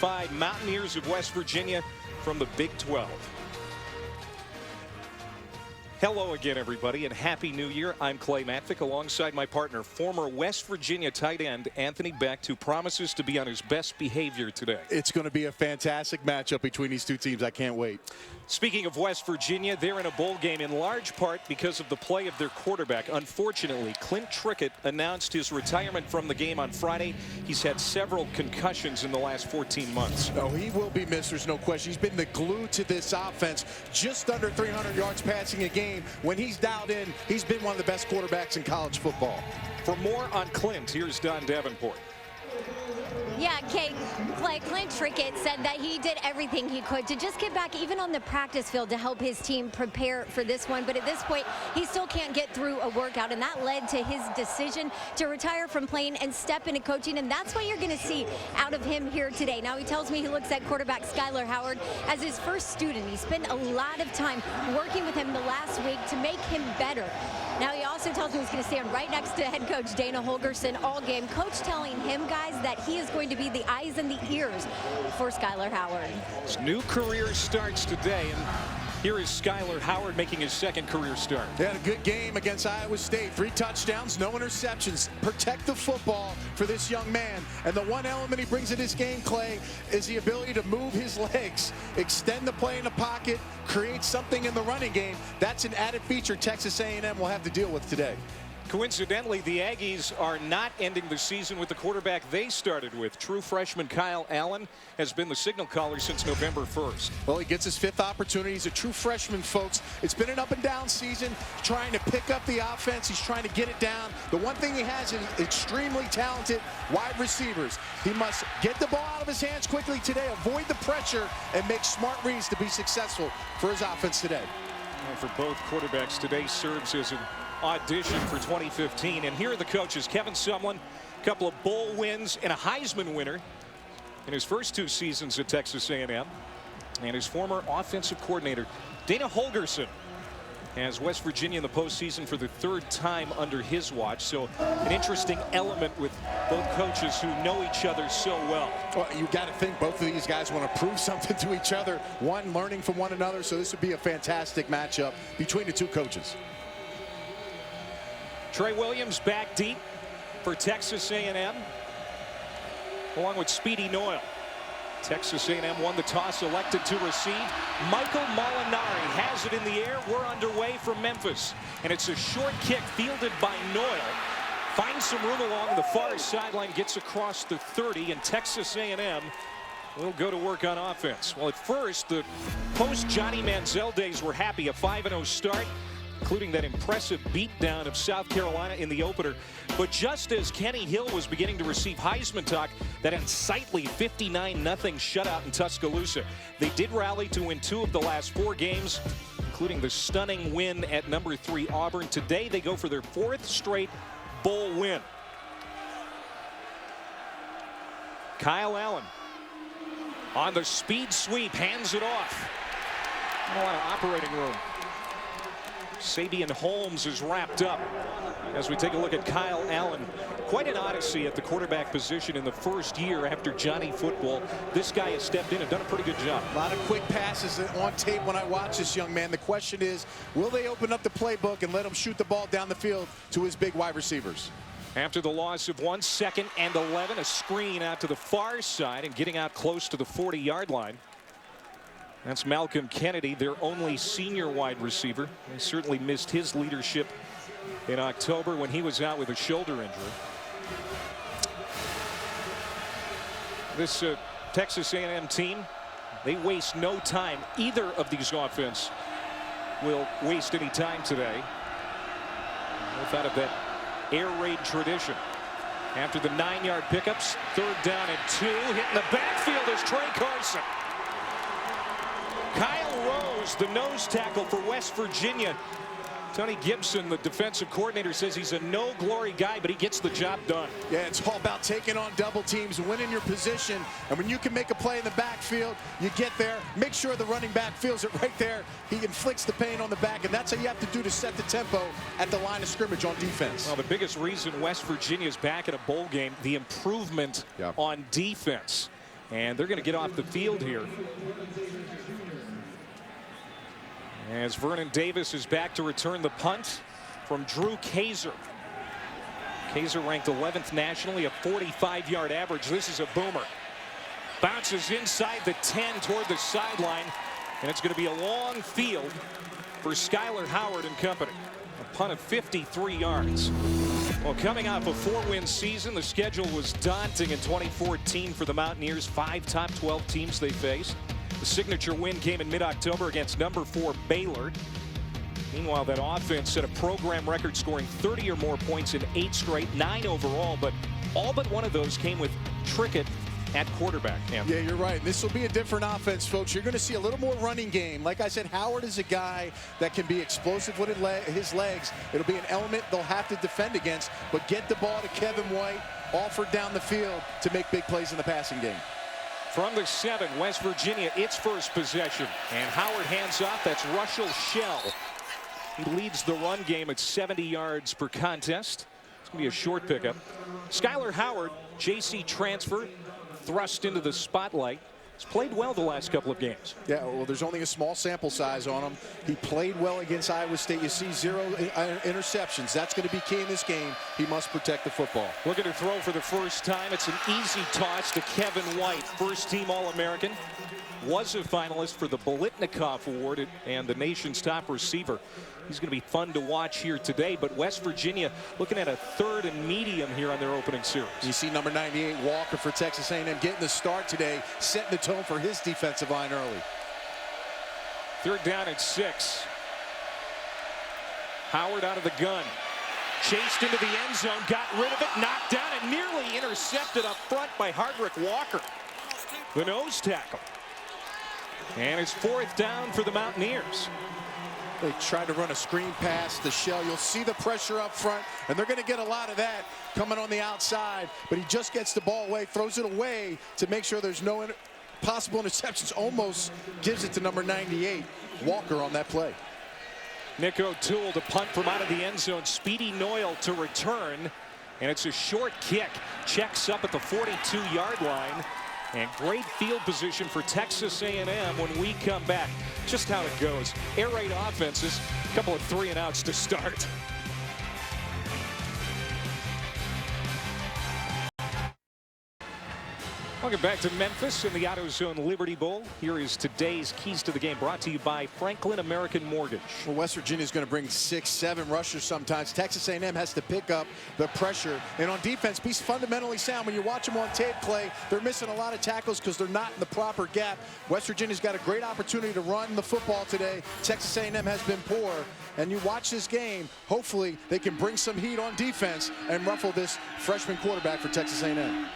Unified Mountaineers of West Virginia from the Big 12. Hello again, everybody, and Happy New Year. I'm Clay Matvick alongside my partner, former West Virginia tight end Anthony Becht, who promises to be on his best behavior today. It's going to be a fantastic matchup between these two teams. I can't wait. Speaking of West Virginia, they're in a bowl game in large part because of the play of their quarterback. Unfortunately, Clint Trickett announced his retirement from the game on Friday. He's had several concussions in the last 14 months. Oh, he will be missed. There's no question. He's been the glue to this offense. Just under 300 yards passing a game. When he's dialed in, he's been one of the best quarterbacks in college football. For more on Clint, here's Don Davenport. Yeah, Kate, Clint Trickett said that he did everything he could to just get back even on the practice field to help his team prepare for this one. But at this point, he still can't get through a workout, and that led to his decision to retire from playing and step into coaching. And that's what you're going to see out of him here today. Now, he tells me he looks at quarterback Skyler Howard as his first student. He spent a lot of time working with him the last week to make him better. Now, he also tells me he's going to stand right next to head coach Dana Holgorsen all game. Coach telling him, guys, that he is going to be the eyes and the ears for Skyler Howard. His new career starts today, and here is Skyler Howard making his second career start. They had a good game against Iowa State. 3 touchdowns, no interceptions. Protect the football for this young man. And the one element he brings in his game, Clay, is the ability to move his legs, extend the play in the pocket, create something in the running game. That's an added feature Texas A&M will have to deal with today. Coincidentally, the Aggies are not ending the season with the quarterback they started with. True freshman Kyle Allen has been the signal caller since November 1st. Well, he gets his 5th opportunity. He's a true freshman, folks. It's been an up and down season, trying to pick up the offense. He's trying to get it down. The one thing he has is extremely talented wide receivers. He must get the ball out of his hands quickly today, avoid the pressure, and make smart reads to be successful for his offense today. And for both quarterbacks, today serves as an audition for 2015. And here are the coaches. Kevin Sumlin, a couple of bowl wins and a Heisman winner in his first 2 seasons at Texas A&M. And his former offensive coordinator, Dana Holgorsen, has West Virginia in the postseason for the 3rd time under his watch. So an interesting element with both coaches who know each other so well. Well, you got to think both of these guys want to prove something to each other, one learning from one another. So this would be a fantastic matchup between the 2 coaches. Trey Williams back deep for Texas A&M, along with Speedy Noyle. Texas A&M won the toss, elected to receive. Michael Molinari has it in the air. We're underway from Memphis, and it's a short kick fielded by Noyle. Finds some room along the far sideline, gets across the 30, and Texas A&M will go to work on offense. Well, at first, the post-Johnny Manziel days were happy. A 5-0 start, including that impressive beatdown of South Carolina in the opener. But just as Kenny Hill was beginning to receive Heisman talk, that unsightly 59-0 shutout in Tuscaloosa. They did rally to win 2 of the last 4 games, including the stunning win at number 3 Auburn. Today they go for their 4th straight bowl win. Kyle Allen on the speed sweep, hands it off. Not a lot of operating room. Sabian Holmes is wrapped up as we take a look at Kyle Allen. Quite an odyssey at the quarterback position in the first year after Johnny football. This guy has stepped in and done a pretty good job. A lot of quick passes on tape when I watch this young man. The question is, will they open up the playbook and let him shoot the ball down the field to his big wide receivers? After the loss of 1 2nd and 11, a screen out to the far side and getting out close to the 40-yard line. That's Malcolm Kennedy, their only senior wide receiver. They certainly missed his leadership in October when he was out with a shoulder injury. This Texas A&M team, they waste no time. Either of these offense will waste any time today. Both out of that air raid tradition. After the 9-yard pickups, 3rd down and 2. Hitting the backfield is Trey Carson. Kyle Rose, the nose tackle for West Virginia. Tony Gibson, the defensive coordinator, says he's a no-glory guy, but he gets the job done. Yeah, it's all about taking on double teams, winning your position. And when you can make a play in the backfield, you get there, make sure the running back feels it right there. He inflicts the pain on the back, and that's how you have to do to set the tempo at the line of scrimmage on defense. Well, the biggest reason West Virginia is back in a bowl game, the improvement on defense. And they're going to get off the field here as Vernon Davis is back to return the punt from Drew Kaiser. Kaiser ranked 11th nationally, a 45-yard average. This is a boomer. Bounces inside the 10 toward the sideline, and it's going to be a long field for Skyler Howard and company. A punt of 53 yards. Well, coming off a 4-win season, the schedule was daunting in 2014 for the Mountaineers. 5 top 12 teams they faced. The signature win came in mid-October against number 4 Baylor. Meanwhile, that offense set a program record, scoring 30 or more points in 8 straight, 9 overall, but all but one of those came with Trickett at quarterback. Yeah, you're right. This will be a different offense, folks. You're going to see a little more running game. Like I said, Howard is a guy that can be explosive with his legs. It'll be an element they'll have to defend against, but get the ball to Kevin White, offered down the field to make big plays in the passing game. From the 7, West Virginia, its first possession. And Howard hands off. That's Russell Shell. He leads the run game at 70 yards per contest. It's going to be a short pickup. Skyler Howard, JC transfer, thrust into the spotlight. He's played well the last couple of games. Yeah, well, there's only a small sample size on him. He played well against Iowa State. You see 0 interceptions. That's going to be key in this game. He must protect the football. Looking to throw for the first time. It's an easy toss to Kevin White, first-team All-American. Was a finalist for the Bolitnikoff Award and the nation's top receiver. He's going to be fun to watch here today, but West Virginia looking at a 3rd and medium here on their opening series. You see number 98 Walker for Texas A&M getting the start today, setting the tone for his defensive line early. 3rd down and 6. Howard out of the gun. Chased into the end zone, got rid of it, knocked down, and nearly intercepted up front by Hardrick Walker, the nose tackle. And it's 4th down for the Mountaineers. They tried to run a screen pass to Shell. You'll see the pressure up front, and they're going to get a lot of that coming on the outside. But he just gets the ball away, throws it away to make sure there's no possible interceptions. Almost gives it to number 98, Walker, on that play. Nick O'Toole to punt from out of the end zone. Speedy Noyle to return. And it's a short kick. Checks up at the 42-yard line. And great field position for Texas A&M when we come back. Just how it goes. Air raid offenses, a couple of 3-and-outs to start. Welcome back to Memphis in the AutoZone Liberty Bowl. Here is today's Keys to the Game, brought to you by Franklin American Mortgage. Well, West Virginia is going to bring 6, 7 rushers sometimes. Texas A&M has to pick up the pressure. And on defense, be fundamentally sound. When you watch them on tape, Clay, they're missing a lot of tackles because they're not in the proper gap. West Virginia's got a great opportunity to run the football today. Texas A&M has been poor. And you watch this game, hopefully they can bring some heat on defense and ruffle this freshman quarterback for Texas A&M.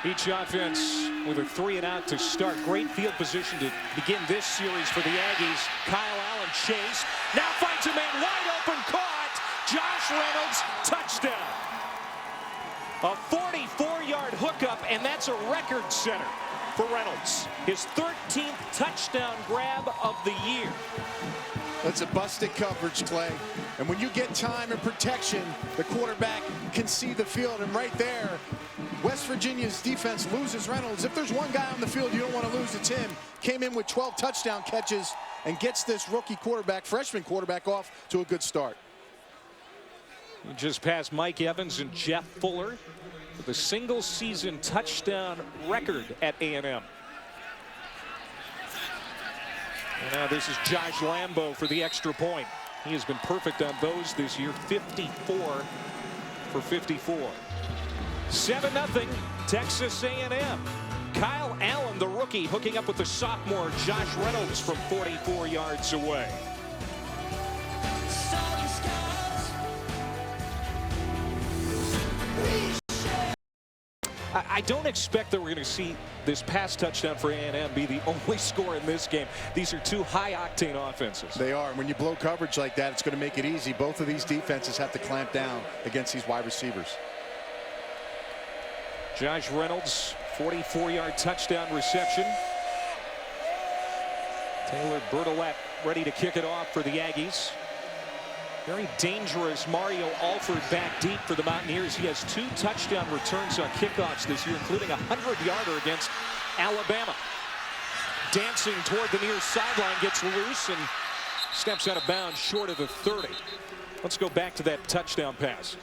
Each offense with a 3-and-out to start. Great field position to begin this series for the Aggies. Kyle Allen chased. Now finds a man wide open, caught. Josh Reynolds, touchdown. A 44-yard hookup, and that's a record setter for Reynolds. His 13th touchdown grab of the year. That's a busted coverage, Clay. And when you get time and protection, the quarterback can see the field. And right there, West Virginia's defense loses Reynolds. If there's one guy on the field you don't want to lose, it's him. Came in with 12 touchdown catches and gets this rookie quarterback, freshman quarterback, off to a good start. He just passed Mike Evans and Jeff Fuller with a single-season touchdown record at A&M. And now this is Josh Lambo for the extra point. He has been perfect on those this year, 54 for 54. 7-0 Texas A&M. Kyle Allen, the rookie, hooking up with the sophomore Josh Reynolds from 44 yards away. I don't expect that we're going to see this pass touchdown for A&M be the only score in this game. These are 2 high-octane offenses. They are. And when you blow coverage like that, it's going to make it easy. Both of these defenses have to clamp down against these wide receivers. Josh Reynolds, 44-yard touchdown reception. Taylor Bertolette ready to kick it off for the Aggies. Very dangerous Mario Alford back deep for the Mountaineers. He has 2 touchdown returns on kickoffs this year, including a 100-yarder against Alabama. Dancing toward the near sideline, gets loose and steps out of bounds short of the 30. Let's go back to that touchdown pass.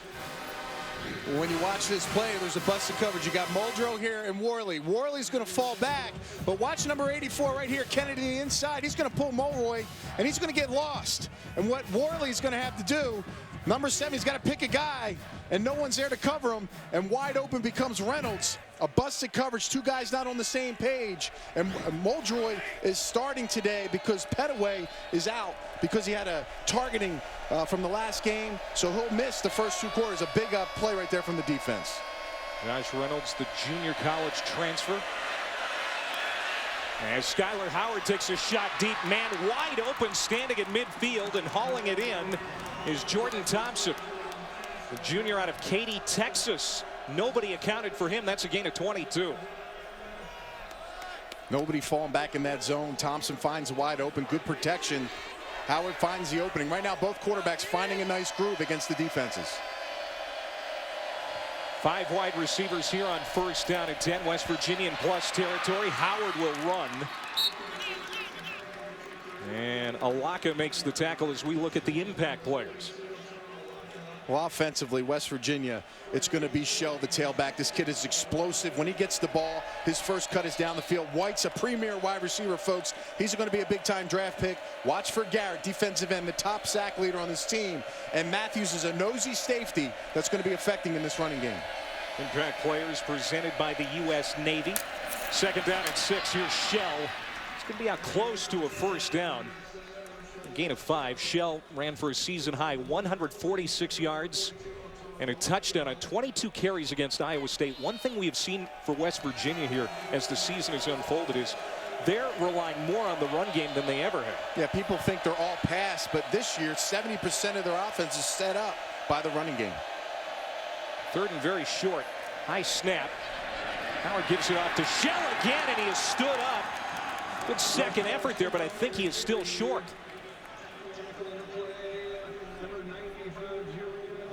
When you watch this play, there's a busted coverage. You got Muldrow here and Worley. Worley's going to fall back, but watch number 84 right here, Kennedy, the inside. He's going to pull Mulroy, and he's going to get lost. And what Worley's going to have to do, number 7, he's got to pick a guy, and no one's there to cover him, and wide open becomes Reynolds. A busted coverage, 2 guys not on the same page, and Muldrow is starting today because Petaway is out because he had a targeting from the last game, so he'll miss the first 2 quarters. A big play right there from the defense. Josh Reynolds, the junior college transfer. As Skyler Howard takes a shot deep, man wide open, standing at midfield and hauling it in is Jordan Thompson, the junior out of Katy, Texas. Nobody accounted for him. That's a gain of 22. Nobody falling back in that zone. Thompson finds wide open, good protection. Howard finds the opening. Right now, both quarterbacks finding a nice groove against the defenses. 5 wide receivers here on first down and 10. West Virginia in plus territory. Howard will run. And Alaka makes the tackle as we look at the impact players. Well, offensively, West Virginia, it's going to be Shell, the tailback. This kid is explosive. When he gets the ball, his first cut is down the field. White's a premier wide receiver, folks. He's going to be a big-time draft pick. Watch for Garrett, defensive end, the top sack leader on this team. And Matthews is a nosy safety that's going to be affecting in this running game. Impact players presented by the U.S. Navy. Second down and 6. Here's Shell. It's going to be out close to a first down. Gain of 5. Shell ran for a season high 146 yards and a touchdown on 22 carries against Iowa State. One thing we have seen for West Virginia here as the season has unfolded is they're relying more on the run game than they ever have. Yeah, people think they're all pass, but this year 70% of their offense is set up by the running game. 3rd and very short. High snap. Howard gives it off to Shell again, and he has stood up. Good second effort there, but I think he is still short.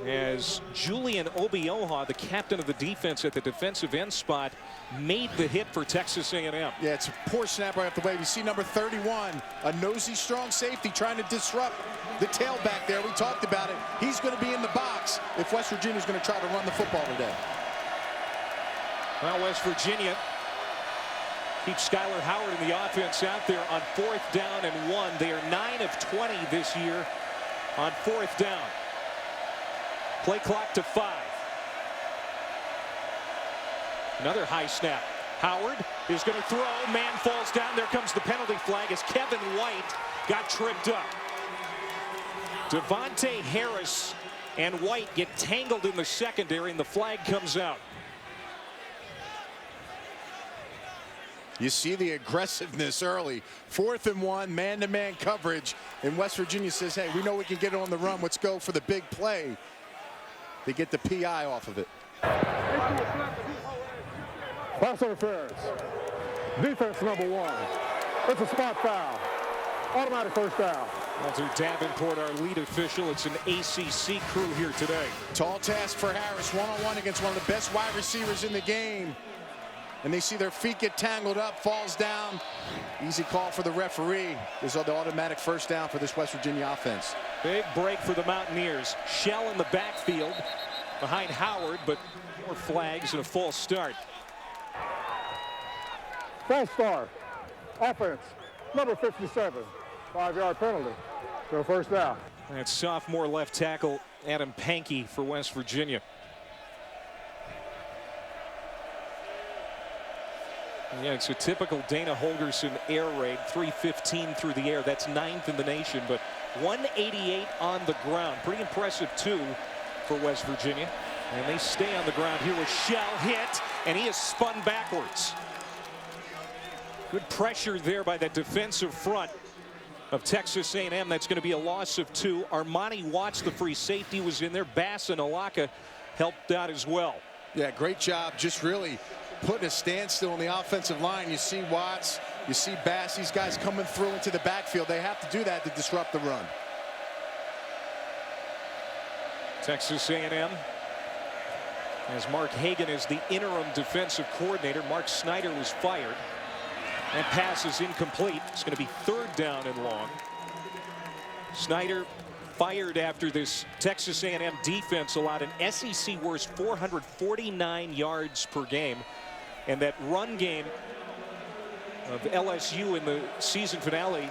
As Julian Obioha, the captain of the defense at the defensive end spot, made the hit for Texas A&M. Yeah, it's a poor snap right off the way. We see number 31, a nosy, strong safety trying to disrupt the tailback there. We talked about it. He's going to be in the box if West Virginia's going to try to run the football today. Well, West Virginia keeps Skyler Howard in the offense out there on 4th down and 1. They are 9 of 20 this year on 4th down. Play clock to 5. Another high snap. Howard is going to throw. Man falls down. There comes the penalty flag as Kevin White got tripped up. Devontae Harris and White get tangled in the secondary, and the flag comes out. You see the aggressiveness early. 4th and 1, man-to-man coverage. And West Virginia says, hey, we know we can get it on the run. Let's go for the big play. They get the PI off of it. Pass interference. Defense number 1. It's a spot foul. Automatic first down. Walter Davenport, our lead official. It's an ACC crew here today. Tall task for Harris, one-on-one against one of the best wide receivers in the game. And they see their feet get tangled up, falls down. Easy call for the referee. This is the automatic first down for this West Virginia offense. Big break for the Mountaineers. Shell in the backfield behind Howard, but more flags and a false start. False start. Offense. Number 57. 5-yard penalty. So first down. That's sophomore left tackle Adam Pankey for West Virginia. Yeah, it's a typical Dana Holgerson air raid. 315 through the air. That's 9th in the nation, but 188 on the ground. Pretty impressive, too, for West Virginia. And they stay on the ground here with Shell hit, and he is spun backwards. Good pressure there by that defensive front of Texas A&M. That's going to be a loss of 2. Armani Watts, the free safety, was in there. Bass and Alaka helped out as well. Yeah, great job. Just really putting a standstill on the offensive line. You see Watts, you see Bass, these guys coming through into the backfield. They have to do that to disrupt the run. Texas A&M as Mark Hagan is the interim defensive coordinator. Mark Snyder was fired. And pass is incomplete. It's going to be 3rd down and long. Snyder fired after this Texas A&M defense allowed an SEC worst 449 yards per game. And that run game of LSU in the season finale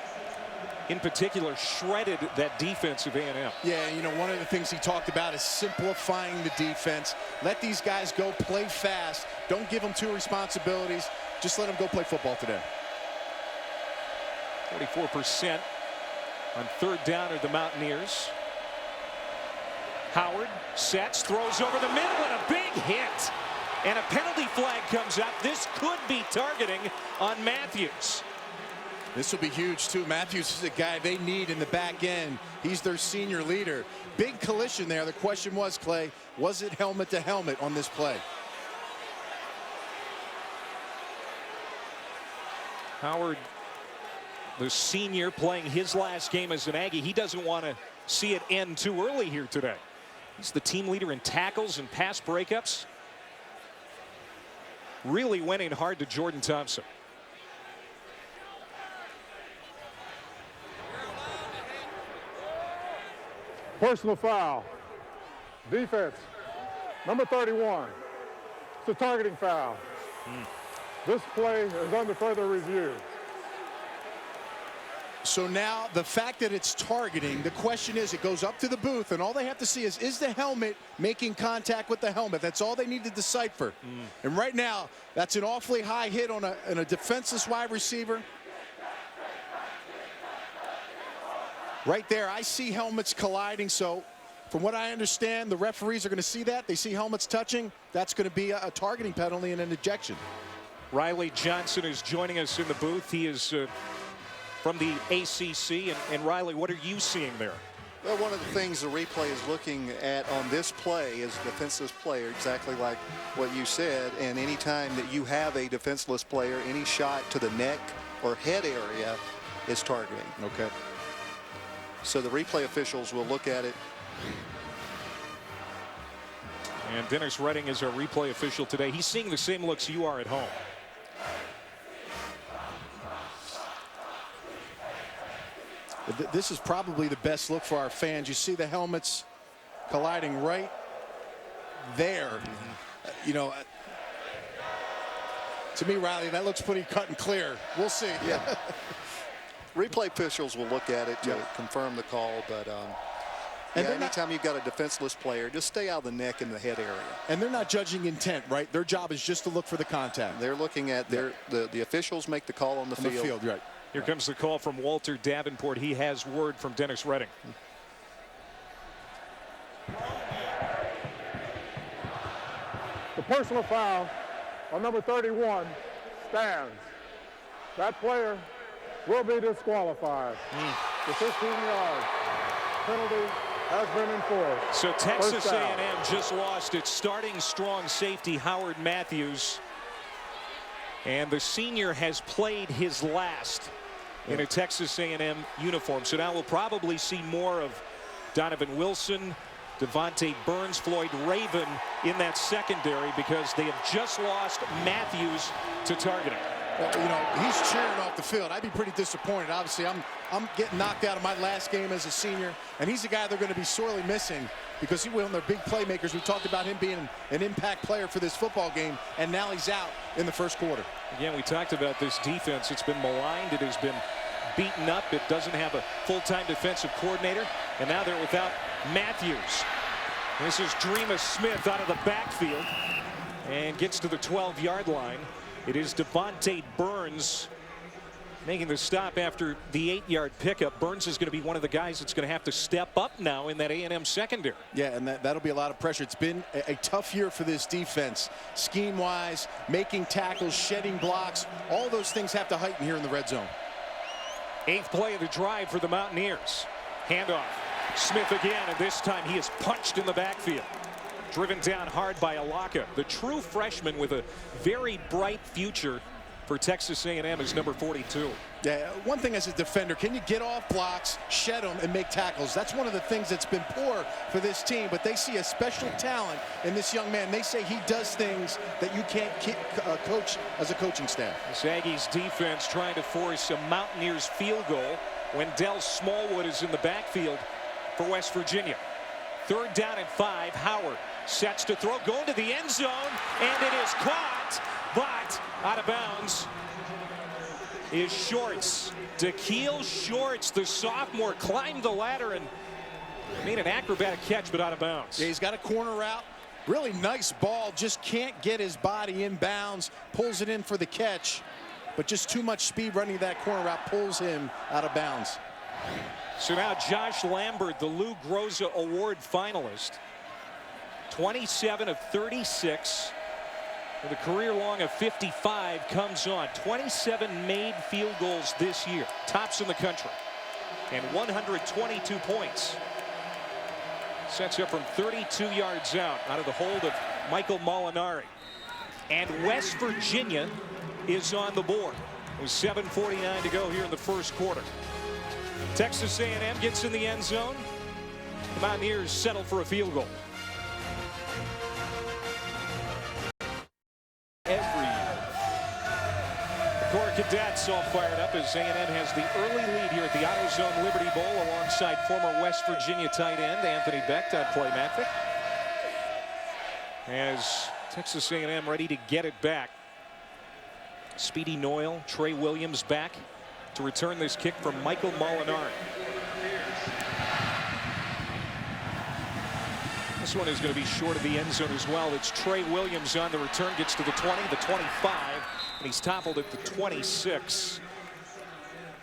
in particular shredded that defense of A&M. Yeah, you know, one of the things he talked about is simplifying the defense. Let these guys go play fast. Don't give them 2 responsibilities. Just let them go play football today. 44% on 3rd down are the Mountaineers. Howard sets, throws over the middle, and a big hit. And a penalty flag comes out. This could be targeting on Matthews. This will be huge, too. Matthews is a guy they need in the back end. He's their senior leader. Big collision there. The question was, Clay, was it helmet to helmet on this play? Howard, the senior, playing his last game as an Aggie. He doesn't want to see it end too early here today. He's the team leader in tackles and pass breakups. Really went in hard to Jordan Thompson. Personal foul. Defense. Number 31. It's a targeting foul. This play is under further review. So now the fact that it's targeting, the question is, it goes up to the booth and all they have to see is the helmet making contact with the helmet? That's all they need to decipher. And right now, that's an awfully high hit on a defenseless wide receiver. Right there, I see helmets colliding. So from what I understand, the referees are going to see that. They see helmets touching. That's going to be a targeting penalty and an ejection. Riley Johnson is joining us in the booth. He is from the ACC. And Riley, what are you seeing there? Well, one of the things the replay is looking at on this play is a defenseless player, exactly like what you said. And anytime that you have a defenseless player, any shot to the neck or head area is targeting. Okay. So the replay officials will look at it. And Dennis Redding is our replay official today. He's seeing the same looks you are at home. This is probably the best look for our fans. You see the helmets colliding right there. You know, to me, Riley, that looks pretty cut and clear. We'll see. Yeah. Replay officials will look at it to confirm the call, but anytime you've got a defenseless player, just stay out of the neck and the head area. And they're not judging intent, right? Their job is just to look for the contact. They're looking at the officials make the call on the field. Right. Here comes the call from Walter Davenport. He has word from Dennis Redding. The personal foul on number 31 stands. That player will be disqualified. The 15-yard penalty has been enforced. So Texas A&M just lost its starting strong safety, Howard Matthews. And the senior has played his last in a Texas A&M uniform. So now we'll probably see more of Donovan Wilson, Devontae Burns, Floyd Raven in that secondary because they have just lost Matthews to targeting. Well, you know, he's cheering off the field. I'd be pretty disappointed. Obviously, I'm getting knocked out of my last game as a senior, and he's a guy they're going to be sorely missing because he was one of their big playmakers. We talked about him being an impact player for this football game, and now he's out in the first quarter. Again, we talked about this defense. It's been maligned. It has been beaten up. It doesn't have a full-time defensive coordinator, and now they're without Matthews. This is Dreamus Smith out of the backfield and gets to the 12-yard line. It is Devontae Burns making the stop after the 8-yard pickup. Burns is going to be one of the guys that's going to have to step up now in that A&M secondary. Yeah, and that'll be a lot of pressure. It's been a tough year for this defense. Scheme-wise, making tackles, shedding blocks, all those things have to heighten here in the red zone. 8th play of the drive for the Mountaineers. Handoff. Smith again, and this time he is punched in the backfield. Driven down hard by Alaka, the true freshman with a very bright future for Texas A&M is number 42. Yeah, one thing as a defender, can you get off blocks, shed them, and make tackles? That's one of the things that's been poor for this team, but they see a special talent in this young man. They say he does things that you can't coach as a coaching staff. This Aggies defense trying to force a Mountaineers field goal when Del Smallwood is in the backfield for West Virginia. 3rd down and 5. Howard sets to throw, going to the end zone, and it is caught, but out of bounds is Shorts. Dakeil Shorts, the sophomore, climbed the ladder and made an acrobatic catch, but out of bounds. Yeah, he's got a corner route. Really nice ball, just can't get his body in bounds. Pulls it in for the catch, but just too much speed running that corner route pulls him out of bounds. So now Josh Lambert, the Lou Groza Award finalist, 27 of 36. With a career long of 55, comes on 27 made field goals this year, tops in the country, and 122 points. Sets up from 32 yards out of the hold of Michael Molinari. And West Virginia is on the board with 7:49 to go here in the first quarter. Texas A&M gets in the end zone. The Mountaineers settle for a field goal. Every year. The Corps Cadets all fired up as A&M has the early lead here at the AutoZone Liberty Bowl alongside former West Virginia tight end Anthony Becht on Playmatic. As Texas A&M ready to get it back. Speedy Noyle, Trey Williams back to return this kick from Michael Molinari. This one is going to be short of the end zone as well. It's Trey Williams on the return, gets to the 20, the 25, and he's toppled at the 26.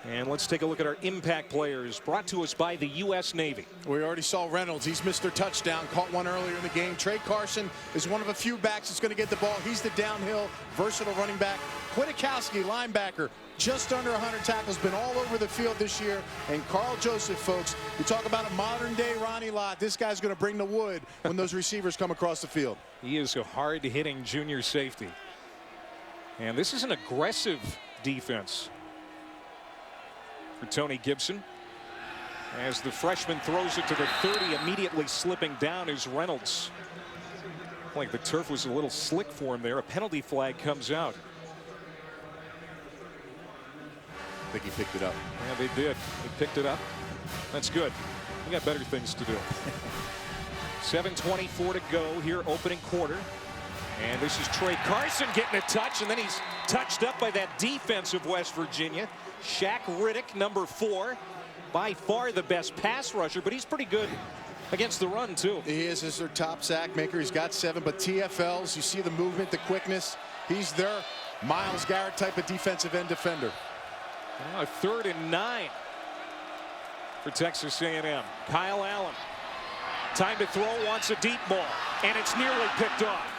And let's take a look at our impact players brought to us by the U.S. Navy. We already saw Reynolds. He's Mr. Touchdown. Caught one earlier in the game. Trey Carson is one of a few backs that's going to get the ball. He's the downhill, versatile running back. Quitakowski, linebacker, just under 100 tackles, been all over the field this year. And Carl Joseph, folks, we talk about a modern-day Ronnie Lott. This guy's going to bring the wood when those receivers come across the field. He is a hard-hitting junior safety. And this is an aggressive defense for Tony Gibson. As the freshman throws it to the 30, immediately slipping down is Reynolds. Like the turf was a little slick for him there. A penalty flag comes out. I think he picked it up. Yeah, they did. They picked it up. That's good. We got better things to do. 7:24 to go here, opening quarter. And this is Trey Carson getting a touch, and then he's touched up by that defense of West Virginia. Shaq Riddick, number 4, by far the best pass rusher, but he's pretty good against the run, too. He is their top sack maker. He's got 7, but TFLs, you see the movement, the quickness. He's their Myles Garrett type of defensive end defender. Now a 3rd and 9 for Texas A&M. Kyle Allen. Time to throw, wants a deep ball, and it's nearly picked off.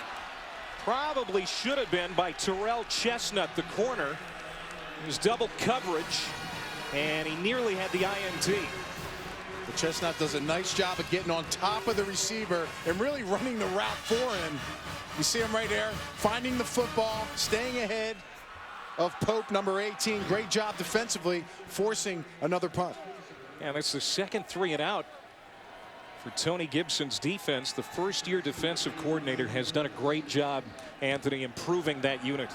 Probably should have been by Terrell Chestnut, the corner. It was double coverage, and he nearly had the INT. But Chestnut does a nice job of getting on top of the receiver and really running the route for him. You see him right there, finding the football, staying ahead of Pope, number 18. Great job defensively, forcing another punt. And that's the second 3 and out for Tony Gibson's defense. The first-year defensive coordinator has done a great job, Anthony, improving that unit.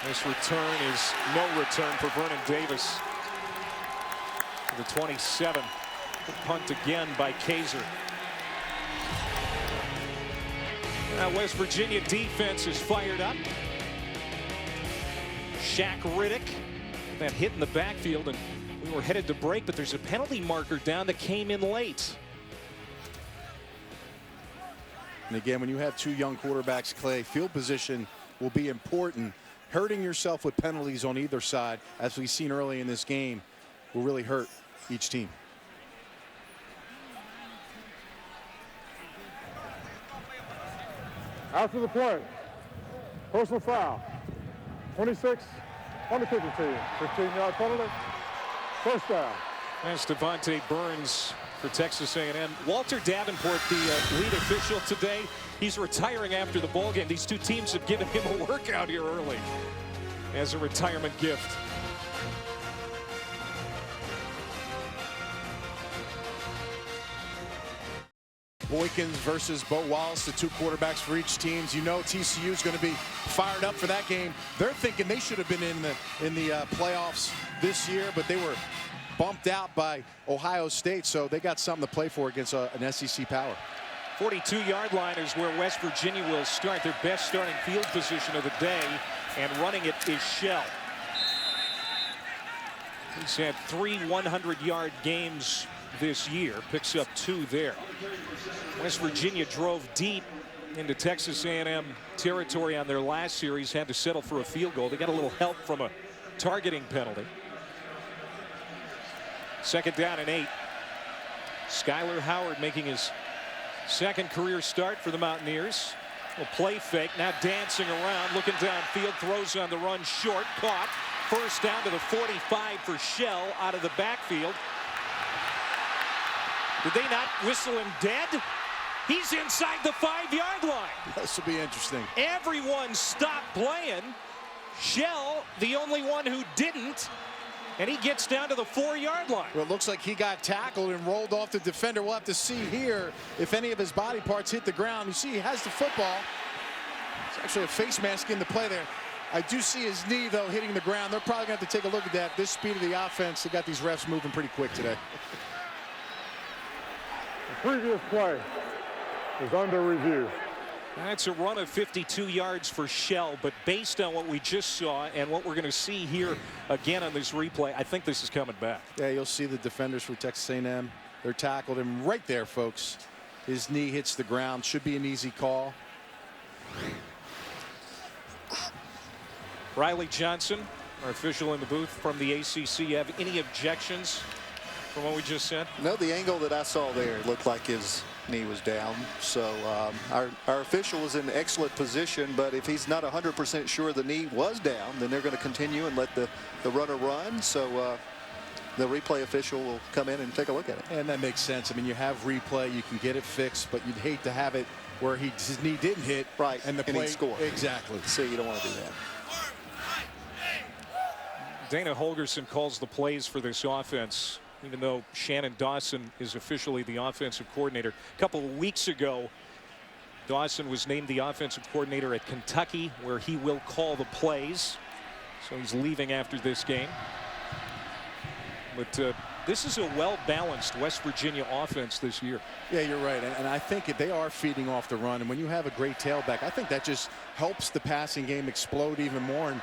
This return is no return for Vernon Davis. The 27. The punt again by Kaiser. Now West Virginia defense is fired up. Shaq Riddick, that hit in the backfield, and we were headed to break, but there's a penalty marker down that came in late. And again, when you have 2 young quarterbacks, Clay, field position will be important. Hurting yourself with penalties on either side, as we've seen early in this game, will really hurt each team. After the play, personal foul, 26 on the kicking team, 15-yard penalty, first down. That's Devontae Burns for Texas A&M. Walter Davenport, the lead official today. He's retiring after the ball game. These two teams have given him a workout here early as a retirement gift. Boykins versus Bo Wallace, the two quarterbacks for each team. You know TCU is going to be fired up for that game. They're thinking they should have been in the playoffs this year, but they were bumped out by Ohio State, so they got something to play for against an SEC power. 42-yard line is where West Virginia will start. Their best starting field position of the day, and running it is Shell. He's had 3 100-yard games this year, picks up 2 there. West Virginia drove deep into Texas A&M territory on their last series, had to settle for a field goal. They got a little help from a targeting penalty. 2nd down and 8. Skyler Howard making his 2nd career start for the Mountaineers. A play fake, now dancing around, looking downfield, throws on the run short, caught. 1st down to the 45 for Shell out of the backfield. Did they not whistle him dead? He's inside the 5-yard line. This will be interesting. Everyone stopped playing. Shell, the only one who didn't. And he gets down to the 4-yard line. Well, it looks like he got tackled and rolled off the defender. We'll have to see here if any of his body parts hit the ground. You see he has the football. It's actually a face mask in the play there. I do see his knee, though, hitting the ground. They're probably going to have to take a look at that. This speed of the offense, they got these refs moving pretty quick today. The previous play is under review. That's a run of 52 yards for Shell, but based on what we just saw and what we're going to see here again on this replay, I think this is coming back. Yeah, you'll see the defenders for Texas A&M. They're tackled him right there, folks. His knee hits the ground. Should be an easy call. Riley Johnson, our official in the booth from the ACC. Have any objections from what we just said? No, the angle that I saw there, it looked like his knee was down. So our official was in excellent position, but if he's not 100% sure the knee was down, then they're going to continue and let the runner run. So the replay official will come in and take a look at it. And that makes sense. I mean, you have replay, you can get it fixed, but you'd hate to have it where his knee didn't hit. Right, and the play score. Exactly. So you don't want to do that. Dana Holgerson calls the plays for this offense, even though Shannon Dawson is officially the offensive coordinator. A couple of weeks ago, Dawson was named the offensive coordinator at Kentucky, where he will call the plays. So he's leaving after this game. But this is a well-balanced West Virginia offense this year. Yeah, you're right. And I think they are feeding off the run. And when you have a great tailback, I think that just helps the passing game explode even more. And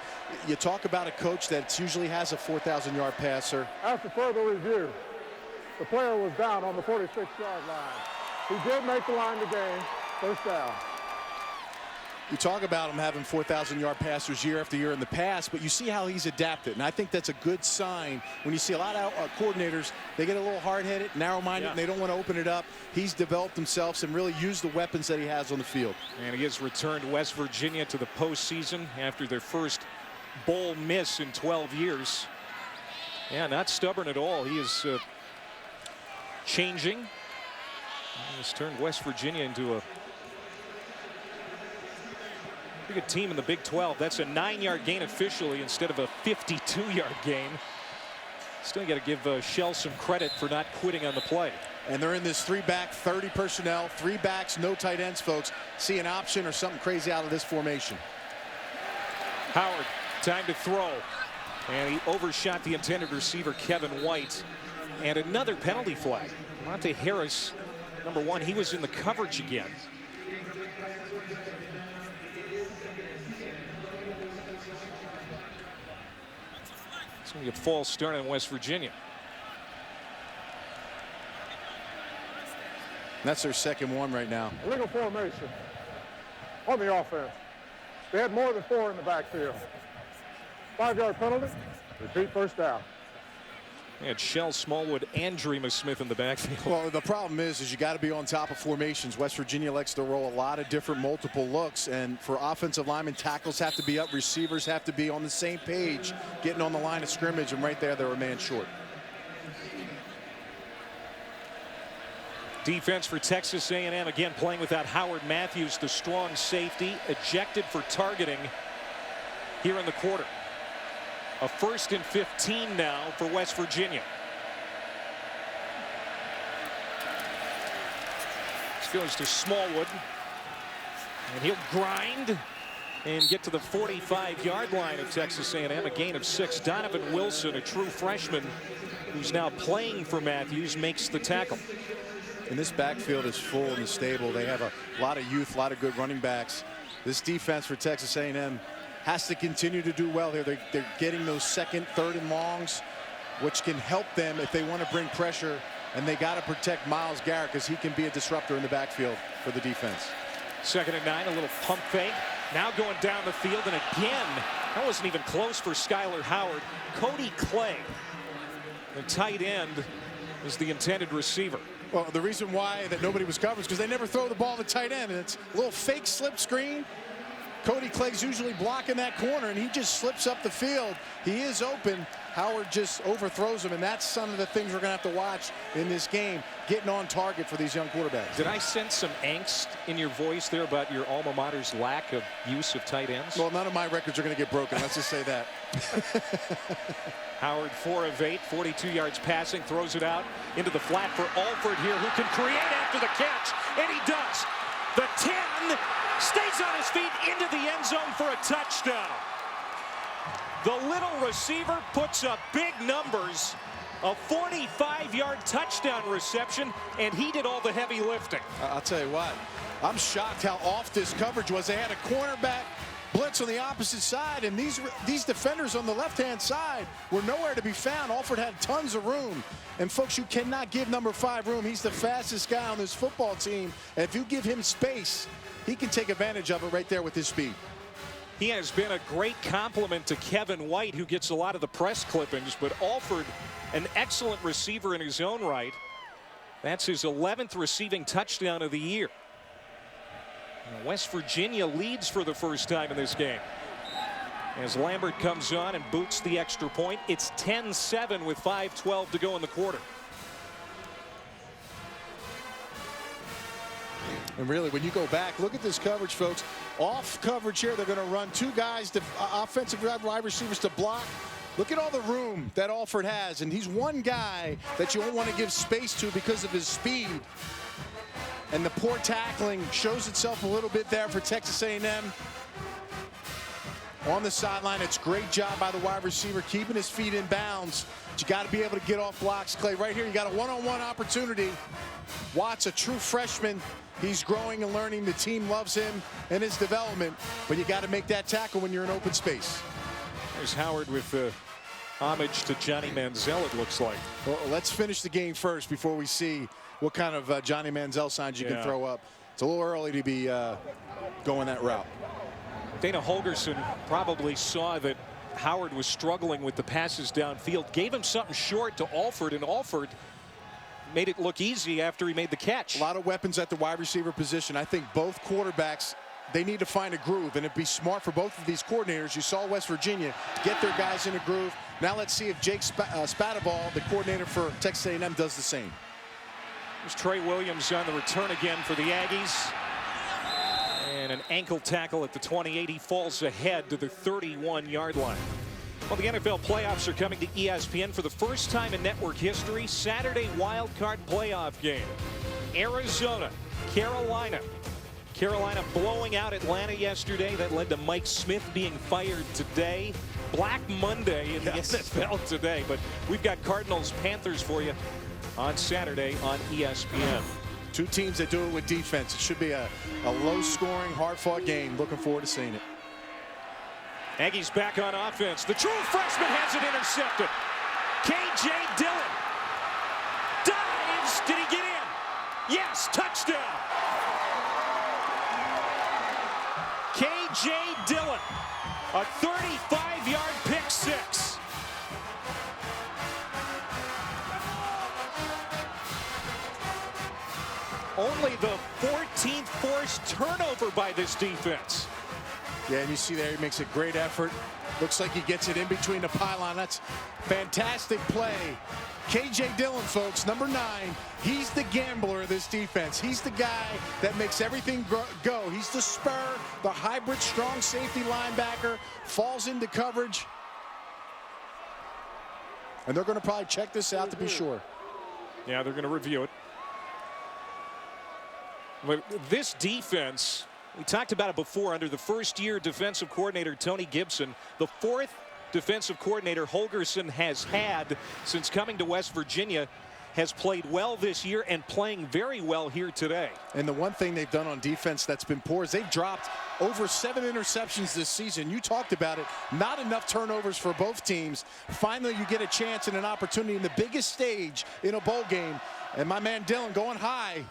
you talk about a coach that usually has a 4,000-yard passer. After further review, the player was down on the 46-yard line. He did make the line of the game. 1st down. You talk about him having 4,000-yard passers year after year in the past, but you see how he's adapted. And I think that's a good sign when you see a lot of coordinators, they get a little hard-headed, narrow-minded, and they don't want to open it up. He's developed himself and really used the weapons that he has on the field. And he has returned West Virginia to the postseason after their first bowl miss in 12 years. Yeah, not stubborn at all. He is changing. He has turned West Virginia into a pretty good team in the Big 12. That's a 9-yard gain officially instead of a 52-yard gain. Still got to give Shell some credit for not quitting on the play. And they're in this 3-back, 30 personnel, 3 backs, no tight ends, folks. See an option or something crazy out of this formation. Howard, time to throw. And he overshot the intended receiver, Kevin White. And another penalty flag. Monte Harris, number 1, he was in the coverage again. It's going to be a false start on West Virginia. That's their 2nd one right now. Illegal formation on the offense. They had more than 4 in the backfield. 5-yard penalty. Repeat 1st down. They had Shell Smallwood and Dreamer Smith in the backfield. Well, the problem is you got to be on top of formations. West Virginia likes to roll a lot of different multiple looks, and for offensive linemen, tackles have to be up, receivers have to be on the same page, getting on the line of scrimmage, and right there they were a man short. Defense for Texas A&M again playing without Howard Matthews, the strong safety, ejected for targeting here in the quarter. A 1st and 15 now for West Virginia. This goes to Smallwood, and he'll grind and get to the 45-yard line of Texas A&M. A gain of 6. Donovan Wilson, a true freshman who's now playing for Matthews, makes the tackle. And this backfield is full in the stable. They have a lot of youth, a lot of good running backs. This defense for Texas A&M has to continue to do well here. They're getting those 2nd, 3rd and longs, which can help them if they want to bring pressure. And they got to protect Myles Garrett because he can be a disruptor in the backfield for the defense. 2nd and 9, a little pump fake. Now going down the field, and again, that wasn't even close for Skyler Howard. Cody Clay, the tight end, is the intended receiver. Well, the reason why that nobody was covered is because they never throw the ball to tight end, and it's a little fake slip screen. Cody Clay's usually blocking that corner, and he just slips up the field. He is open. Howard just overthrows him, and that's some of the things we're going to have to watch in this game, getting on target for these young quarterbacks. Did I sense some angst in your voice there about your alma mater's lack of use of tight ends? Well, none of my records are going to get broken. Let's just say that. Howard 4 of 8, 42 yards passing, throws it out into the flat for Alford here, who can create after the catch, and he does. The 10 stays on his feet into the end zone for a touchdown. The little receiver puts up big numbers, a 45-yard touchdown reception, and he did all the heavy lifting. I'll tell you what, I'm shocked how off this coverage was. They had a cornerback blitz on the opposite side, and these defenders on the left-hand side were nowhere to be found. Alford had tons of room. And folks, you cannot give number 5 room. He's the fastest guy on this football team. And if you give him space, he can take advantage of it right there with his speed. He has been a great compliment to Kevin White, who gets a lot of the press clippings, but Alford, an excellent receiver in his own right. That's his 11th receiving touchdown of the year. West Virginia leads for the first time in this game as Lambert comes on and boots the extra point. It's 10-7 with 5:12 to go in the quarter. And really, when you go back, look at this coverage, folks. Off coverage here, they're going to run 2 guys, to offensive wide receivers to block. Look at all the room that Alford has, and he's one guy that you don't want to give space to because of his speed. And the poor tackling shows itself a little bit there for Texas A&M. On the sideline, it's a great job by the wide receiver keeping his feet in bounds. But you got to be able to get off blocks, Clay. Right here, you got a one-on-one opportunity. Watts, a true freshman. He's growing and learning. The team loves him and his development. But you got to make that tackle when you're in open space. There's Howard with the homage to Johnny Manziel, it looks like. Well, let's finish the game first before we see what kind of Johnny Manziel signs you can throw up. It's a little early to be going that route. Dana Holgerson probably saw that Howard was struggling with the passes downfield, gave him something short to Alford, and Alford made it look easy after he made the catch. A lot of weapons at the wide receiver position. I think both quarterbacks, they need to find a groove, and it'd be smart for both of these coordinators. You saw West Virginia get their guys in a groove. Now let's see if Jake Spataval, the coordinator for Texas A&M, does the same. There's Trey Williams on the return again for the Aggies. And an ankle tackle at the 28. He falls ahead to the 31-yard line. Well, the NFL playoffs are coming to ESPN for the first time in network history. Saturday wild card playoff game. Arizona, Carolina. Carolina blowing out Atlanta yesterday. That led to Mike Smith being fired today. Black Monday in the NFL today. But we've got Cardinals Panthers for you on Saturday on ESPN. 2 teams that do it with defense. It should be a low-scoring, hard-fought game. Looking forward to seeing it. Aggies back on offense. The true freshman has it intercepted. K.J. Dillon dives. Did he get in? Yes, touchdown. K.J. Dillon, a 35-yard pick six. Only the 14th forced turnover by this defense. Yeah, and you see there he makes a great effort. Looks like he gets it in between the pylon. That's fantastic play. K.J. Dillon, folks, number 9. He's the gambler of this defense. He's the guy that makes everything go. He's the spur, the hybrid strong safety linebacker, falls into coverage. And they're going to probably check this out to be sure. Yeah, they're going to review it. But this defense, we talked about it before, under the first-year defensive coordinator Tony Gibson, the 4th defensive coordinator Holgorsen has had since coming to West Virginia, has played well this year and playing very well here today. And the one thing they've done on defense that's been poor is they've dropped over 7 interceptions this season. You talked about it. Not enough turnovers for both teams. Finally, you get a chance and an opportunity in the biggest stage in a bowl game. And my man Dillon going high,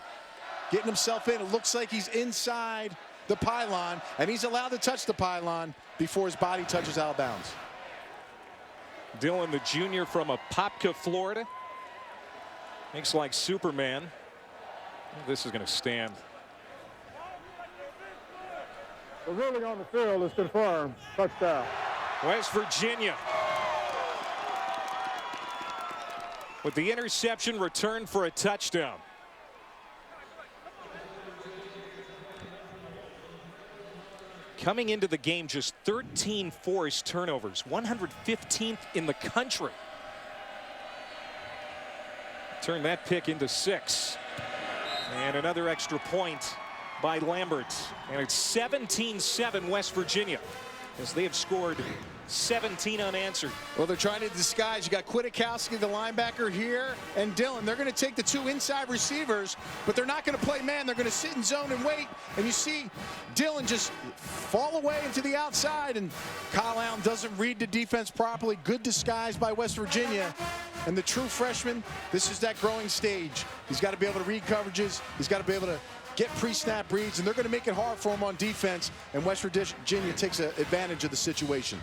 getting himself in. It looks like he's inside the pylon, and he's allowed to touch the pylon before his body touches out of bounds. Dillon, the junior from Apopka, Florida. Thinks like Superman. This is going to stand. The ruling on the field is confirmed. Touchdown. West Virginia with the interception returned for a touchdown. Coming into the game, just 13 forced turnovers, 115th in the country. Turn that pick into 6. And another extra point by Lambert. And it's 17-7 West Virginia, as they have scored 17 unanswered. Well, they're trying to disguise. You got Kwiatkowski, the linebacker here, and Dillon. They're going to take the 2 inside receivers, but they're not going to play man. They're going to sit in zone and wait. And you see Dillon just fall away into the outside, and Kyle Allen doesn't read the defense properly. Good disguise by West Virginia. And the true freshman, this is that growing stage. He's got to be able to read coverages. He's got to be able to get pre-snap reads, and they're going to make it hard for him on defense, and West Virginia takes advantage of the situation.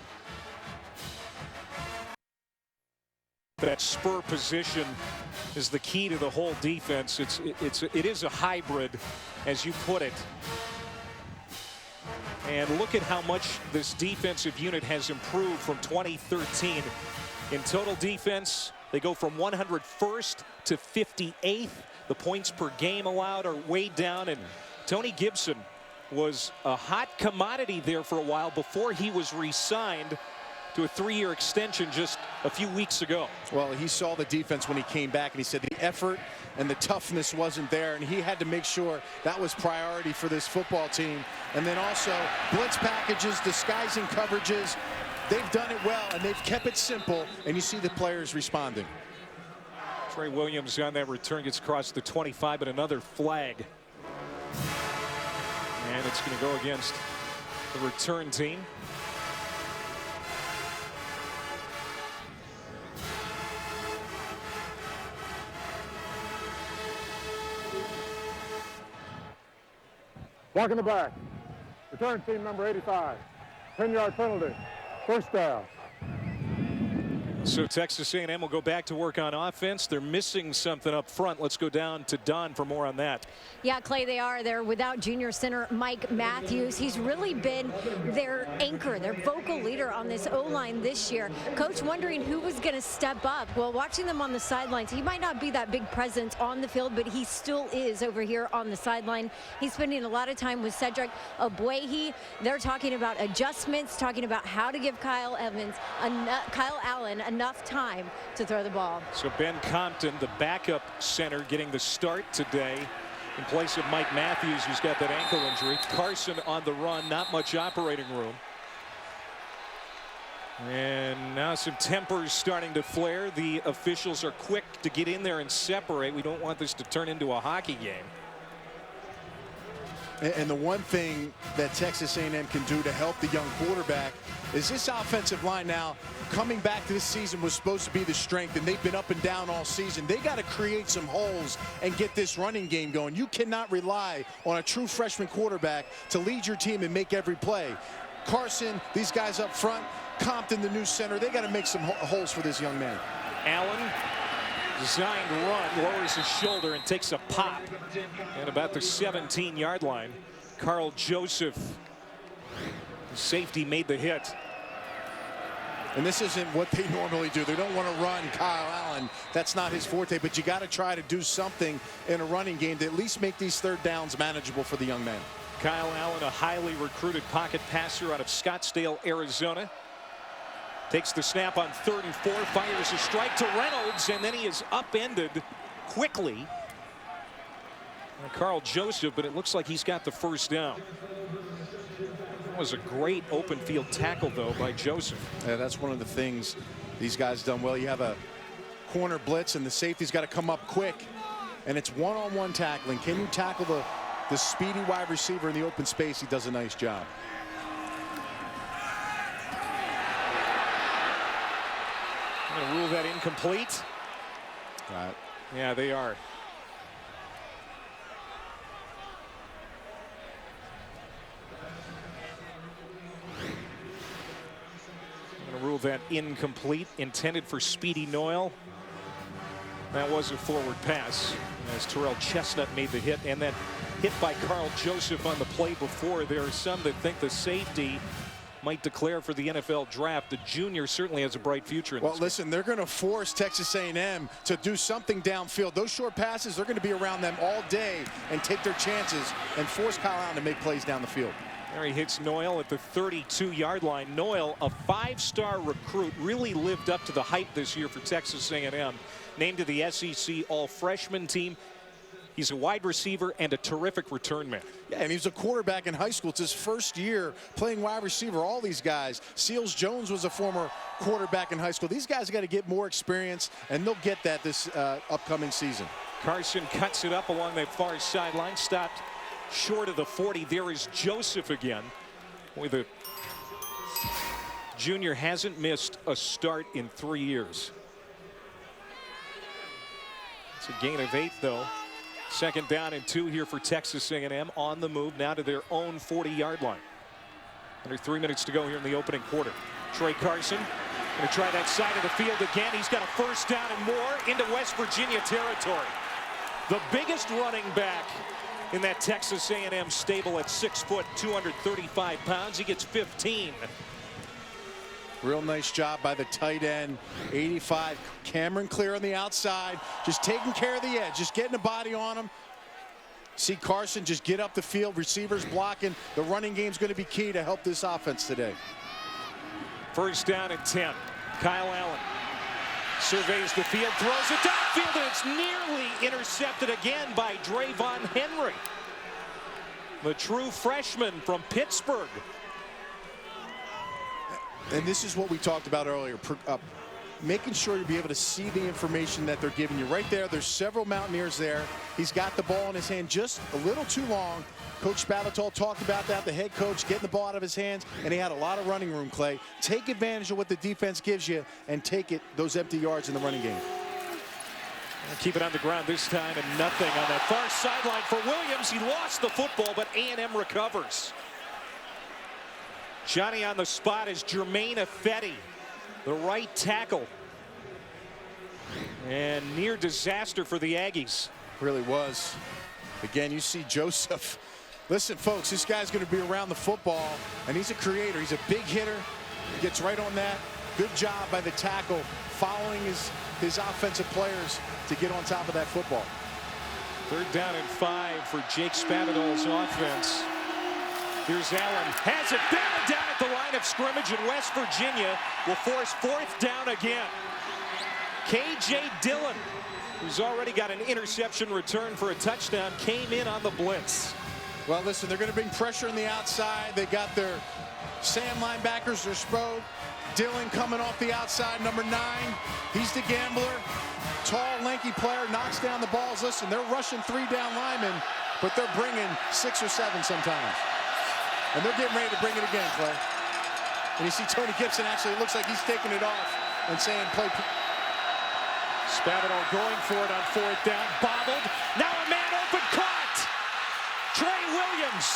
That spur position is the key to the whole defense. It is a hybrid, as you put it. And look at how much this defensive unit has improved from 2013. In total defense, they go from 101st to 58th. The points per game allowed are way down, and Tony Gibson was a hot commodity there for a while before he was re-signed to a 3-year extension just a few weeks ago. Well, he saw the defense when he came back, and he said the effort and the toughness wasn't there, and he had to make sure that was priority for this football team. And then also blitz packages, disguising coverages. They've done it well, and they've kept it simple, and you see the players responding. Trey Williams on that return gets across the 25, but another flag. And it's going to go against the return team. Block in the back. Return team number 85. 10-yard penalty. First down. So Texas A&M will go back to work on offense. They're missing something up front. Let's go down to Don for more on that. Yeah, Clay, they are. They're without junior center Mike Matthews. He's really been their anchor, their vocal leader on this O-line this year. Coach wondering who was going to step up. Well, watching them on the sidelines, he might not be that big presence on the field, but he still is over here on the sideline. He's spending a lot of time with Cedric Ogbuehi. They're talking about adjustments, talking about how to give Kyle Allen enough time to throw the ball. So Ben Compton, the backup center, getting the start today in place of Mike Matthews, who's got that ankle injury. Carson on the run, not much operating room. And now some tempers starting to flare. The officials are quick to get in there and separate. We don't want this to turn into a hockey game. And the one thing that Texas A&M can do to help the young quarterback is this offensive line now coming back to this season was supposed to be the strength, and they've been up and down all season. They got to create some holes and get this running game going. You cannot rely on a true freshman quarterback to lead your team and make every play. Carson, these guys up front, Compton, the new center, they got to make some holes for this young man. Allen, designed run, lowers his shoulder and takes a pop at about the 17-yard line. Carl Joseph Safety made the hit. And this isn't what they normally do. They don't want to run Kyle Allen. That's not his forte, but you got to try to do something in a running game to at least make these third downs manageable for the young man. Kyle Allen, a highly recruited pocket passer out of Scottsdale, Arizona. Takes the snap on 3rd and 4, fires a strike to Reynolds, and then he is upended quickly. Carl Joseph, but it looks like he's got the first down. That was a great open field tackle, though, by Joseph. Yeah, that's one of the things these guys done well. You have a corner blitz, and the safety's got to come up quick, and it's one-on-one tackling. Can you tackle the speedy wide receiver in the open space? He does a nice job. I'm going to rule that incomplete. Right. Yeah, they are. Rule that incomplete, intended for Speedy Noyle. That was a forward pass as Terrell Chestnut made the hit, and that hit by Carl Joseph on the play before. There are some that think the safety might declare for the NFL draft. The junior certainly has a bright future in well, this listen, they're going to force Texas A&M to do something downfield. Those short passes, they're going to be around them all day and take their chances and force Kyle Allen to make plays down the field. There he hits Noyle at the 32-yard line. Noyle, a 5-star recruit, really lived up to the hype this year for Texas A&M. Named to the SEC All-Freshman team. He's a wide receiver and a terrific return man. Yeah, and he was a quarterback in high school. It's his first year playing wide receiver. All these guys. Seals Jones was a former quarterback in high school. These guys got to get more experience, and they'll get that this upcoming season. Carson cuts it up along that far sideline, stopped short of the 40. There is Joseph again. Boy, the junior hasn't missed a start in 3 years. It's a gain of 8, though. 2nd down and 2 here for Texas A&M, on the move now to their own 40-yard line. Under 3 minutes to go here in the opening quarter. Trey Carson going to try that side of the field again. He's got a 1st down and more into West Virginia territory. The biggest running back in that Texas A&M stable at 6 foot, 235 pounds. He gets 15. Real nice job by the tight end. 85, Cameron clear on the outside. Just taking care of the edge, just getting a body on him. See Carson just get up the field, receivers blocking. The running game's going to be key to help this offense today. 1st down and 10. Kyle Allen surveys the field, throws it downfield, and it's nearly intercepted again by Drayvon Henry, the true freshman from Pittsburgh. And this is what we talked about earlier, making sure you be able to see the information that they're giving you. Right there, there's several Mountaineers there. He's got the ball in his hand just a little too long. Coach Spavital talked about that, the head coach getting the ball out of his hands, and he had a lot of running room, Clay. Take advantage of what the defense gives you and take those empty yards in the running game. Keep it on the ground this time, and nothing on that far sideline for Williams. He lost the football, but A&M recovers. Johnny on the spot is Jermaine Ifedi, the right tackle. And near disaster for the Aggies. Really was. Again, you see Joseph. Listen, folks, this guy's going to be around the football, and he's a creator. He's a big hitter. He gets right on that. Good job by the tackle, following his offensive players to get on top of that football. 3rd down and 5 for Jake Spavital's offense. Here's Allen, has it down at the line of scrimmage, and West Virginia will force 4th down again. K.J. Dillon, who's already got an interception return for a touchdown, came in on the blitz. Well, listen, they're going to bring pressure on the outside. They got their Sam linebackers, their Spro. Dillon coming off the outside, number 9. He's the gambler. Tall, lanky player, knocks down the balls. Listen, they're rushing 3 down linemen, but they're bringing 6 or 7 sometimes. And they're getting ready to bring it again, Clay. And you see Tony Gibson, actually, it looks like he's taking it off and saying, play. Spavital going for it on 4th down, bobbled. Now a man open, caught. Trey Williams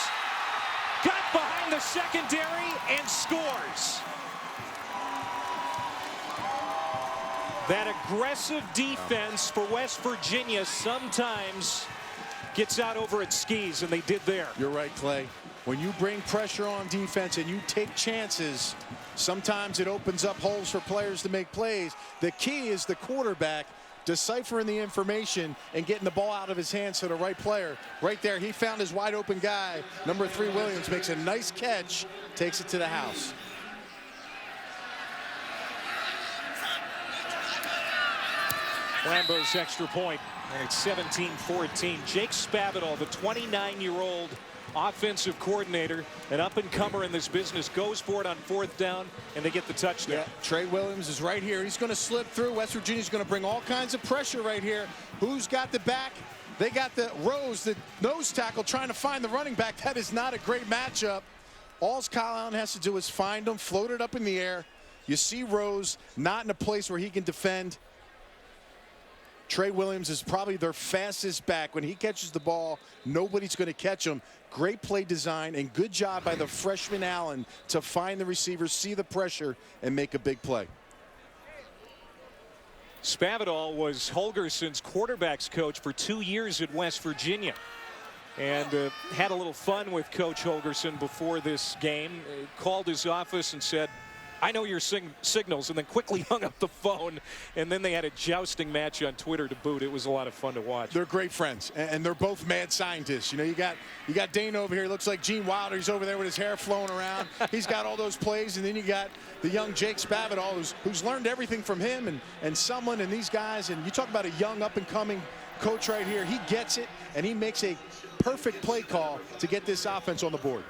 got behind the secondary and scores. That aggressive defense for West Virginia sometimes gets out over its skis, and they did there. You're right, Clay. when you bring pressure on defense and you take chances, sometimes it opens up holes for players to make plays. The key is the quarterback deciphering the information and getting the ball out of his hands to the right player. Right there, he found his wide open guy. Number 3, Williams, makes a nice catch, takes it to the house. Lambeau's extra point, and it's 17-14. Jake Spavital, the 29-year-old offensive coordinator, an up-and-comer in this business, goes for it on 4th down, and they get the touchdown. Yeah, Trey Williams is right here. He's going to slip through. West Virginia's going to bring all kinds of pressure right here. Who's got the back? They got the Rose, the nose tackle, trying to find the running back. That is not a great matchup. All Kyle Allen has to do is find him, float it up in the air. You see Rose not in a place where he can defend. Trey Williams is probably their fastest back. When he catches the ball, nobody's going to catch him. Great play design and good job by the freshman Allen to find the receiver, see the pressure, and make a big play. Spavital was Holgerson's quarterbacks coach for 2 years at West Virginia, and had a little fun with Coach Holgerson before this game. Called his office and said, "I know your signals," and then quickly hung up the phone. And then they had a jousting match on Twitter to boot. It was a lot of fun to watch. They're great friends, and they're both mad scientists. You know, you got Dane over here. He looks like Gene Wilder. He's over there with his hair flowing around. He's got all those plays, and then you got the young Jake Spavital, who's learned everything from him and Sumlin and these guys. And you talk about a young up-and-coming coach right here. He gets it, and he makes a perfect play call to get this offense on the board.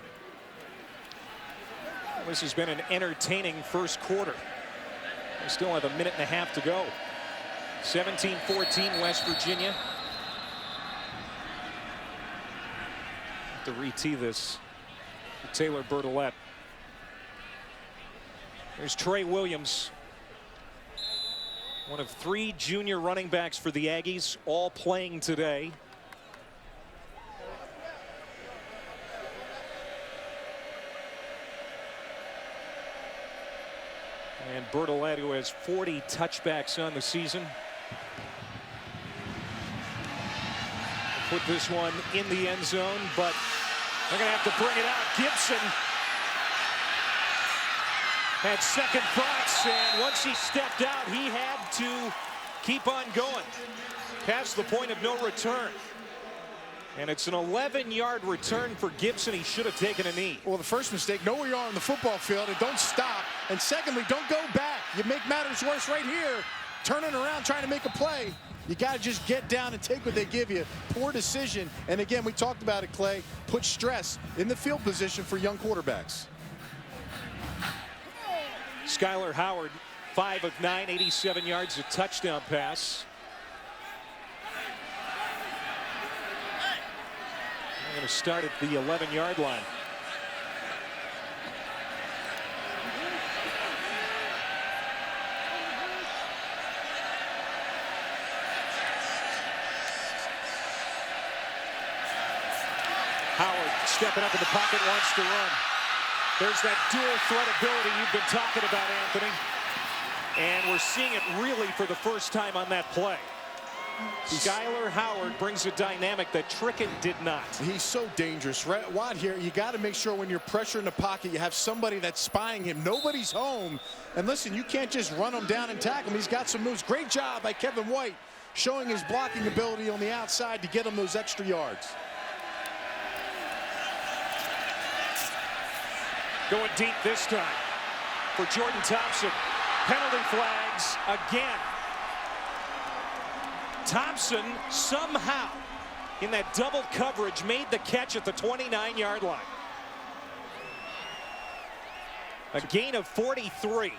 This has been an entertaining first quarter. We still have 1.5 minutes to go. 17-14 West Virginia. To re-tee this for Taylor Bertolette. There's Trey Williams, one of 3 junior running backs for the Aggies, all playing today. And Bertolette, who has 40 touchbacks on the season. Put this one in the end zone, but they're going to have to bring it out. Gibson had second thoughts, and once he stepped out, he had to keep on going past the point of no return. And it's an 11-yard return for Gibson. He should have taken a knee. Well, the first mistake, know where you are on the football field and don't stop. And secondly, don't go back. You make matters worse right here, turning around, trying to make a play. You got to just get down and take what they give you. Poor decision. And again, we talked about it, Clay. Put stress in the field position for young quarterbacks. Skylar Howard, 5 of 9, 87 yards, a touchdown pass. They're going to start at the 11-yard line. Howard stepping up in the pocket, wants to run. There's that dual threat ability you've been talking about, Anthony. And we're seeing it really for the first time on that play. Skylar Howard brings a dynamic that Trickett did not. He's so dangerous. Watt here, you got to make sure when you're pressure in the pocket, you have somebody that's spying him. Nobody's home. And listen, you can't just run him down and tackle him. He's got some moves. Great job by Kevin White, showing his blocking ability on the outside to get him those extra yards. Going deep this time for Jordan Thompson. Penalty flags again. Thompson somehow in that double coverage made the catch at the 29-yard line. A gain of 43.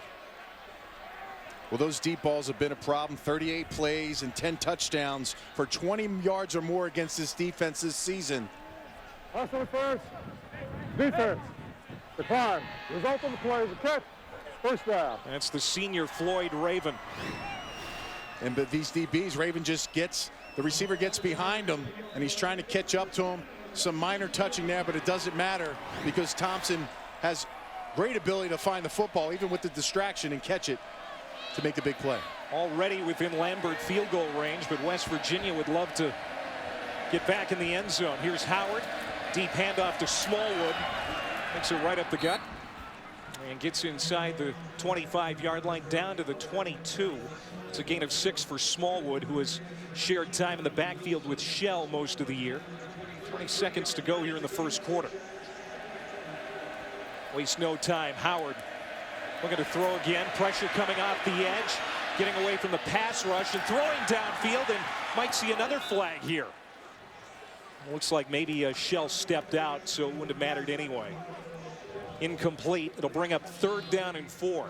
Well, those deep balls have been a problem. 38 plays and 10 touchdowns for 20 yards or more against this defense this season. Hustle first. Defense. Decline. Result of the play is a catch. First down. That's the senior Floyd Raven. And but these DBs, Raven just gets, the receiver gets behind him, and he's trying to catch up to him. Some minor touching there, but it doesn't matter because Thompson has great ability to find the football, even with the distraction, and catch it to make the big play. Already within Lambert field goal range, but West Virginia would love to get back in the end zone. Here's Howard. Deep handoff to Smallwood. Takes it right up the gut. And gets inside the 25-yard line down to the 22. It's a gain of 6 for Smallwood, who has shared time in the backfield with Shell most of the year. 20 seconds to go here in the first quarter. Waste no time. Howard looking to throw again. Pressure coming off the edge. Getting away from the pass rush and throwing downfield, and might see another flag here. Looks like maybe Shell stepped out, so it wouldn't have mattered anyway. Incomplete. It'll bring up 3rd down and 4.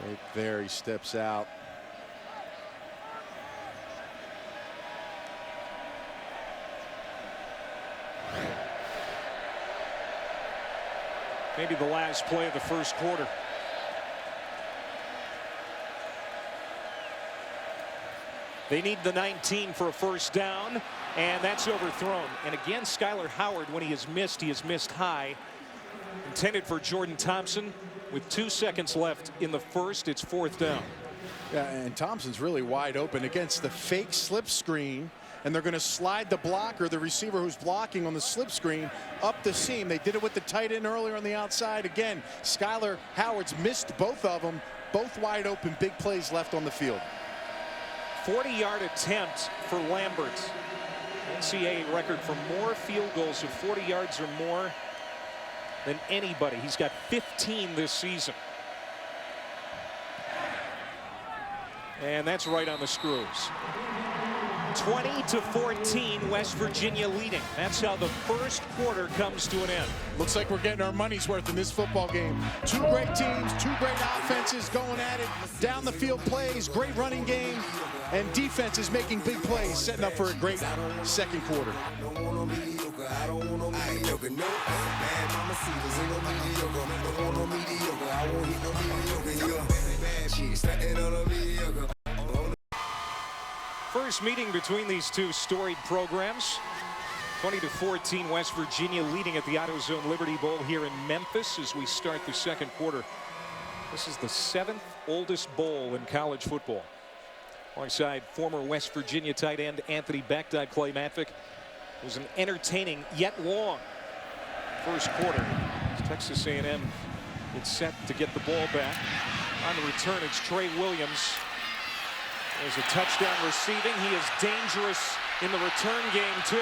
Right there, he steps out. Maybe the last play of the first quarter. They need the 19 for a first down, and that's overthrown. And again, Skylar Howard, when he has missed high. Intended for Jordan Thompson. With 2 seconds left in the first, it's 4th down. Yeah, and Thompson's really wide open against the fake slip screen. And they're going to slide the blocker, the receiver who's blocking on the slip screen, up the seam. They did it with the tight end earlier on the outside. Again, Skylar Howard's missed both of them. Both wide open, big plays left on the field. 40-yard attempt for Lambert. NCAA record for more field goals of 40 yards or more than anybody. He's got 15 this season. And that's right on the screws. 20-14, West Virginia leading. That's how the first quarter comes to an end. Looks like we're getting our money's worth in this football game. 2 great teams, 2 great offenses going at it. Down the field plays, great running game, and defense is making big plays, setting up for a great second quarter. First meeting between these two storied programs. 20-14, West Virginia leading at the AutoZone Liberty Bowl here in Memphis as we start the second quarter. This is the 7th oldest bowl in college football. Alongside former West Virginia tight end Anthony Becht, I'm Clay Matvick. It was an entertaining yet long first quarter. Texas A&M is set to get the ball back. On the return, it's Trey Williams. There's a touchdown receiving. He is dangerous in the return game, too.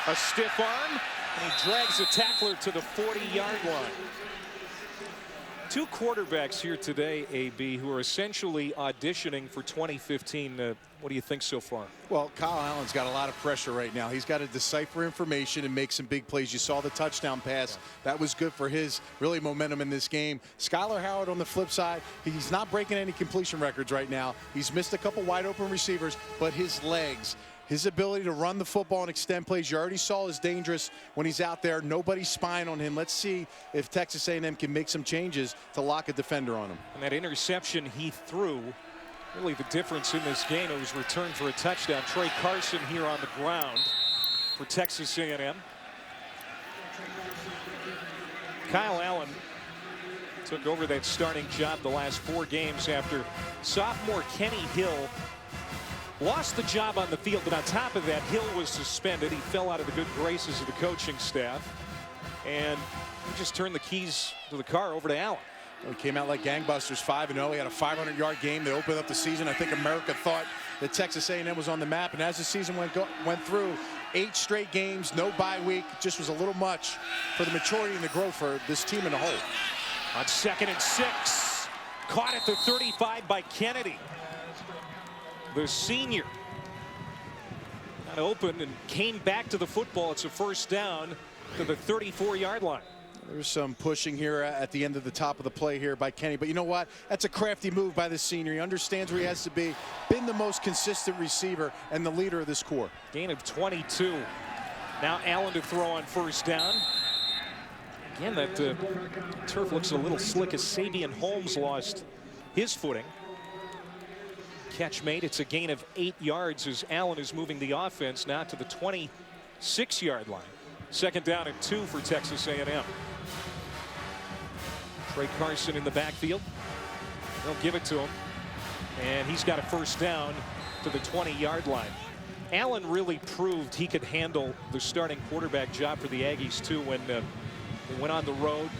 A stiff arm, and he drags a tackler to the 40-yard line. 2 quarterbacks here today, AB, who are essentially auditioning for 2015. What do you think so far? Well, Kyle Allen's got a lot of pressure right now. He's got to decipher information and make some big plays. You saw the touchdown pass. That was good for his really momentum in this game. Skylar Howard on the flip side, he's not breaking any completion records right now. He's missed a couple wide open receivers, but his legs, his ability to run the football and extend plays, you already saw is dangerous when he's out there. Nobody's spying on him. Let's see if Texas A&M can make some changes to lock a defender on him. And that interception he threw, really the difference in this game. It was returned for a touchdown. Trey Carson here on the ground for Texas A&M. Kyle Allen took over that starting job the last 4 games after sophomore Kenny Hill lost the job on the field, but on top of that, Hill was suspended. He fell out of the good graces of the coaching staff, and he just turned the keys to the car over to Allen. He came out like gangbusters, 5-0. He had a 500-yard game. They opened up the season. I think America thought that Texas A&M was on the map, and as the season went through, 8 straight games, no bye week. Just was a little much for the maturity and the growth for this team in the whole. On 2nd and 6, caught at the 35 by Kennedy. The senior got open and came back to the football. It's a first down to the 34-yard line. There's some pushing here at the end of the top of the play here by Kenny. But you know what? That's a crafty move by the senior. He understands where he has to be. Been the most consistent receiver and the leader of this core. Gain of 22. Now Allen to throw on first down. Again, that turf looks a little slick as Sabian Holmes lost his footing. Catch made. It's a gain of 8 yards as Allen is moving the offense now to the 26-yard line. 2nd down and 2 for Texas A&M. Trey Carson in the backfield. They'll give it to him. And he's got a first down to the 20-yard line. Allen really proved he could handle the starting quarterback job for the Aggies too when they went on the road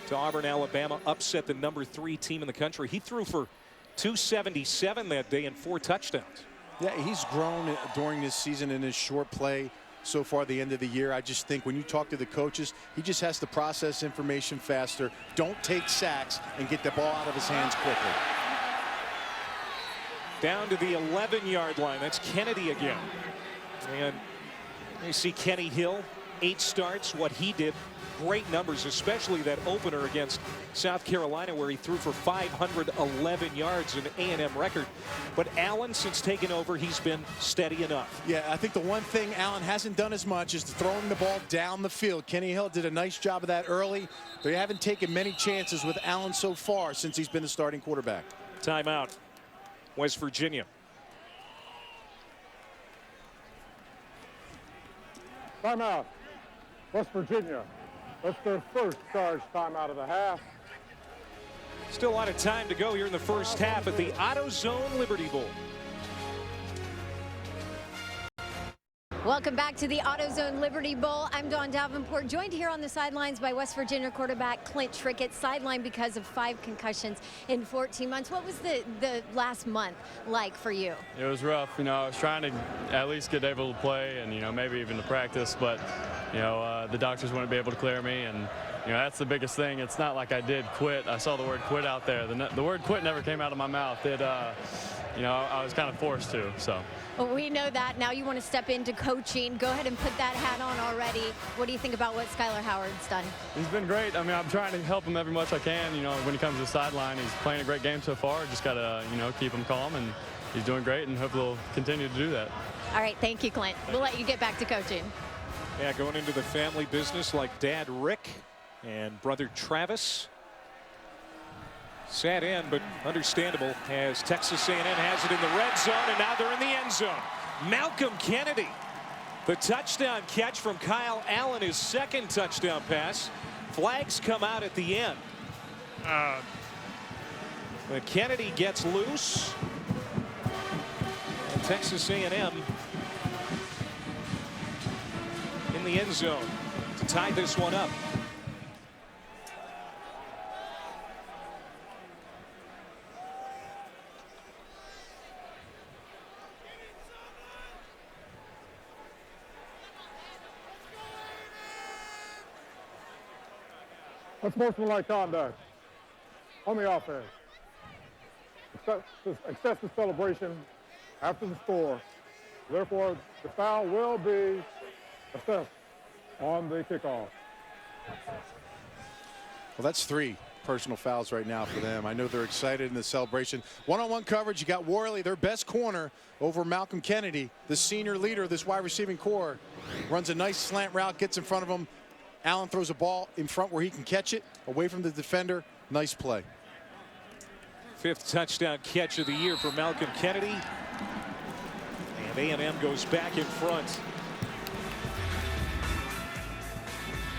to Auburn, Alabama, upset the #3 team in the country. He threw for 277 that day and 4 touchdowns. Yeah, he's grown during this season in his short play so far the end of the year. I just think when you talk to the coaches, he just has to process information faster. Don't take sacks and get the ball out of his hands quickly. Down to the 11-yard line. That's Kennedy again. And you see Kenny Hill, 8 starts, what he did. Great numbers, especially that opener against South Carolina where he threw for 511 yards, an A&M record. But Allen, since taking over, he's been steady enough. Yeah, I think the one thing Allen hasn't done as much is throwing the ball down the field. Kenny Hill did a nice job of that early. They haven't taken many chances with Allen so far since he's been the starting quarterback. Timeout, West Virginia. Timeout, West Virginia. That's their first charge timeout of the half. Still a lot of time to go here in the first half at the AutoZone Liberty Bowl. Welcome back to the AutoZone Liberty Bowl. I'm Dawn Davenport, joined here on the sidelines by West Virginia quarterback Clint Trickett, sidelined because of 5 concussions in 14 months. What was the last month like for you? It was rough. You know, I was trying to at least get able to play and, you know, maybe even to practice, but, you know, the doctors wouldn't be able to clear me, and, you know, that's the biggest thing. It's not like I did quit. I saw the word quit out there. The word quit never came out of my mouth. It, you know, I was kind of forced to, so. Well, we know that. Now you want to step into coaching. Go ahead and put that hat on already. What do you think about what Skylar Howard's done? He's been great. I mean, I'm trying to help him every much I can. You know, when he comes to the sideline, he's playing a great game so far. Just got to, you know, keep him calm, and he's doing great, and hopefully he'll continue to do that. All right, thank you, Clint. We'll let you get back to coaching. Yeah, going into the family business like Dad Rick and brother Travis. Sad end, but understandable as Texas A&M has it in the red zone, and now they're in the end zone. Malcolm Kennedy, the touchdown catch from Kyle Allen, his 2nd touchdown pass. Flags come out at the end. But Kennedy gets loose, and Texas A&M in the end zone to tie this one up. Unsportsmanlike conduct on the offense. Excessive celebration after the score. Therefore, the foul will be assessed on the kickoff. Well, that's 3 personal fouls right now for them. I know they're excited in the celebration. One-on-one coverage. You got Worley, their best corner, over Malcolm Kennedy, the senior leader of this wide receiving core. Runs a nice slant route, gets in front of him. Allen throws a ball in front where he can catch it, away from the defender. Nice play. 5th touchdown catch of the year for Malcolm Kennedy. And A&M goes back in front.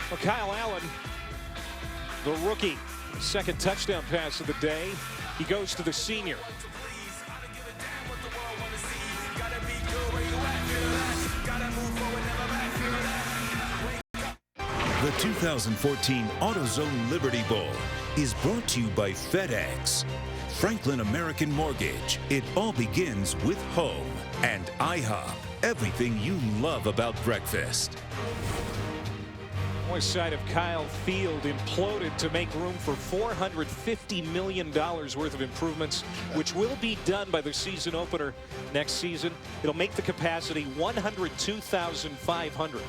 Well, Kyle Allen, the rookie, 2nd touchdown pass of the day. He goes to the senior. The 2014 AutoZone Liberty Bowl is brought to you by FedEx, Franklin American Mortgage. It all begins with home, and IHOP, everything you love about breakfast. West side of Kyle Field imploded to make room for $450 million worth of improvements, which will be done by the season opener next season. It'll make the capacity 102,500.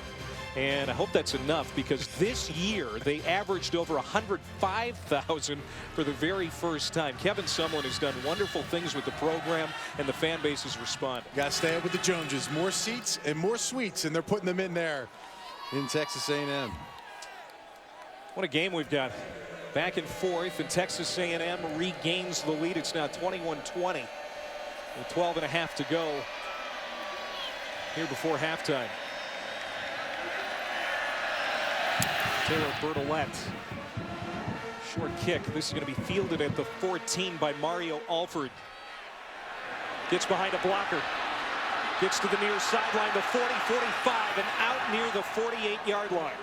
And I hope that's enough, because this year they averaged over 105,000 for the very first time. Kevin Sumlin has done wonderful things with the program, and the fan base has responded. Got to stay up with the Joneses. More seats and more suites, and they're putting them in there in Texas A&M. What a game we've got. Back and forth, and Texas A&M regains the lead. It's now 21-20 with 12.5 to go here before halftime. Taylor Bertolette. Short kick. This is going to be fielded at the 14 by Mario Alford. Gets behind a blocker. Gets to the near sideline, the 40, 45, and out near the 48-yard line.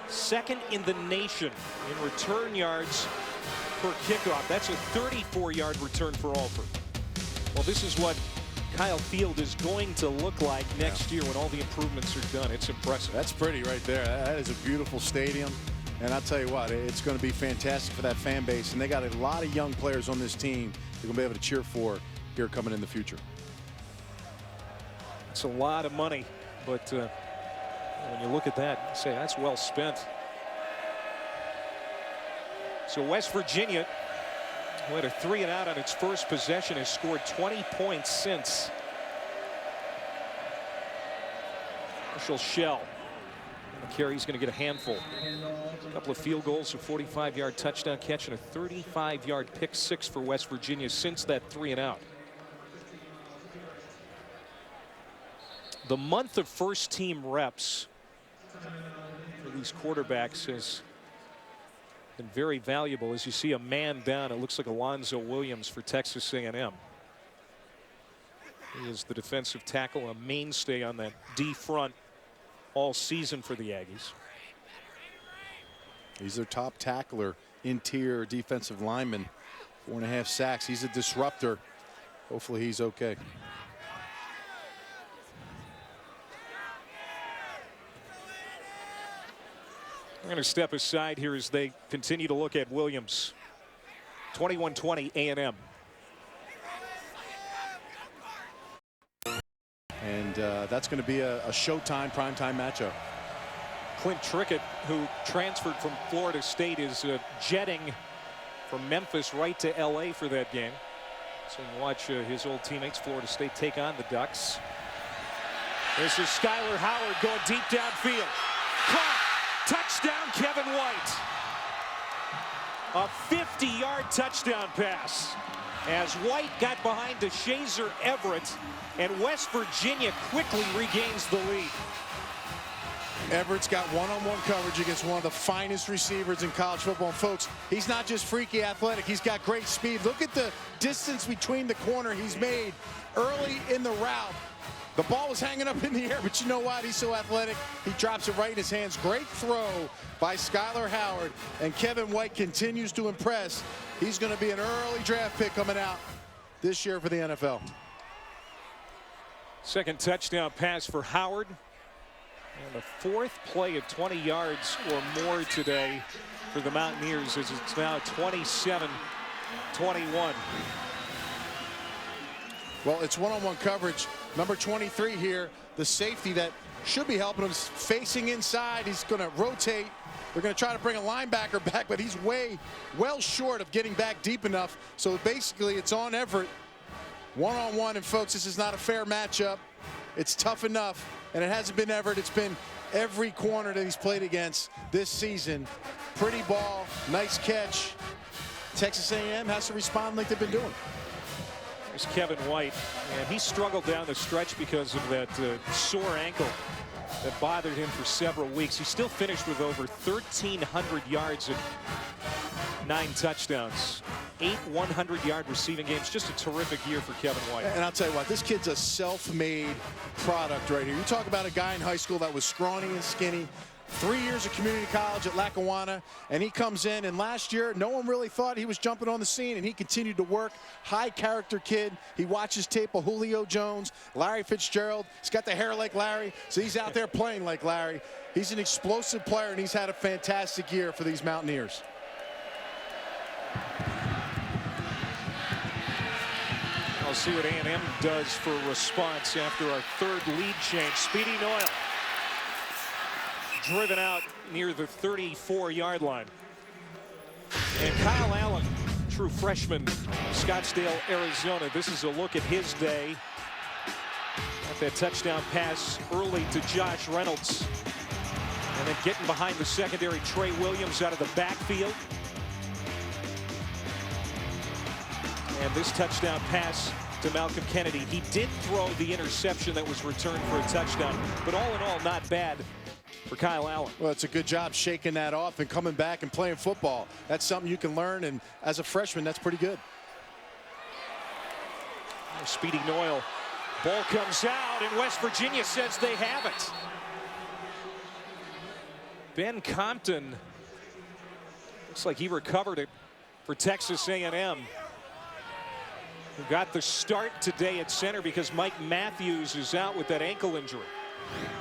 Second in the nation in return yards per kickoff. That's a 34-yard return for Alford. Well, this is what Kyle Field is going to look like next year when all the improvements are done. It's impressive. That's pretty right there. That is a beautiful stadium. And I'll tell you what, it's going to be fantastic for that fan base. And they got a lot of young players on this team they're going to be able to cheer for here coming in the future. It's a lot of money, but when you look at that, you say that's well spent. So West Virginia, who had a 3-and-out on its first possession, has scored 20 points since. Marshall Shell. Carey's going to get a handful. A couple of field goals, a 45-yard touchdown catch, and a 35-yard pick six for West Virginia since that 3-and-out. The month of first-team reps for these quarterbacks has been very valuable. As you see a man down, it looks like Alonzo Williams for Texas A&M. He is the defensive tackle, a mainstay on that D front all season for the Aggies. He's their top tackler, interior defensive lineman. 4.5 sacks. He's a disruptor. Hopefully he's okay. I'm going to step aside here as they continue to look at Williams. 21-20 A&M. And that's going to be a Showtime primetime matchup. Clint Trickett, who transferred from Florida State, is jetting from Memphis right to LA for that game. So you can watch his old teammates, Florida State, take on the Ducks. This is Skyler Howard going deep downfield. Caught. Touchdown, Kevin White. A 50-yard touchdown pass as White got behind DeShazer Everett, and West Virginia quickly regains the lead. Everett's got one-on-one coverage against one of the finest receivers in college football. And folks, he's not just freaky athletic, he's got great speed. Look at the distance between the corner he's made early in the route. The ball was hanging up in the air, but you know what? He's so athletic. He drops it right in his hands. Great throw by Skyler Howard, and Kevin White continues to impress. He's going to be an early draft pick coming out this year for the NFL. Second touchdown pass for Howard. And the fourth play of 20 yards or more today for the Mountaineers, as it's now 27-21. Well, it's one-on-one coverage. Number 23 here, the safety that should be helping him, is facing inside. He's going to rotate. They're going to try to bring a linebacker back, but he's well short of getting back deep enough. So basically, it's on Everett. One-on-one, and folks, this is not a fair matchup. It's tough enough, and it hasn't been Everett. It's been every corner that he's played against this season. Pretty ball, nice catch. Texas A&M has to respond like they've been doing. There's Kevin White, and he struggled down the stretch because of that sore ankle that bothered him for several weeks. He still finished with over 1,300 yards and 9 touchdowns. 8 100-yard receiving games. Just a terrific year for Kevin White. And I'll tell you what, this kid's a self-made product right here. You talk about a guy in high school that was scrawny and skinny, 3 years of community college at Lackawanna, and he comes in, and last year no one really thought he was jumping on the scene, and he continued to work. High character kid. He watches tape of Julio Jones, Larry Fitzgerald. He's got the hair like Larry, so he's out there playing like Larry. He's an explosive player, and he's had a fantastic year for these Mountaineers. I'll see what A&M does for response after our third lead change. Speedy Noyle driven out near the 34-yard line. And Kyle Allen, true freshman, Scottsdale, Arizona. This is a look at his day. Got that touchdown pass early to Josh Reynolds. And then getting behind the secondary, Trey Williams out of the backfield. And this touchdown pass to Malcolm Kennedy. He did throw the interception that was returned for a touchdown, but all in all, not bad for Kyle Allen. Well, it's a good job shaking that off and coming back and playing football. That's something you can learn, and as a freshman, that's pretty good. Speedy Noyle. Ball comes out, and West Virginia says they have it. Ben Compton looks like he recovered it for Texas A&M. Who got the start today at center because Mike Matthews is out with that ankle injury.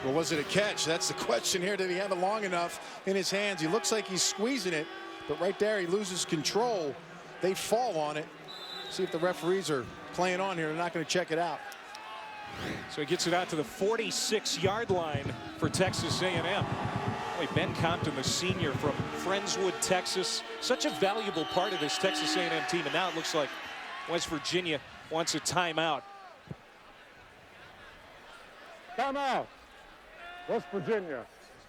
Well, was it a catch? That's the question here. Did he have it long enough in his hands? He looks like he's squeezing it, but right there he loses control. They fall on it. See if the referees are playing on here. They're not going to check it out. So he gets it out to the 46-yard line for Texas A&M. Boy, Ben Compton, the senior from Friendswood, Texas, such a valuable part of this Texas A&M team, and now it looks like West Virginia wants a timeout. Timeout. West Virginia.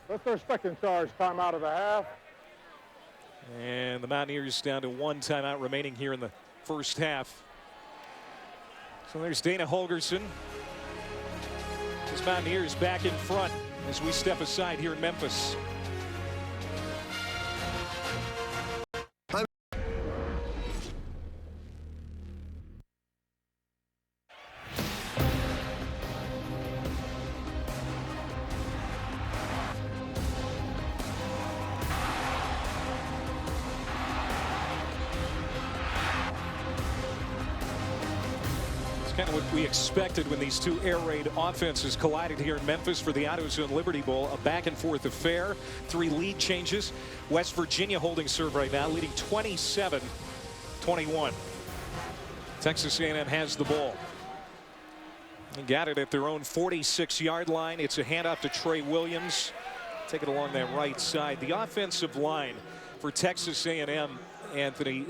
That's their second charge timeout of the half. And the Mountaineers down to one timeout remaining here in the first half. So there's Dana Holgerson. His Mountaineers back in front as we step aside here in Memphis. Kind of what we expected when these two air raid offenses collided here in Memphis for the AutoZone Liberty Bowl. A back and forth affair. 3 lead changes. West Virginia holding serve right now, leading 27-21. Texas A&M has the ball. They got it at their own 46-yard line. It's a handoff to Trey Williams. Take it along that right side. The offensive line for Texas A&M, Anthony,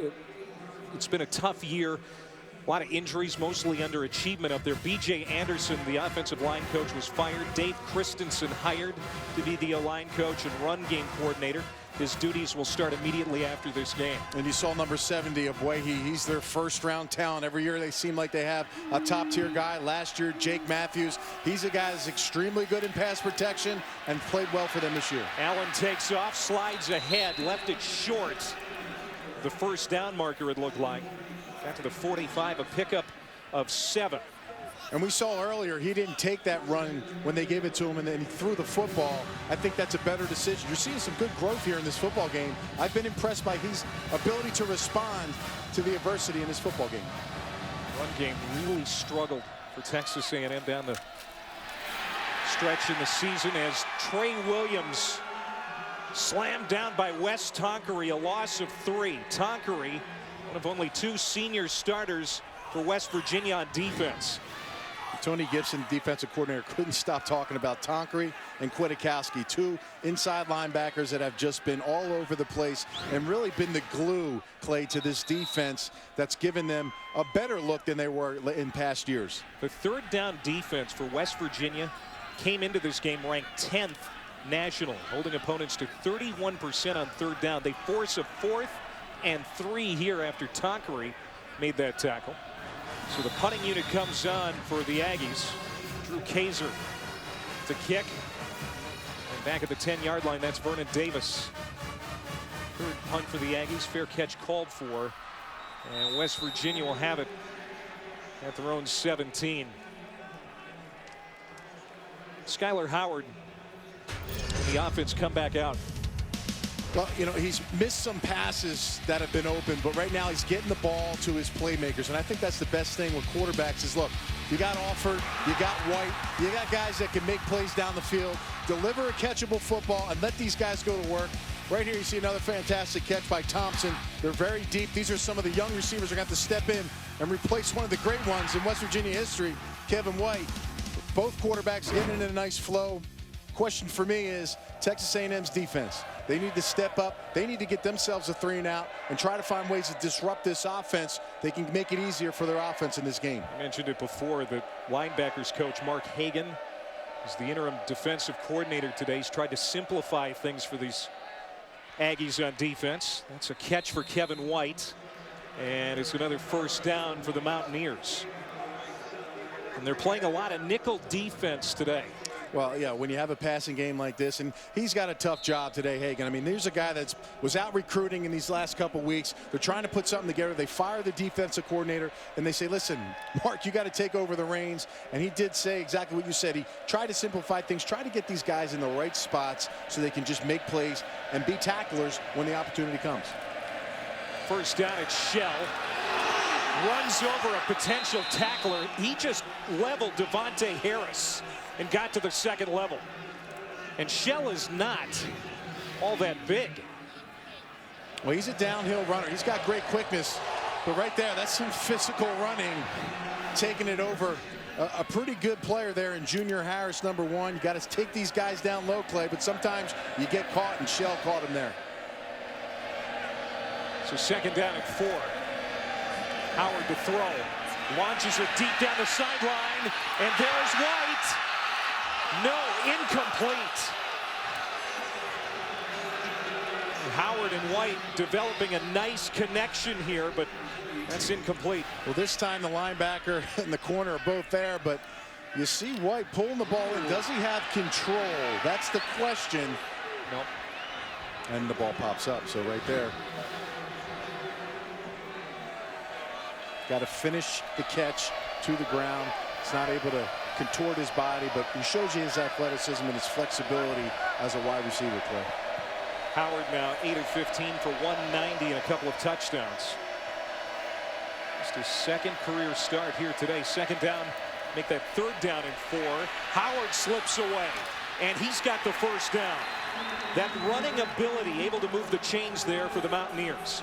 it's been a tough year. A lot of injuries, mostly underachievement up there. B.J. Anderson, the offensive line coach, was fired. Dave Christensen hired to be the line coach and run game coordinator. His duties will start immediately after this game. And you saw number 70 of Wahey. He's their first-round talent. Every year they seem like they have a top-tier guy. Last year, Jake Matthews. He's a guy that's extremely good in pass protection and played well for them this year. Allen takes off, slides ahead, left it short. The first down marker, it looked like. Got to the 45, a pickup of 7. And we saw earlier he didn't take that run when they gave it to him and then he threw the football. I think that's a better decision. You're seeing some good growth here in this football game. I've been impressed by his ability to respond to the adversity in this football game. Run game really struggled for Texas A&M down the stretch in the season as Trey Williams slammed down by Wes Tonkery, a loss of 3. Tonkery, one of only 2 senior starters for West Virginia on defense. Tony Gibson, defensive coordinator, couldn't stop talking about Tonkery and Kwiatkowski, 2 inside linebackers that have just been all over the place and really been the glue, Clay, to this defense that's given them a better look than they were in past years. The third down defense for West Virginia came into this game ranked 10th national, holding opponents to 31% on third down. They force a 4th and 3 here after Tonkery made that tackle. So the punting unit comes on for the Aggies. Drew Kaiser to kick. And back at the 10-yard line, that's Vernon Davis. Third punt for the Aggies. Fair catch called for. And West Virginia will have it at their own 17. Skylar Howard and the offense come back out. Well, you know, he's missed some passes that have been open, but right now he's getting the ball to his playmakers. And I think that's the best thing with quarterbacks is, look, you got Alford, you got White, you got guys that can make plays down the field, deliver a catchable football, and let these guys go to work. Right here you see another fantastic catch by Thompson. They're very deep. These are some of the young receivers who are going to have to step in and replace one of the great ones in West Virginia history, Kevin White. Both quarterbacks getting in a nice flow. Question for me is Texas A&M's defense. They need to step up. They need to get themselves a 3-and-out and try to find ways to disrupt this offense. They can make it easier for their offense in this game. I mentioned it before, the linebackers coach Mark Hagan is the interim defensive coordinator today. He's tried to simplify things for these Aggies on defense. That's a catch for Kevin White, and it's another first down for the Mountaineers. And they're playing a lot of nickel defense today. Well, yeah, when you have a passing game like this, and he's got a tough job today, Hagan. I mean, there's a guy that was out recruiting in these last couple weeks. They're trying to put something together. They fire the defensive coordinator, and they say, listen, Mark, you got to take over the reins. And he did say exactly what you said. He tried to simplify things, try to get these guys in the right spots so they can just make plays and be tacklers when the opportunity comes. First down at Shell. Runs over a potential tackler. He just leveled Devontae Harris and got to the second level. And Shell is not all that big. Well, he's a downhill runner. He's got great quickness. But right there, that's some physical running, taking it over. A pretty good player there in Junior Harris, number 1. You got to take these guys down low, Clay, but sometimes you get caught, and Shell caught him there. So second down at 4. Howard to throw. Launches it deep down the sideline. And there's White. No, incomplete. Howard and White developing a nice connection here, but that's incomplete. Well, this time the linebacker and the corner are both there, but you see White pulling the ball in. Does he have control? That's the question. Nope. And the ball pops up, so right there. Got to finish the catch to the ground. He's not able to contort his body, but he shows you his athleticism and his flexibility as a wide receiver play. Howard now 8 of 15 for 190 and a couple of touchdowns. Just his second career start here today. Second down, make that third down and 4. Howard slips away, and he's got the first down. That running ability, able to move the chains there for the Mountaineers.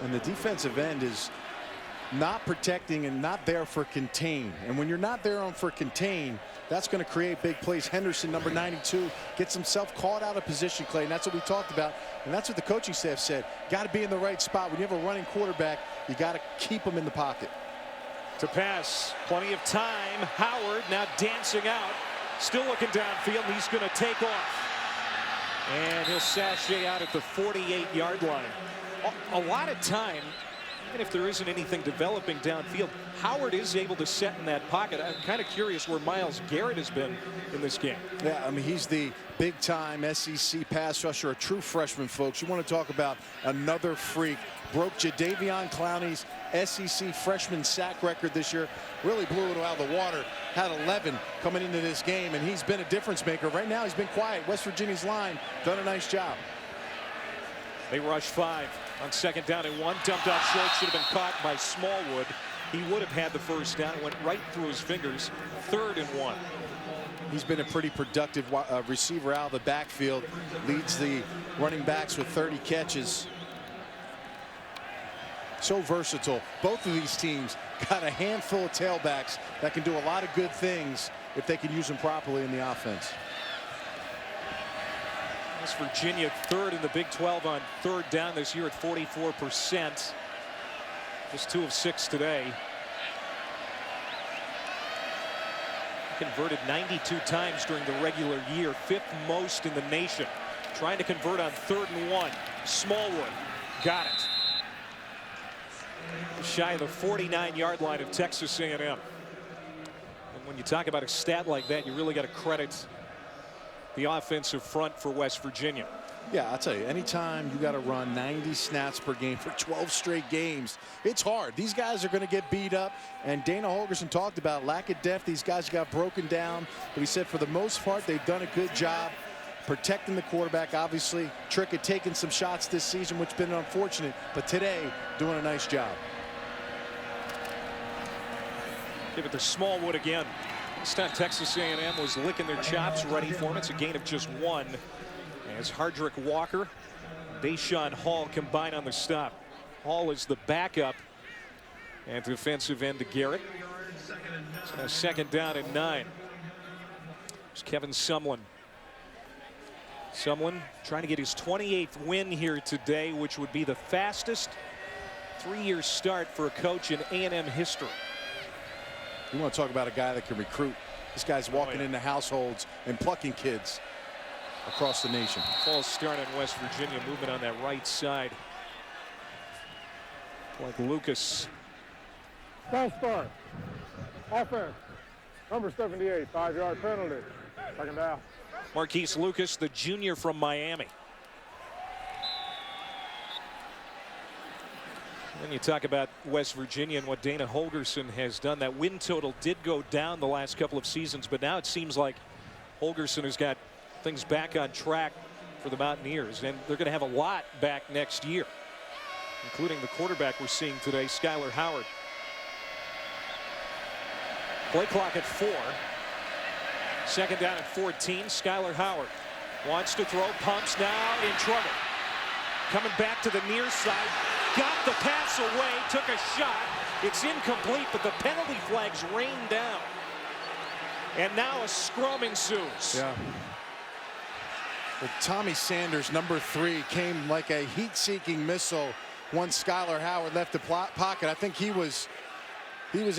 And the defensive end is not protecting and not there for contain. And when you're not there for contain, that's going to create big plays. Henderson, number 92, gets himself caught out of position, Clay, and that's what we talked about. And that's what the coaching staff said. Got to be in the right spot. When you have a running quarterback, you got to keep him in the pocket. To pass, plenty of time. Howard now dancing out, still looking downfield, and he's going to take off. And he'll sashay out at the 48-yard line. A lot of time, even if there isn't anything developing downfield, Howard is able to set in that pocket. I'm kind of curious where Myles Garrett has been in this game. Yeah, I mean, he's the big-time SEC pass rusher, a true freshman, folks. You want to talk about another freak. Broke Jadeveon Clowney's SEC freshman sack record this year. Really blew it out of the water. Had 11 coming into this game, and he's been a difference maker. Right now, he's been quiet. West Virginia's line done a nice job. They rush 5 on second down and 1. Dumped off short, should have been caught by Smallwood. He would have had the first down. It went right through his fingers. 3rd and 1. He's been a pretty productive receiver out of the backfield. Leads the running backs with 30 catches. So versatile. Both of these teams got a handful of tailbacks that can do a lot of good things if they can use them properly in the offense. West Virginia 3rd in the Big 12 on 3rd down this year at 44%. Just 2 of 6 today. Converted 92 times during the regular year, 5th most in the nation. Trying to convert on 3rd and 1. Smallwood got it. Shy of the 49-yard line of Texas A&M. And when you talk about a stat like that, you really got to credit the offensive front for West Virginia. Yeah, I'll tell you, anytime you got to run 90 snaps per game for 12 straight games, it's hard. These guys are going to get beat up, and Dana Holgorsen talked about lack of depth. These guys got broken down, but he said for the most part, they've done a good job protecting the quarterback. Obviously, Trick had taken some shots this season, which has been unfortunate, but today, doing a nice job. Give it to Smallwood again. This time Texas A&M was licking their chops, ready for him. It's a gain of just 1. As Hardrick Walker, Deshaun Hall combine on the stop. Hall is the backup and defensive end to Garrett. So now second down and 9. It's Kevin Sumlin. Sumlin trying to get his 28th win here today, which would be the fastest 3-year start for a coach in A&M history. You want to talk about a guy that can recruit. This guy's walking into households and plucking kids across the nation. False start on West Virginia, movement on that right side. Like Lucas False start. Offense. Number 78, 5-yard penalty. Second down. Marquise Lucas, the junior from Miami. Then you talk about West Virginia and what Dana Holgorsen has done. That win total did go down the last couple of seasons, but now it seems like Holgorsen has got things back on track for the Mountaineers, and they're going to have a lot back next year, including the quarterback we're seeing today, Skyler Howard. Play clock at 4. Second down at 14. Skyler Howard wants to throw, pumps, now in trouble. Coming back to the near side, got the pass away, took a shot. It's incomplete, but the penalty flags rain down. And now a scrum ensues. Yeah. Well, Tommy Sanders, number 3, came like a heat-seeking missile once Skyler Howard left the pocket. I think he was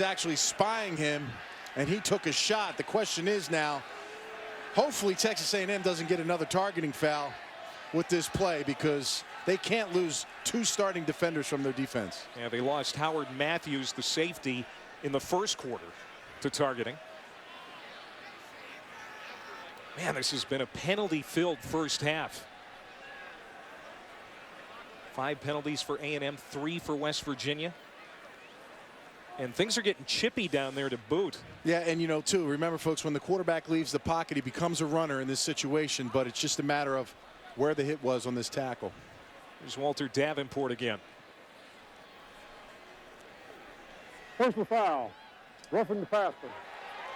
actually spying him, and he took a shot. The question is now, hopefully Texas A&M doesn't get another targeting foul with this play, because they can't lose 2 starting defenders from their defense. Yeah, they lost Howard Matthews, the safety, in the first quarter to targeting. Man, this has been a penalty-filled first half. 5 penalties for A&M, 3 for West Virginia. And things are getting chippy down there to boot. Yeah, and you know, too, remember, folks, when the quarterback leaves the pocket, he becomes a runner in this situation, but it's just a matter of where the hit was on this tackle. Here's Walter Davenport again. Personal foul. Roughing the passer.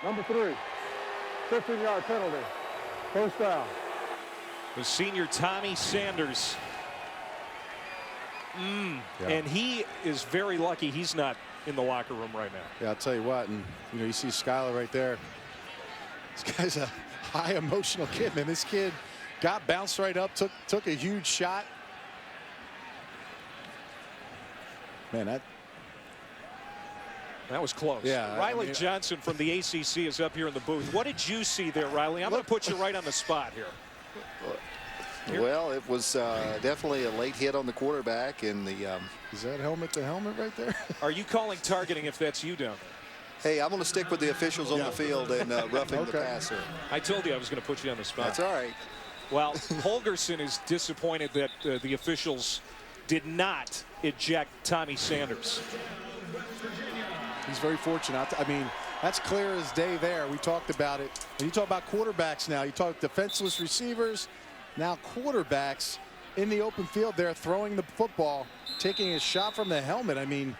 Number 3. 15-yard penalty. First down. The senior Tommy Sanders. Yeah. And he is very lucky he's not in the locker room right now. Yeah, I'll tell you what, and you know, you see Skyler right there. This guy's a high emotional kid, man. This kid got bounced right up, took a huge shot. Man, that was close. Yeah, Riley Johnson from the ACC is up here in the booth. What did you see there, Riley? I'm going to put you right on the spot here. Well, it was definitely a late hit on the quarterback, and the is that helmet to helmet right there? Are you calling targeting if that's you down there? Hey, I'm going to stick with the officials on the field and roughing the passer. I told you I was going to put you on the spot. That's all right. Well, Holgorsen is disappointed that the officials did not eject Tommy Sanders. He's very fortunate. I mean, that's clear as day there. We talked about it. And you talk about quarterbacks now. You talk defenseless receivers. Now quarterbacks in the open field there throwing the football, taking a shot from the helmet. I mean,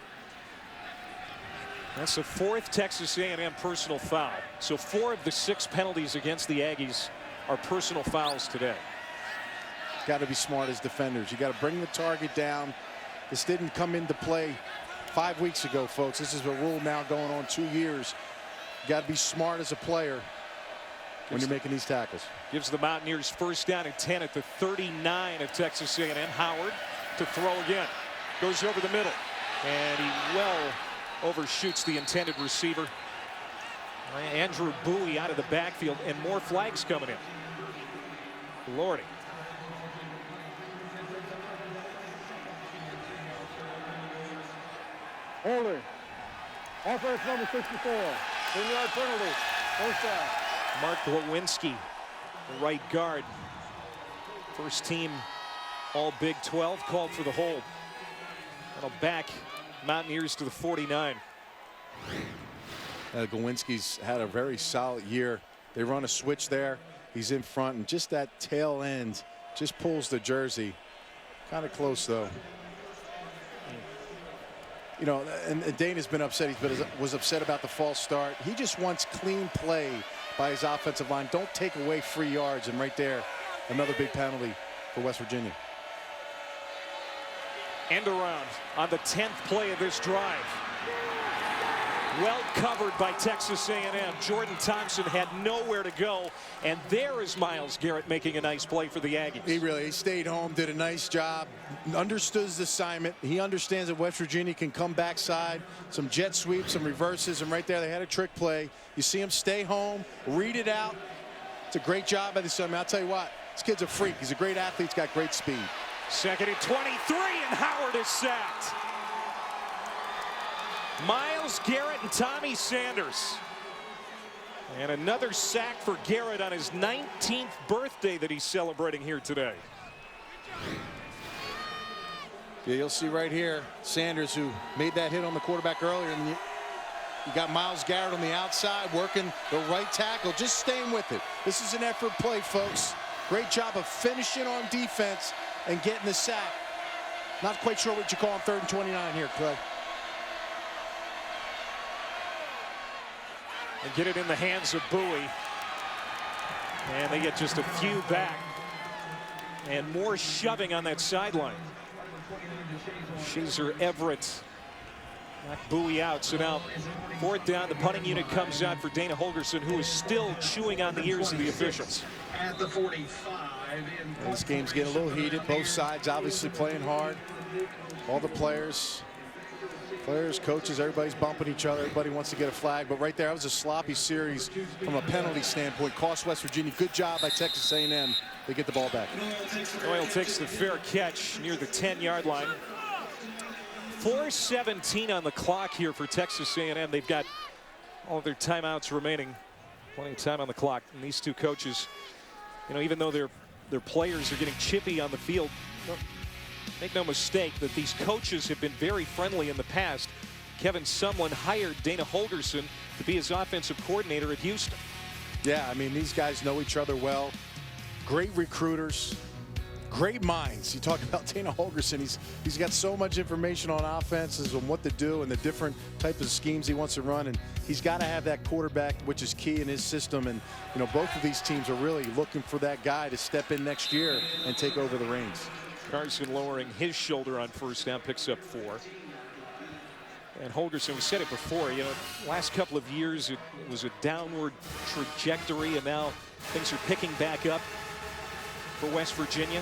that's the 4th Texas A&M personal foul. So 4 of the 6 penalties against the Aggies are personal fouls today. Got to be smart as defenders. You got to bring the target down. This didn't come into play 5 weeks ago, folks. This is a rule now going on 2 years. You got to be smart as a player when you're making these tackles. Gives the Mountaineers first down and 10 at the 39 of Texas A&M. Howard to throw again. Goes over the middle. And he well overshoots the intended receiver. Andrew Bowie out of the backfield, and more flags coming in. Lordy. Holding. Offense number 64. 10-yard penalty. First down. Mark Glowinski, the right guard. First team all Big 12, called for the hold. That'll back Mountaineers to the 49. Glowinski's had a very solid year. They run a switch there. He's in front, and just that tail end just pulls the jersey. Kind of close, though. You know, and Dana's been upset. Was upset about the false start. He just wants clean play by his offensive line. Don't take away free yards. And right there, another big penalty for West Virginia. End around on the 10th play of this drive. Well covered by Texas A&M. Jordan Thompson had nowhere to go, and there is Myles Garrett making a nice play for the Aggies. He stayed home, did a nice job, understood his assignment. He understands that West Virginia can come backside, some jet sweeps, some reverses, and right there they had a trick play. You see him stay home, read it out. It's a great job by the son. I'll tell you what, this kid's a freak. He's a great athlete. He's got great speed. Second and 23, and Howard is sacked. Myles Garrett and Tommy Sanders. And another sack for Garrett on his 19th birthday that he's celebrating here today. Yeah, you'll see right here, Sanders, who made that hit on the quarterback earlier, and you got Myles Garrett on the outside working the right tackle, just staying with it. This is an effort play, folks. Great job of finishing on defense and getting the sack. Not quite sure what you call on 3rd and 29 here, Clay. And get it in the hands of Bowie. And they get just a few back. And more shoving on that sideline. Shazer Everett knocked Bowie out. So now 4th down. The punting unit comes out for Dana Holgorsen, who is still chewing on the ears of the officials. At the 45. This game's getting a little heated. Both sides obviously playing hard. All the players, coaches, everybody's bumping each other. Everybody wants to get a flag. But right there, that was a sloppy series from a penalty standpoint. Cost West Virginia. Good job by Texas A&M. They get the ball back. Doyle takes the fair catch near the 10-yard line. 4:17 on the clock here for Texas A&M. They've got all of their timeouts remaining. Plenty of time on the clock. And these two coaches, you know, even though their players are getting chippy on the field, make no mistake that these coaches have been very friendly in the past. Kevin Sumlin hired Dana Holgorsen to be his offensive coordinator at Houston. Yeah, I mean, these guys know each other well. Great recruiters, great minds. You talk about Dana Holgorsen. He's got so much information on offenses and what to do and the different types of schemes he wants to run. And he's got to have that quarterback, which is key in his system. And, you know, both of these teams are really looking for that guy to step in next year and take over the reins. Carson lowering his shoulder on 1st down, picks up 4. And Holgorsen, we said it before, you know, last couple of years it was a downward trajectory, and now things are picking back up for West Virginia.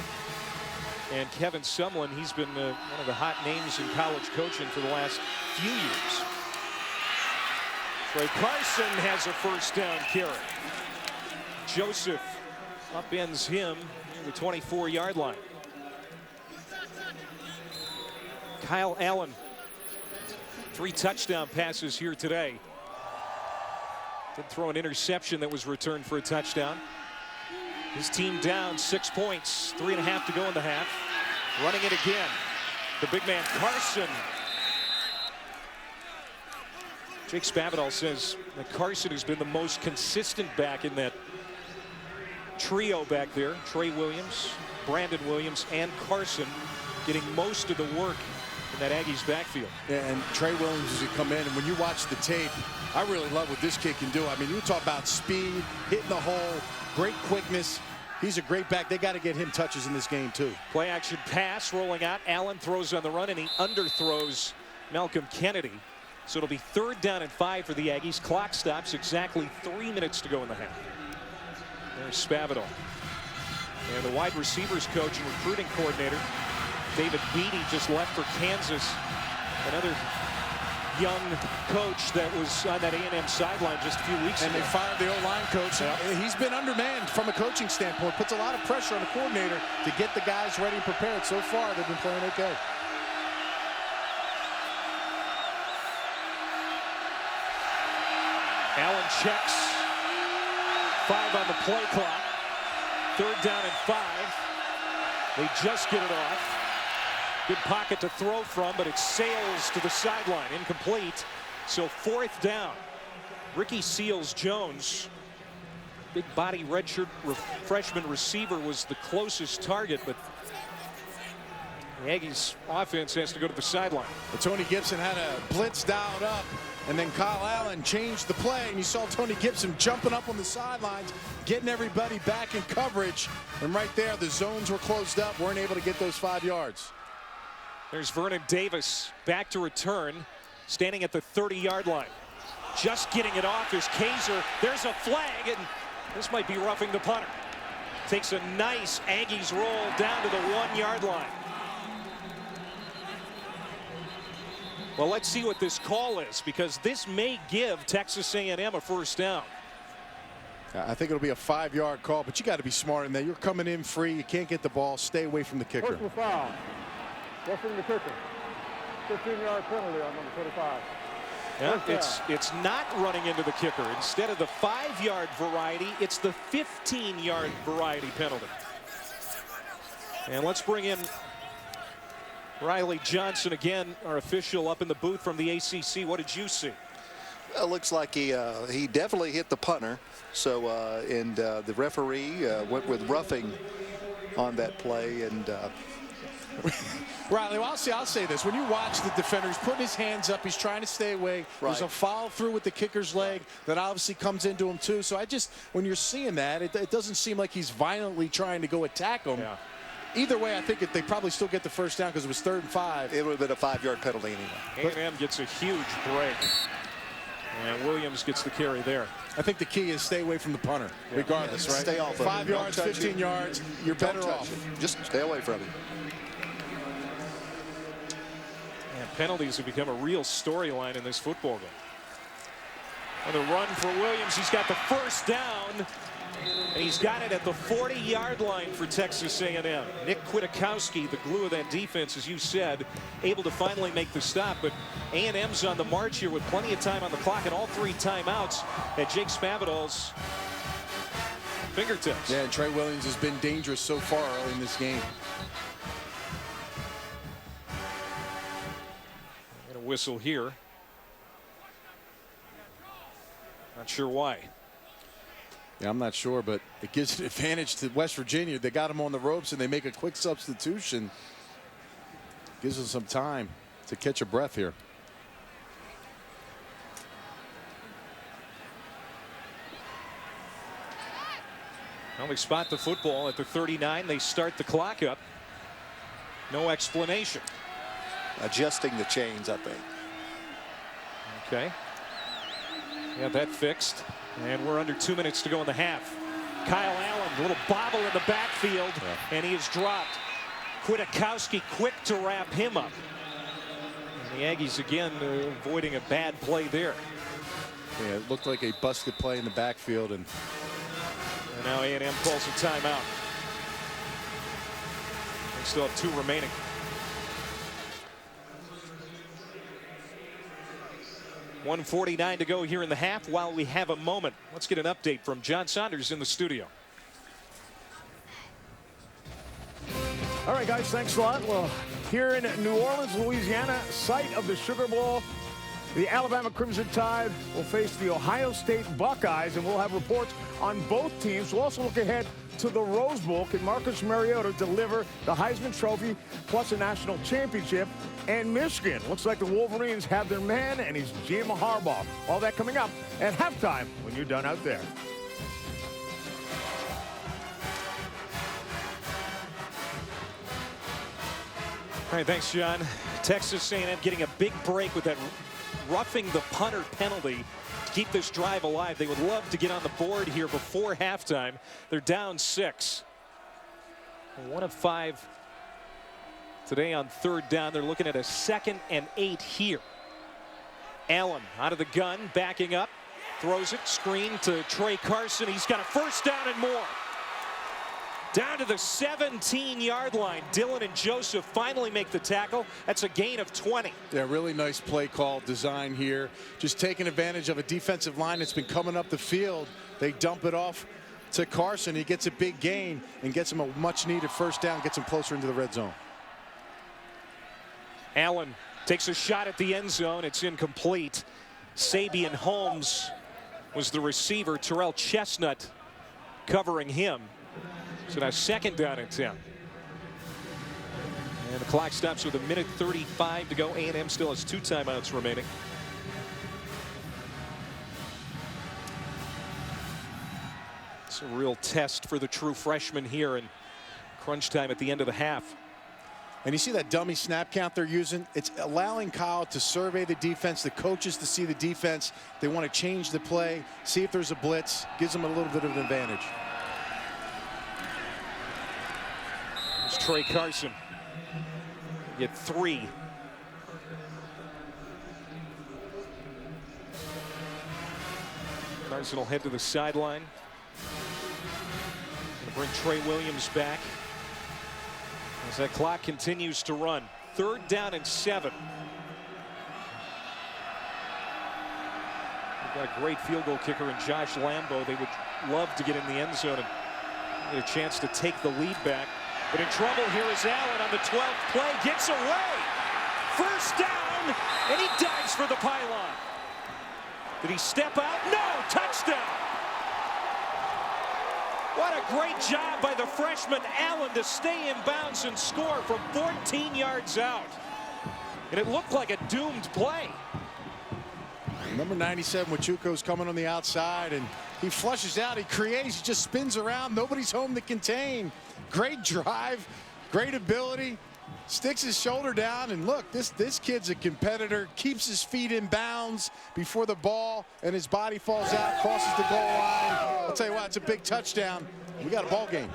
And Kevin Sumlin, he's been one of the hot names in college coaching for the last few years. Trey Carson has a 1st down carry. Joseph upends him near the 24-yard line. Kyle Allen, 3 touchdown passes here today. Did throw an interception that was returned for a touchdown. His team down 6 points, 3.5 to go in the half. Running it again. The big man Carson. Jake Spavital says that Carson has been the most consistent back in that trio back there. Trey Williams, Brandon Williams, and Carson getting most of the work in that Aggies backfield. Yeah, and Trey Williams as he come in, and when you watch the tape, I really love what this kid can do. I mean, you talk about speed, hitting the hole, great quickness. He's a great back. They got to get him touches in this game too. Play action pass rolling out. Allen throws on the run, and he underthrows Malcolm Kennedy. So it'll be 3rd down and 5 for the Aggies. Clock stops, exactly 3 minutes to go in the half. There's Spavital. And the wide receivers coach and recruiting coordinator David Beatty just left for Kansas. Another young coach that was on that A&M sideline just a few weeks ago. And they fired the O-line coach. Yeah. He's been undermanned from a coaching standpoint. Puts a lot of pressure on the coordinator to get the guys ready and prepared. So far, they've been playing okay. Allen checks. 5 on the play clock. 3rd down and 5. They just get it off. Good pocket to throw from, but it sails to the sideline. Incomplete. So 4th down. Ricky Seals-Jones, big body redshirt freshman receiver, was the closest target, but the Aggies offense has to go to the sideline. But Tony Gibson had a blitz dialed up, and then Kyle Allen changed the play, and you saw Tony Gibson jumping up on the sidelines, getting everybody back in coverage. And right there, the zones were closed up, weren't able to get those 5 yards. There's Vernon Davis back to return, standing at the 30-yard line. Just getting it off is Kaiser. There's a flag, and this might be roughing the punter. Takes a nice Aggies roll down to the 1-yard line. Well, let's see what this call is, because this may give Texas A&M a 1st down. I think it'll be a 5-yard call, but you got to be smart in there. You're coming in free. You can't get the ball. Stay away from the kicker. Personal foul. Roughing the kicker. 15-yard penalty on number 25. Yeah, it's not running into the kicker. Instead of the 5-yard variety, it's the 15-yard variety penalty. And let's bring in Riley Johnson again, our official up in the booth from the ACC. What did you see? It looks like he definitely hit the punter. So and the referee went with roughing on that play. And Riley, well, I'll say this. When you watch the defender, he's putting his hands up. He's trying to stay away. Right. There's a follow through with the kicker's leg that obviously comes into him too. So when you're seeing that, it doesn't seem like he's violently trying to go attack him. Yeah. Either way, I think they probably still get the first down because it was 3rd and 5. it would have been a 5-yard penalty anyway. A&M gets a huge break. And Williams gets the carry there. I think the key is stay away from the punter, regardless, right? Stay off of 5 him. yards, Don't touch 15 him. yards, you're Don't better touch off. him. Just stay away from him. And penalties have become a real storyline in this football game. On the run for Williams, he's got the first down. And he's got it at the 40-yard line for Texas A&M. Nick Kwiatkowski, the glue of that defense, as you said, able to finally make the stop. But A&M's on the march here with plenty of time on the clock and all 3 timeouts at Jake Spavital's fingertips. Yeah, and Trey Williams has been dangerous so far early in this game. And a whistle here. Not sure why. Yeah, I'm not sure, but it gives an advantage to West Virginia. They got him on the ropes, and they make a quick substitution. Gives them some time to catch a breath here. Well, they spot the football at the 39. They start the clock up. No explanation. Adjusting the chains, I think. Okay. Yeah, that fixed. And we're under 2 minutes to go in the half. Kyle Allen, a little bobble in the backfield, and he is dropped. Kwiatkowski quick to wrap him up. And the Aggies again avoiding a bad play there. Yeah, it looked like a busted play in the backfield, and now A&M calls a timeout. They still have 2 remaining. .149 to go here in the half. While we have a moment, let's get an update from John Saunders in the studio. All right, guys, thanks a lot. Well, here in New Orleans, Louisiana, site of the Sugar Bowl, the Alabama Crimson Tide will face the Ohio State Buckeyes, and we'll have reports on both teams. We'll also look ahead to the Rose Bowl. Can Marcus Mariota deliver the Heisman Trophy plus a national championship? And Michigan, looks like the Wolverines have their man, and he's Jim Harbaugh. All that coming up at halftime when you're done out there. All right, thanks, John. Texas A&M getting a big break with that roughing the punter penalty to keep this drive alive. They would love to get on the board here before halftime. They're down 6. 1 of 5 today on 3rd down. They're looking at a 2nd and 8 here. Allen out of the gun, backing up, throws it, screen to Trey Carson. He's got a first down and more. Down to the 17-yard line. Dillon and Joseph finally make the tackle. That's a gain of 20. yeah, really nice play call design here. Just taking advantage of a defensive line that's been coming up the field. They dump it off to Carson. He gets a big gain and gets him a much-needed first down, gets him closer into the red zone. Allen takes a shot at the end zone. It's incomplete. Sabian Holmes was the receiver. Terrell Chestnut covering him. So now 2nd down and 10. And the clock stops with 1:35 to go. A&M still has 2 timeouts remaining. It's a real test for the true freshman here in crunch time at the end of the half. And you see that dummy snap count they're using? It's allowing Kyle to survey the defense, the coaches to see the defense. They want to change the play, see if there's a blitz, gives them a little bit of an advantage. It's Trey Carson. Get 3. Carson will head to the sideline. Going to bring Trey Williams back as that clock continues to run. 3rd down and 7. Got a great field goal kicker in Josh Lambo. They would love to get in the end zone and get a chance to take the lead back. But in trouble here is Allen on the 12th play. Gets away. First down, and he dives for the pylon. Did he step out? No! Touchdown! What a great job by the freshman Allen to stay in bounds and score from 14 yards out. And it looked like a doomed play. Number 97, Wachuko's coming on the outside, and he flushes out. He creates. He just spins around. Nobody's home to contain. Great drive, great ability. Sticks his shoulder down, and look, this kid's a competitor. Keeps his feet in bounds before the ball, and his body falls out, crosses the goal line. I'll tell you what, it's a big touchdown. We got a ball game.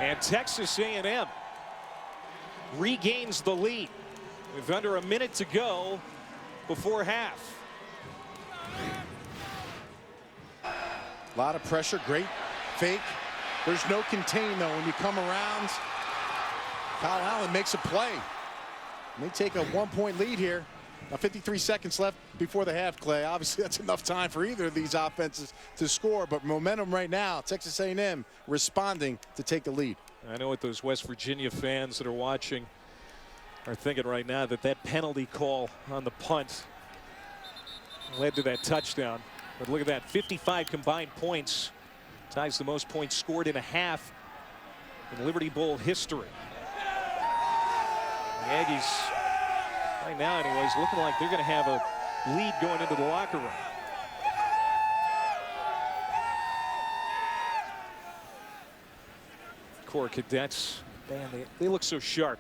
And Texas A&M regains the lead with under a minute to go before half. A lot of pressure, great fake. There's no contain, though, when you come around. Kyle Allen makes a play. They take a 1-point lead here. Now 53 seconds left before the half, Clay. Obviously, that's enough time for either of these offenses to score, but momentum right now, Texas A&M responding to take the lead. I know what those West Virginia fans that are watching are thinking right now, that that penalty call on the punt led to that touchdown. But look at that, 55 combined points. Ties the most points scored in a half in Liberty Bowl history. The Aggies, right now anyways, looking like they're going to have a lead going into the locker room. Corps cadets, man, they look so sharp.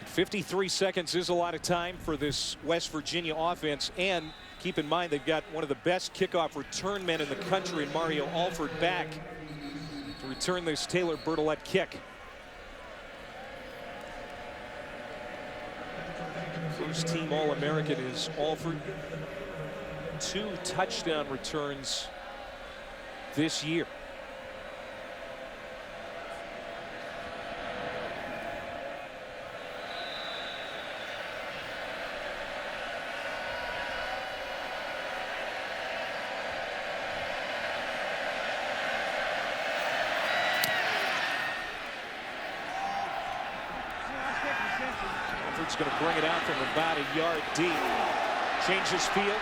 53 seconds is a lot of time for this West Virginia offense, and keep in mind they've got one of the best kickoff return men in the country in Mario Alford back to return this Taylor Bertolette kick. First team All-American is Alford. 2 touchdown returns this year. Going to bring it out from about a yard deep. Changes field.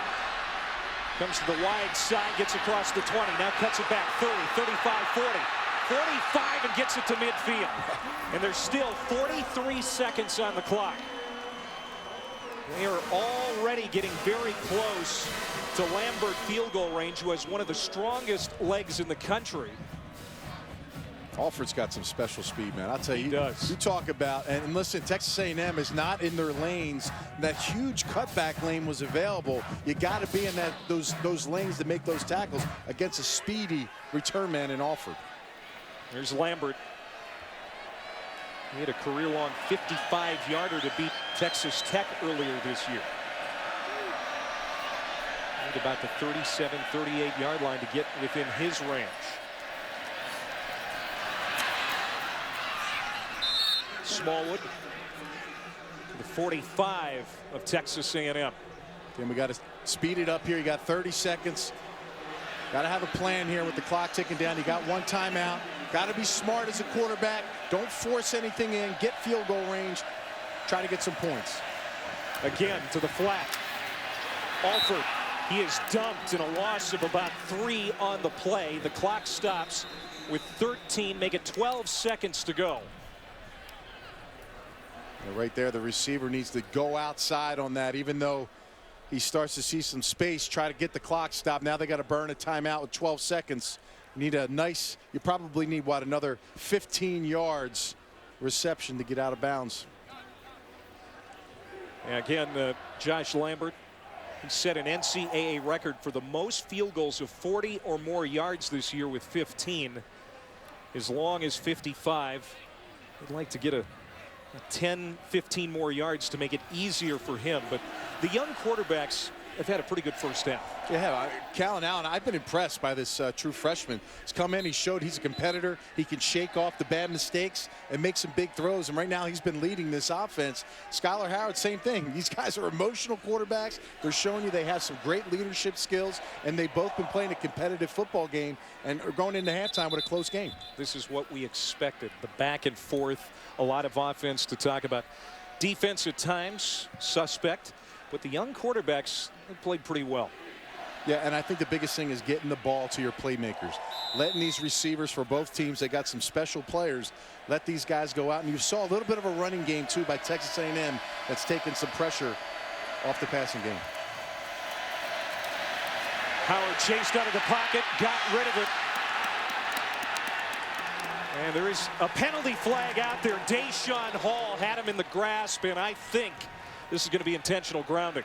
Comes to the wide side. Gets across the 20. Now cuts it back. 30, 35, 40. 45 and gets it to midfield. And there's still 43 seconds on the clock. They are already getting very close to Lambert field goal range, who has one of the strongest legs in the country. Alford's got some special speed, man. I'll tell you, he does. You talk about, and listen, Texas A&M is not in their lanes. That huge cutback lane was available. You got to be in those lanes to make those tackles against a speedy return man in Alford. There's Lambert. He had a career-long 55-yarder to beat Texas Tech earlier this year. At about the 37, 38-yard line to get within his range. Smallwood, the 45 of Texas A&M. And we got to speed it up here. You got 30 seconds. Got to have a plan here with the clock ticking down. You got 1 timeout. Got to be smart as a quarterback. Don't force anything in. Get field goal range. Try to get some points. Again to the flat. Alford, he is dumped in a loss of about 3 on the play. The clock stops with 13. Make it 12 seconds to go. Right there, the receiver needs to go outside on that, even though he starts to see some space, try to get the clock stopped. Now they got to burn a timeout with 12 seconds. You need a nice, you probably need, what, another 15 yards reception to get out of bounds. And again, Josh Lambert, he set an NCAA record for the most field goals of 40 or more yards this year with 15. As long as 55. I'd like to get a 10, 15 more yards to make it easier for him. But the young quarterbacks have had a pretty good first half. Yeah, Callan Allen, I've been impressed by this true freshman. He's come in, he showed he's a competitor. He can shake off the bad mistakes and make some big throws. And right now he's been leading this offense. Skylar Howard, same thing. These guys are emotional quarterbacks. They're showing you they have some great leadership skills, and they've both been playing a competitive football game and are going into halftime with a close game. This is what we expected. The back and forth, a lot of offense to talk about. Defense at times, suspect, but the young quarterbacks played pretty well. Yeah, and I think the biggest thing is getting the ball to your playmakers. Letting these receivers for both teams, they got some special players. Let these guys go out, and you saw a little bit of a running game, too, by Texas A&M that's taken some pressure off the passing game. Howard chased out of the pocket, got rid of it. And there is a penalty flag out there. Deshaun Hall had him in the grasp, and I think this is going to be intentional grounding.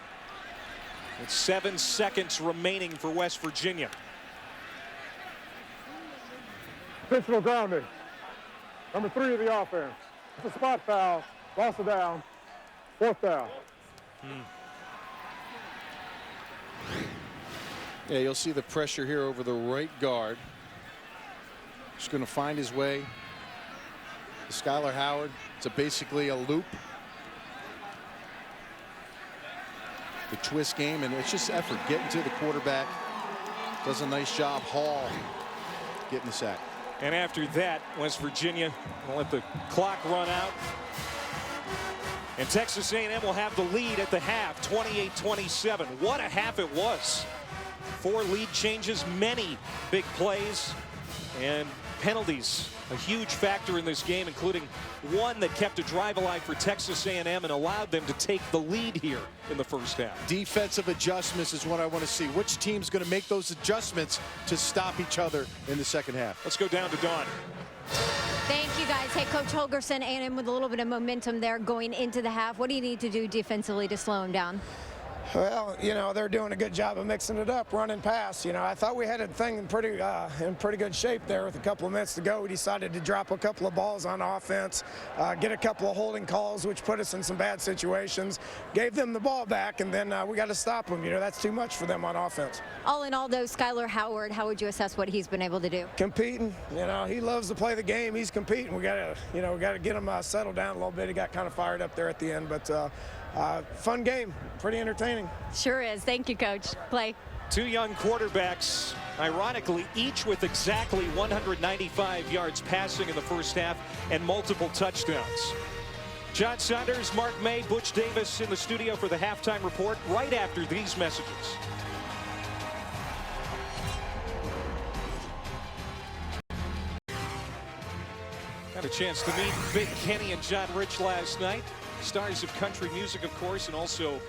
With 7 seconds remaining for West Virginia. Intentional grounding. Number 3 of the offense. It's a spot foul. Loss of down. 4th down. Yeah, you'll see the pressure here over the right guard. Just going to find his way to Skylar Howard. It's basically a loop. The twist game, and it's just effort getting to the quarterback. Does a nice job. Hall getting the sack. And after that, West Virginia will let the clock run out. And Texas A&M will have the lead at the half, 28-27. What a half it was. 4 lead changes, many big plays, and penalties. A huge factor in this game, including one that kept a drive alive for Texas A&M and allowed them to take the lead here in the first half. Defensive adjustments is what I want to see. Which team's going to make those adjustments to stop each other in the second half? Let's go down to Dawn. Thank you, guys. Hey, Coach Holgerson, A&M with a little bit of momentum there going into the half. What do you need to do defensively to slow them down? Well, you know, they're doing a good job of mixing it up, running pass. You know, I thought we had a thing in pretty good shape there with a couple of minutes to go. We decided to drop a couple of balls on offense, get a couple of holding calls, which put us in some bad situations, gave them the ball back, and then we got to stop them. You know, that's too much for them on offense. All in all, though, Skylar Howard, how would you assess what he's been able to do? Competing. You know, he loves to play the game. He's competing. We got to get him settled down a little bit. He got kind of fired up there at the end, but fun game, pretty entertaining. Sure is. Thank you, Coach. Play. 2 young quarterbacks, ironically, each with exactly 195 yards passing in the first half and multiple touchdowns. John Saunders, Mark May, Butch Davis in the studio for the halftime report right after these messages. Had a chance to meet Big Kenny and John Rich last night. Stars of country music, of course, and also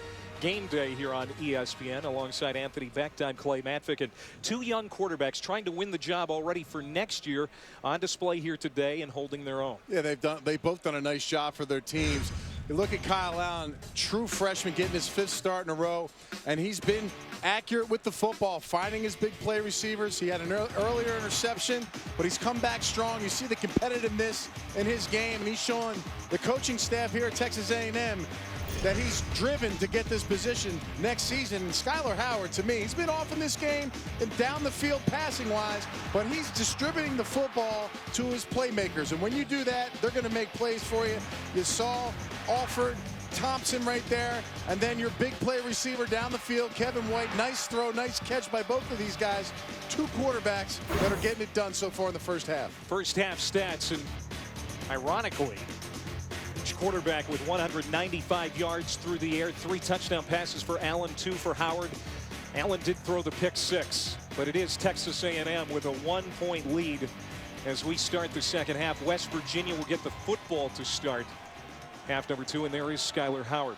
Game Day here on ESPN alongside Anthony Beck, I'm Clay Matvick, and 2 young quarterbacks trying to win the job already for next year on display here today and holding their own. Yeah, they've both done a nice job for their teams. You look at Kyle Allen, true freshman, getting his 5th start in a row, and he's been accurate with the football, finding his big play receivers. He had an earlier interception, but he's come back strong. You see the competitiveness in his game, and he's showing the coaching staff here at Texas A&M that he's driven to get this position next season. And Skylar Howard, to me, he's been off in this game and down the field passing-wise, but he's distributing the football to his playmakers. And when you do that, they're going to make plays for you. You saw Alford, Thompson right there, and then your big play receiver down the field, Kevin White. Nice throw, nice catch by both of these guys. 2 quarterbacks that are getting it done so far in the first half. First half stats, and ironically, each quarterback with 195 yards through the air, 3 touchdown passes for Allen, 2 for Howard. Allen did throw the pick 6, but it is Texas A&M with a 1-point lead as we start the second half. West Virginia will get the football to start half number 2, and there is Skylar Howard.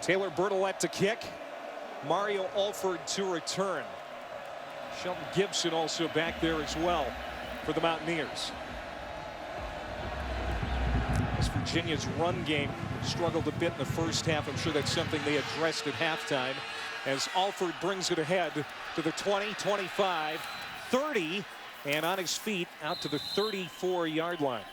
Taylor Bertolette to kick. Mario Alford to return. Shelton Gibson also back there as well for the Mountaineers. West Virginia's run game struggled a bit in the first half. I'm sure that's something they addressed at halftime as Alford brings it ahead to the 20, 25, 30, and on his feet out to the 34-yard line.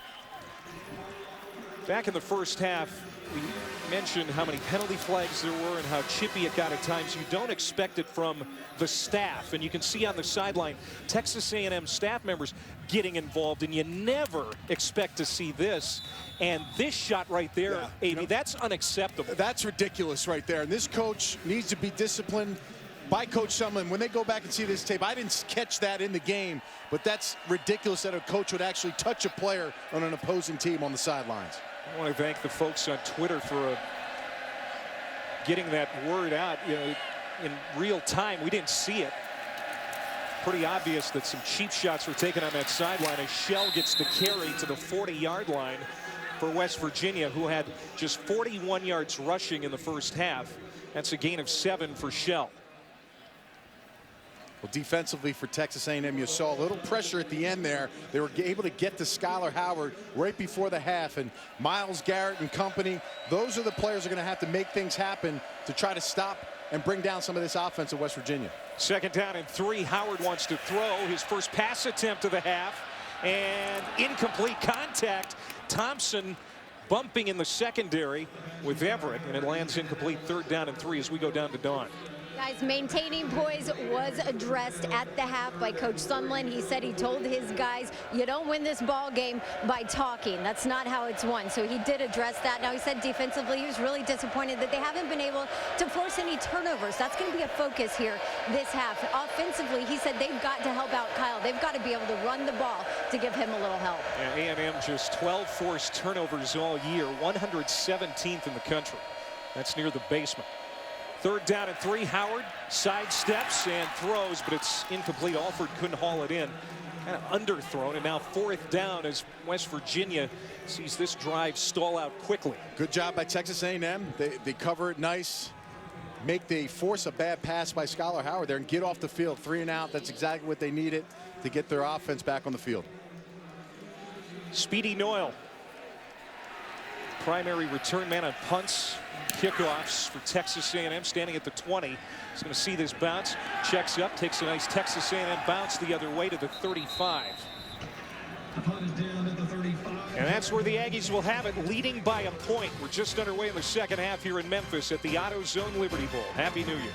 Back in the first half, we mentioned how many penalty flags there were and how chippy it got at times. You don't expect it from the staff, and you can see on the sideline Texas A&M staff members getting involved, and you never expect to see this. And this shot right there, Avy, that's unacceptable. That's ridiculous right there. And this coach needs to be disciplined by Coach Sumlin. When they go back and see this tape, I didn't catch that in the game, but that's ridiculous that a coach would actually touch a player on an opposing team on the sidelines. I want to thank the folks on Twitter for getting that word out, in real time. We didn't see it. Pretty obvious that some cheap shots were taken on that sideline as Shell gets the carry to the 40-yard line for West Virginia, who had just 41 yards rushing in the first half. That's a gain of 7 for Shell. Well, defensively for Texas A&M, you saw a little pressure at the end there. They were able to get to Skylar Howard right before the half, and Myles Garrett and company, those are the players who are going to have to make things happen to try to stop and bring down some of this offense of West Virginia. 2nd down and 3. Howard wants to throw his first pass attempt of the half, and incomplete contact. Thompson bumping in the secondary with Everett, and it lands incomplete. 3rd down and 3 as we go down to Dawn. Guys, maintaining poise was addressed at the half by Coach Sumlin. He said he told his guys, you don't win this ball game by talking. That's not how it's won. So he did address that. Now, he said defensively he was really disappointed that they haven't been able to force any turnovers. That's going to be a focus here this half. Offensively, he said they've got to help out Kyle. They've got to be able to run the ball to give him a little help. Yeah, A&M just 12 forced turnovers all year, 117th in the country. That's near the basement. 3rd down and 3. Howard sidesteps and throws, but it's incomplete. Alford couldn't haul it in. Kind of underthrown, and now 4th down as West Virginia sees this drive stall out quickly. Good job by Texas A&M. They cover it nice. They force a bad pass by Skylar Howard there and get off the field. 3 and out. That's exactly what they needed to get their offense back on the field. Speedy Noyle, primary return man on punts, kickoffs for Texas A&M, standing at the 20. He's going to see this bounce, checks up, takes a nice Texas A&M bounce the other way to the 35. And that's where the Aggies will have it, leading by a point. We're just underway in the 2nd half here in Memphis at the AutoZone Liberty Bowl. Happy New Year.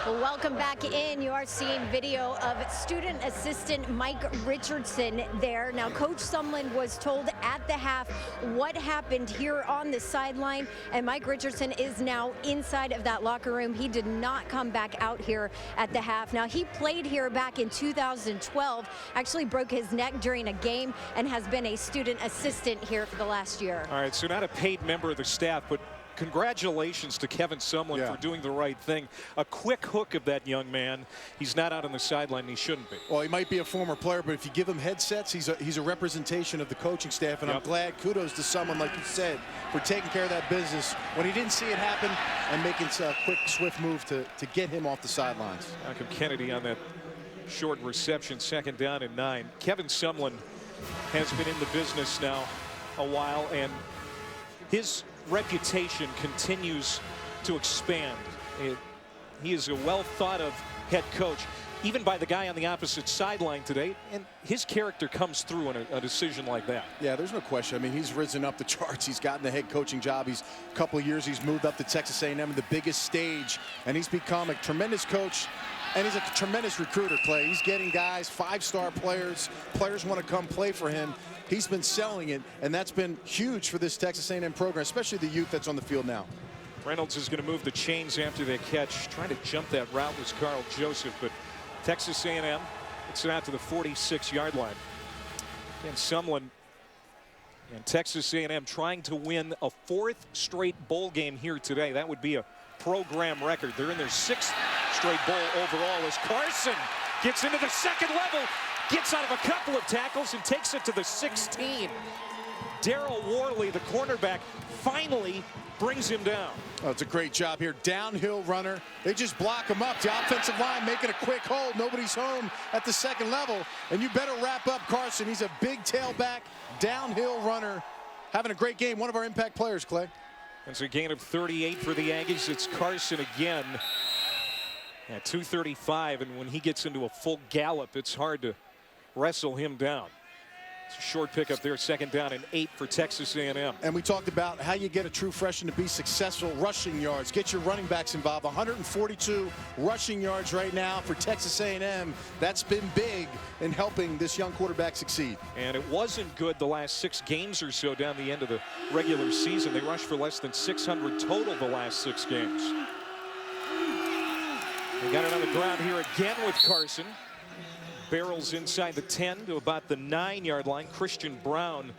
Well, welcome back in. You are seeing video of student assistant Mike Richardson there. Now, Coach Sumlin was told at the half what happened here on the sideline, and Mike Richardson is now inside of that locker room. He did not come back out here at the half. Now, he played here back in 2012, actually broke his neck during a game, and has been a student assistant here for the last year. All right, so not a paid member of the staff, but congratulations to Kevin Sumlin for doing the right thing. A quick hook of that young man. He's not out on the sideline. He shouldn't be. Well, he might be a former player, but if you give him headsets, he's a representation of the coaching staff. And I'm glad, kudos to someone, like you said, for taking care of that business when he didn't see it happen and making a quick, swift move to get him off the sidelines. Malcolm Kennedy on that short reception, 2nd down and 9. Kevin Sumlin has been in the business now a while, and his reputation continues to expand. He is a well thought of head coach, even by the guy on the opposite sideline today, and his character comes through in a decision like that. Yeah, there's no question. I mean, he's risen up the charts. He's gotten the head coaching job. He's a couple of years, he's moved up to Texas A&M in the biggest stage, and he's become a tremendous coach. And he's a tremendous recruiter, Clay. He's getting guys, 5-star players. Players want to come play for him. He's been selling it, and that's been huge for this Texas A&M program, especially the youth that's on the field now. Reynolds is going to move the chains after that catch. Trying to jump that route was Carl Joseph, but Texas A&M gets it out to the 46-yard line. And Sumlin and Texas A&M trying to win a 4th straight bowl game here today. That would be a program record. They're in their 6th straight bowl overall as Carson gets into the 2nd level, gets out of a couple of tackles and takes it to the 16. Darryl Worley, the cornerback, finally brings him down. Oh, it's a great job here. Downhill runner. They just block him up. The offensive line making a quick hold. Nobody's home at the 2nd level. And you better wrap up Carson. He's a big tailback, downhill runner. Having a great game. One of our impact players, Clay. It's a gain of 38 for the Aggies. It's Carson again at 2:35, and when he gets into a full gallop, it's hard to wrestle him down. It's a short pickup there, 2nd down and 8 for Texas A&M. And we talked about how you get a true freshman to be successful rushing yards. Get your running backs involved. 142 rushing yards right now for Texas A&M. That's been big in helping this young quarterback succeed. And it wasn't good the last 6 games or so down the end of the regular season. They rushed for less than 600 total the last 6 games. They got it on the ground here again with Carson. Barrels inside the 10 to about the 9-yard line. Christian Brown,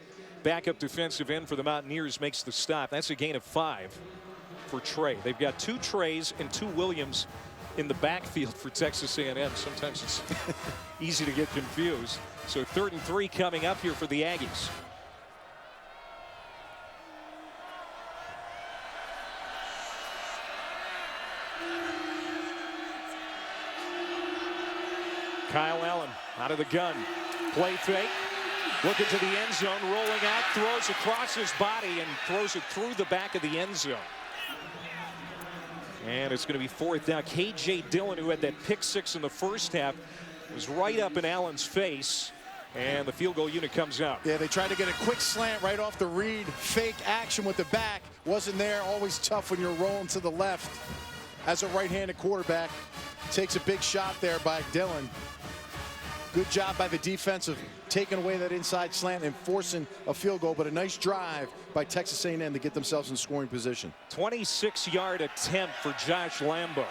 backup defensive end for the Mountaineers, makes the stop. That's a gain of 5 for Trey. They've got 2 Treys and 2 Williams in the backfield for Texas A&M. Sometimes it's easy to get confused. So 3rd and 3 coming up here for the Aggies. Kyle Allen out of the gun. Play fake. Looking to the end zone. Rolling out. Throws across his body and throws it through the back of the end zone. And it's going to be 4th down. K.J. Dillon, who had that pick 6 in the first half, was right up in Allen's face. And the field goal unit comes out. Yeah, they tried to get a quick slant right off the read. Fake action with the back. Wasn't there. Always tough when you're rolling to the left. As a right-handed quarterback, takes a big shot there by Dillon. Good job by the defense of taking away that inside slant and forcing a field goal, but a nice drive by Texas A&M to get themselves in scoring position. 26-yard attempt for Josh Lambo.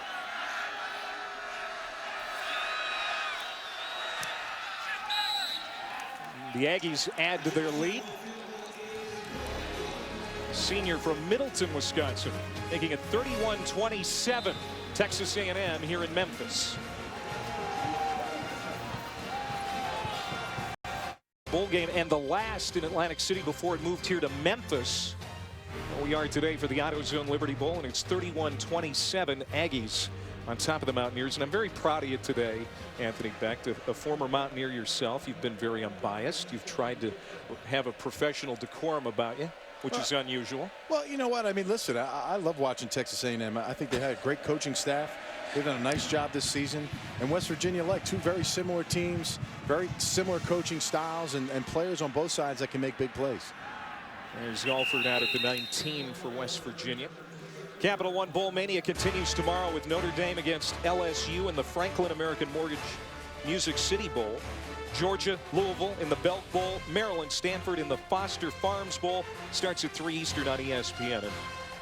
The Aggies add to their lead. Senior from Middleton, Wisconsin, making it 31-27. Texas A&M here in Memphis. Bowl game and the last in Atlantic City before it moved here to Memphis. Where we are today for the AutoZone Liberty Bowl, and it's 31-27 Aggies on top of the Mountaineers. And I'm very proud of you today, Anthony Becht, a former Mountaineer yourself. You've been very unbiased. You've tried to have a professional decorum about you, which is unusual. Well, you know what? I mean, listen, I love watching Texas A&M. I think they had a great coaching staff. They've done a nice job this season. And West Virginia, like, 2 very similar teams, very similar coaching styles, and players on both sides that can make big plays. There's Alford out at the 19 for West Virginia. Capital One Bowl Mania continues tomorrow with Notre Dame against LSU in the Franklin American Mortgage Music City Bowl. Georgia, Louisville in the Belk Bowl. Maryland, Stanford in the Foster Farms Bowl. Starts at 3 Eastern on ESPN. And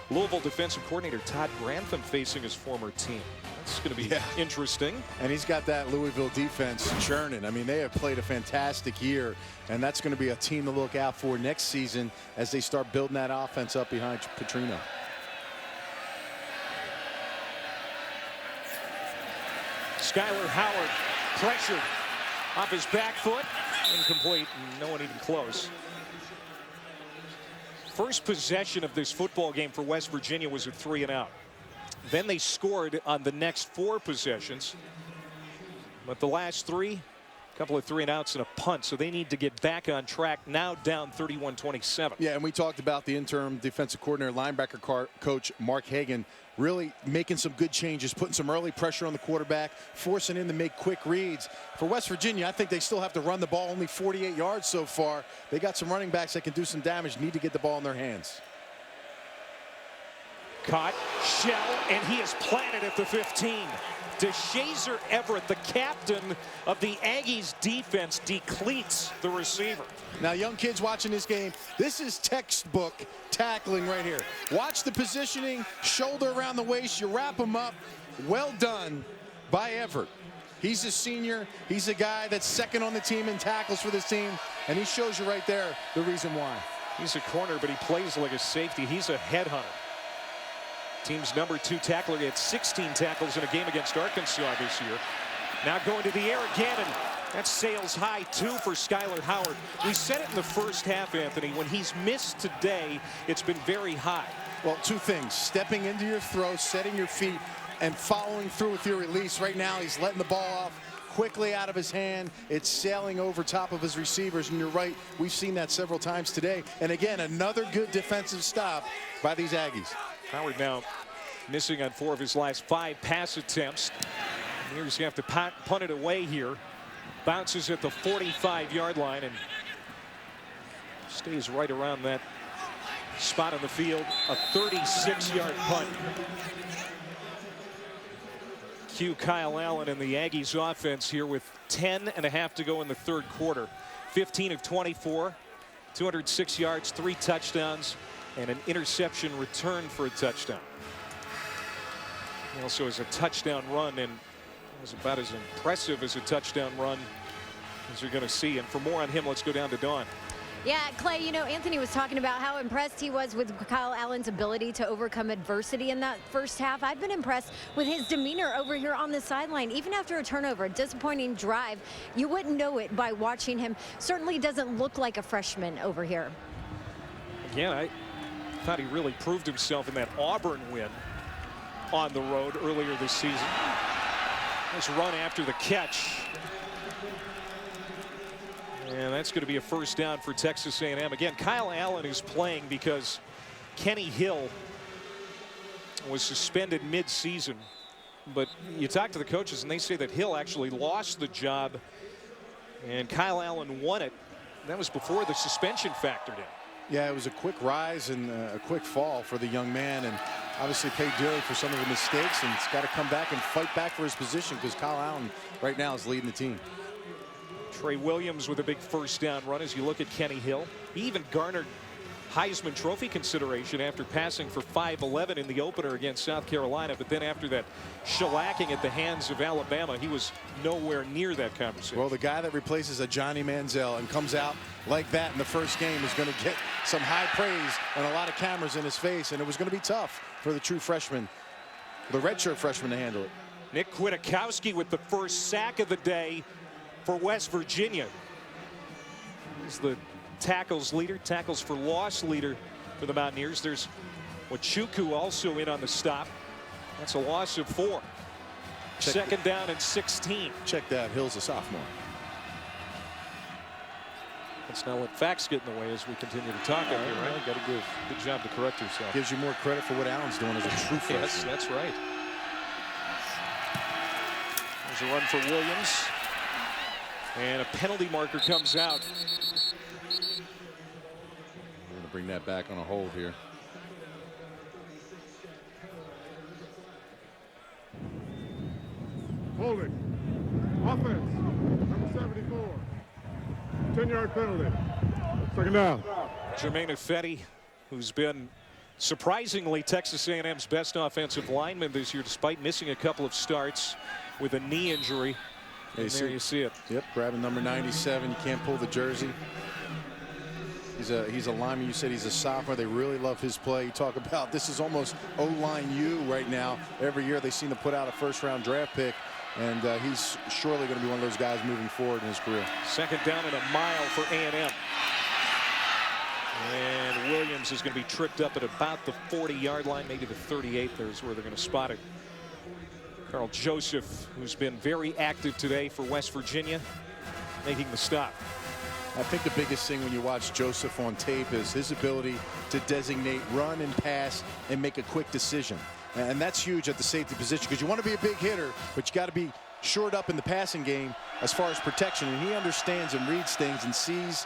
Louisville defensive coordinator Todd Grantham facing his former team. That's going to be interesting. And he's got that Louisville defense churning. I mean, they have played a fantastic year, and that's going to be a team to look out for next season as they start building that offense up behind Petrino. Skyler Howard pressured off his back foot. Incomplete. No one even close. First possession of this football game for West Virginia was a 3-and-out. Then they scored on the next 4 possessions. But the last 3, a couple of 3-and-outs and a punt. So they need to get back on track, now down 31-27. Yeah, and we talked about the interim defensive coordinator, linebacker coach Mark Hagan, really making some good changes, putting some early pressure on the quarterback, forcing him to make quick reads. For West Virginia, I think they still have to run the ball, only 48 yards so far. They got some running backs that can do some damage, need to get the ball in their hands. Caught, shell, and he is planted at the 15. DeShazer Everett, the captain of the Aggies defense, decleats the receiver. Now, young kids watching this game, this is textbook tackling right here. Watch the positioning, shoulder around the waist, you wrap them up. Well done by Everett. He's a senior. He's a guy that's second on the team in tackles for this team, and he shows you right there the reason why. He's a corner, but he plays like a safety. He's a headhunter. Team's number 2 tackler. He had 16 tackles in a game against Arkansas this year. Now going to the air again, and that's sails high, 2 for Skyler Howard. We said it in the first half, Anthony. When he's missed today, it's been very high. Well, 2 things. Stepping into your throw, setting your feet, and following through with your release. Right now, he's letting the ball off quickly out of his hand. It's sailing over top of his receivers, and you're right, we've seen that several times today. And again, another good defensive stop by these Aggies. Howard now missing on 4 of his last 5 pass attempts. He's going to have to punt it away here. Bounces at the 45-yard line and stays right around that spot on the field. A 36-yard punt. Cue Kyle Allen and the Aggies offense here with 10.5 to go in the 3rd quarter. 15 of 24, 206 yards, 3 touchdowns, and an interception return for a touchdown. He also has a touchdown run, and it was about as impressive as a touchdown run as you're going to see. And for more on him, let's go down to Dawn. Yeah, Clay, you know, Anthony was talking about how impressed he was with Kyle Allen's ability to overcome adversity in that first half. I've been impressed with his demeanor over here on the sideline. Even after a turnover, a disappointing drive, you wouldn't know it by watching him. Certainly doesn't look like a freshman over here. Again, I thought he really proved himself in that Auburn win on the road earlier this season. Nice run after the catch. And that's going to be a first down for Texas A&M. Again, Kyle Allen is playing because Kenny Hill was suspended mid-season. But you talk to the coaches and they say that Hill actually lost the job and Kyle Allen won it. That was before the suspension factored in. Yeah, it was a quick rise and a quick fall for the young man, and obviously paid dearly for some of the mistakes, and he's got to come back and fight back for his position because Kyle Allen right now is leading the team. Trey Williams with a big first down run as you look at Kenny Hill. He even garnered Heisman Trophy consideration after passing for 511 in the opener against South Carolina. But then after that shellacking at the hands of Alabama, he was nowhere near that conversation. Well, the guy that replaces a Johnny Manziel and comes out like that in the first game is going to get some high praise and a lot of cameras in his face. And it was going to be tough for the true freshman, the redshirt freshman, to handle it. Nick Kwiatkowski with the first sack of the day for West Virginia. He's the tackles leader, tackles for loss leader for the Mountaineers. There's Wachuku also in on the stop. That's a loss of 4. Second down and 16. Check that. Hill's a sophomore. Let's not let facts get in the way as we continue to talk out here, right? Got to give good job to correct yourself. Gives you more credit for what Allen's doing as a true freshman. Yes, that's right. There's a run for Williams. And a penalty marker comes out. We're going to bring that back on a hold here. Holding. Offense. Number 74. 10-yard penalty. Second down. Jermaine Ifedi, who's been surprisingly Texas A&M's best offensive lineman this year, despite missing a couple of starts with a knee injury. And there you see it. Yep, grabbing number 97. You can't pull the jersey. He's a lineman. You said he's a sophomore. They really love his play. You talk about this is almost O-line U right now. Every year they seem to put out a first-round draft pick, and he's surely going to be one of those guys moving forward in his career. Second down and a mile for A&M. And Williams is going to be tripped up at about the 40-yard line, maybe the 38. There's where they're going to spot it. Carl Joseph, who's been very active today for West Virginia, making the stop. I think the biggest thing when you watch Joseph on tape is his ability to designate run and pass and make a quick decision. And that's huge at the safety position because you want to be a big hitter, but you got to be shored up in the passing game as far as protection. And he understands and reads things and sees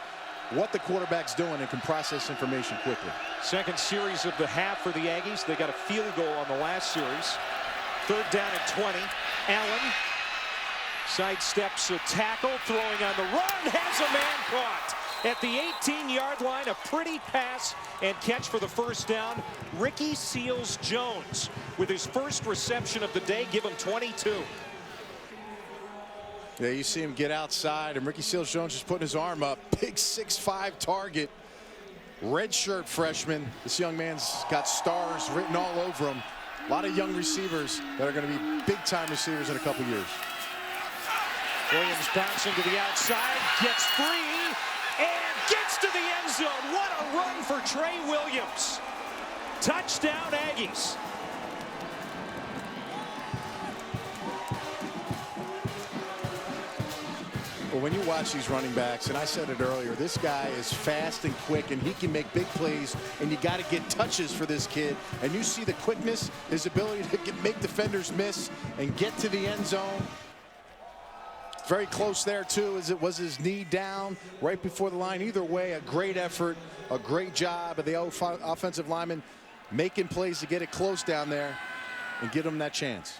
what the quarterback's doing and can process information quickly. Second series of the half for the Aggies. They got a field goal on the last series. Third down and 20. Allen sidesteps a tackle, throwing on the run, has a man caught at the 18-yard line. A pretty pass and catch for the first down. Ricky Seals-Jones with his first reception of the day. Give him 22. Yeah, you see him get outside, and Ricky Seals-Jones just putting his arm up. Big 6'5" target. Redshirt freshman. This young man's got stars written all over him. A lot of young receivers that are going to be big-time receivers in a couple years. Williams bouncing to the outside, gets free, and gets to the end zone. What a run for Trey Williams. Touchdown, Aggies. watch these running backs, and I said it earlier, this guy is fast and quick, and he can make big plays, and you got to get touches for this kid. And you see the quickness, his ability to make defenders miss and get to the end zone. Very close there, too, as it was his knee down right before the line. Either way, a great effort, a great job of the offensive lineman making plays to get it close down there and get him that chance.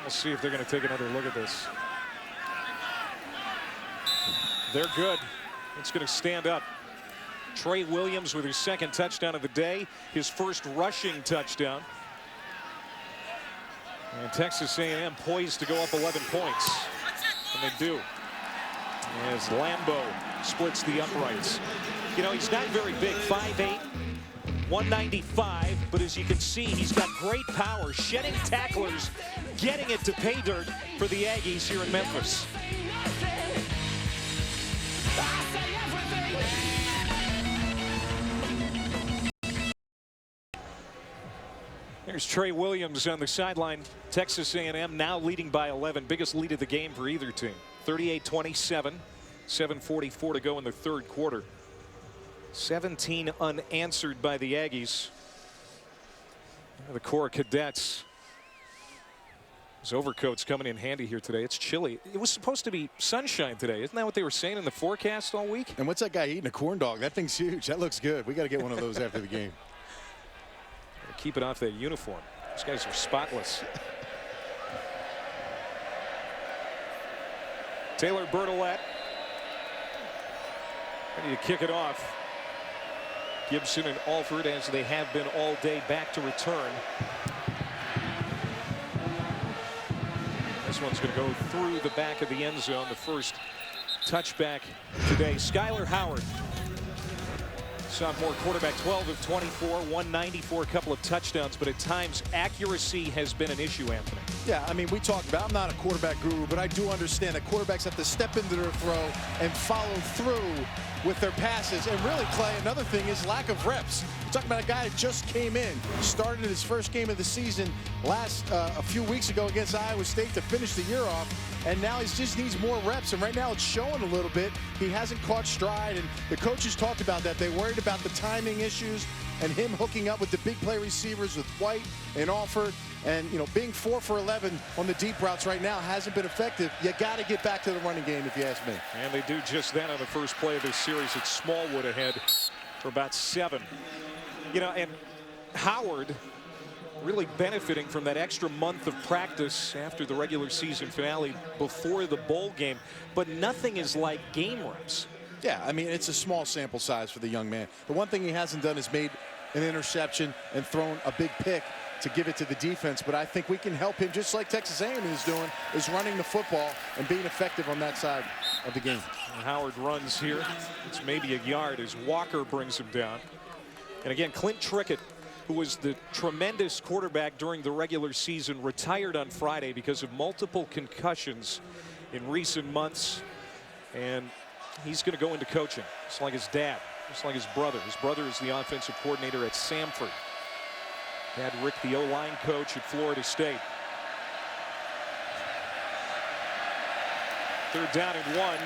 We'll see if they're going to take another look at this. They're good. It's going to stand up. Trey Williams with his second touchdown of the day, his first rushing touchdown. And Texas A&M poised to go up 11 points. And they do. As Lambeau splits the uprights. You know, he's not very big, 5'8", 195, but as you can see, he's got great power, shedding tacklers, getting it to pay dirt for the Aggies here in Memphis. Here's Trey Williams on the sideline. Texas A&M now leading by 11. Biggest lead of the game for either team. 38-27. 7:44 to go in the third quarter. 17 unanswered by the Aggies. The Corps Cadets. His overcoat's coming in handy here today. It's chilly. It was supposed to be sunshine today. Isn't that what they were saying in the forecast all week? And what's that guy eating? A corn dog? That thing's huge. That looks good. We got to get one of those after the game. Keep it off that uniform. These guys are spotless. Taylor Bertolette ready to kick it off. Gibson and Alford, as they have been all day, back to return. This one's going to go through the back of the end zone. The first touchback today. Skyler Howard, sophomore quarterback, 12 of 24, 194, a couple of touchdowns, but at times accuracy has been an issue, Anthony. Yeah, I mean, we talked about, I'm not a quarterback guru, but I do understand that quarterbacks have to step into their throw and follow through with their passes. And really, Clay, another thing is lack of reps. We're talking about a guy that just came in, started his first game of the season a few weeks ago against Iowa State to finish the year off, and now he just needs more reps, and right now it's showing a little bit. He hasn't caught stride, and the coaches talked about that. They worried about the timing issues and him hooking up with the big play receivers with White and Alford. And, you know, being 4 for 11 on the deep routes right now hasn't been effective. You got to get back to the running game, if you ask me. And they do just that on the first play of this series. It's Smallwood ahead for about 7. You know, and Howard really benefiting from that extra month of practice after the regular season finale before the bowl game. But nothing is like game reps. Yeah, I mean, it's a small sample size for the young man. The one thing he hasn't done is made an interception and thrown a big pick to give it to the defense, but I think we can help him, just like Texas A&M is doing, is running the football and being effective on that side of the game. And Howard runs here. It's maybe a yard as Walker brings him down. And again, Clint Trickett, who was the tremendous quarterback during the regular season, retired on Friday because of multiple concussions in recent months. And he's going to go into coaching, just like his dad, just like his brother. His brother is the offensive coordinator at Samford. Had Rick, the O-line coach at Florida State. 3rd down and 1.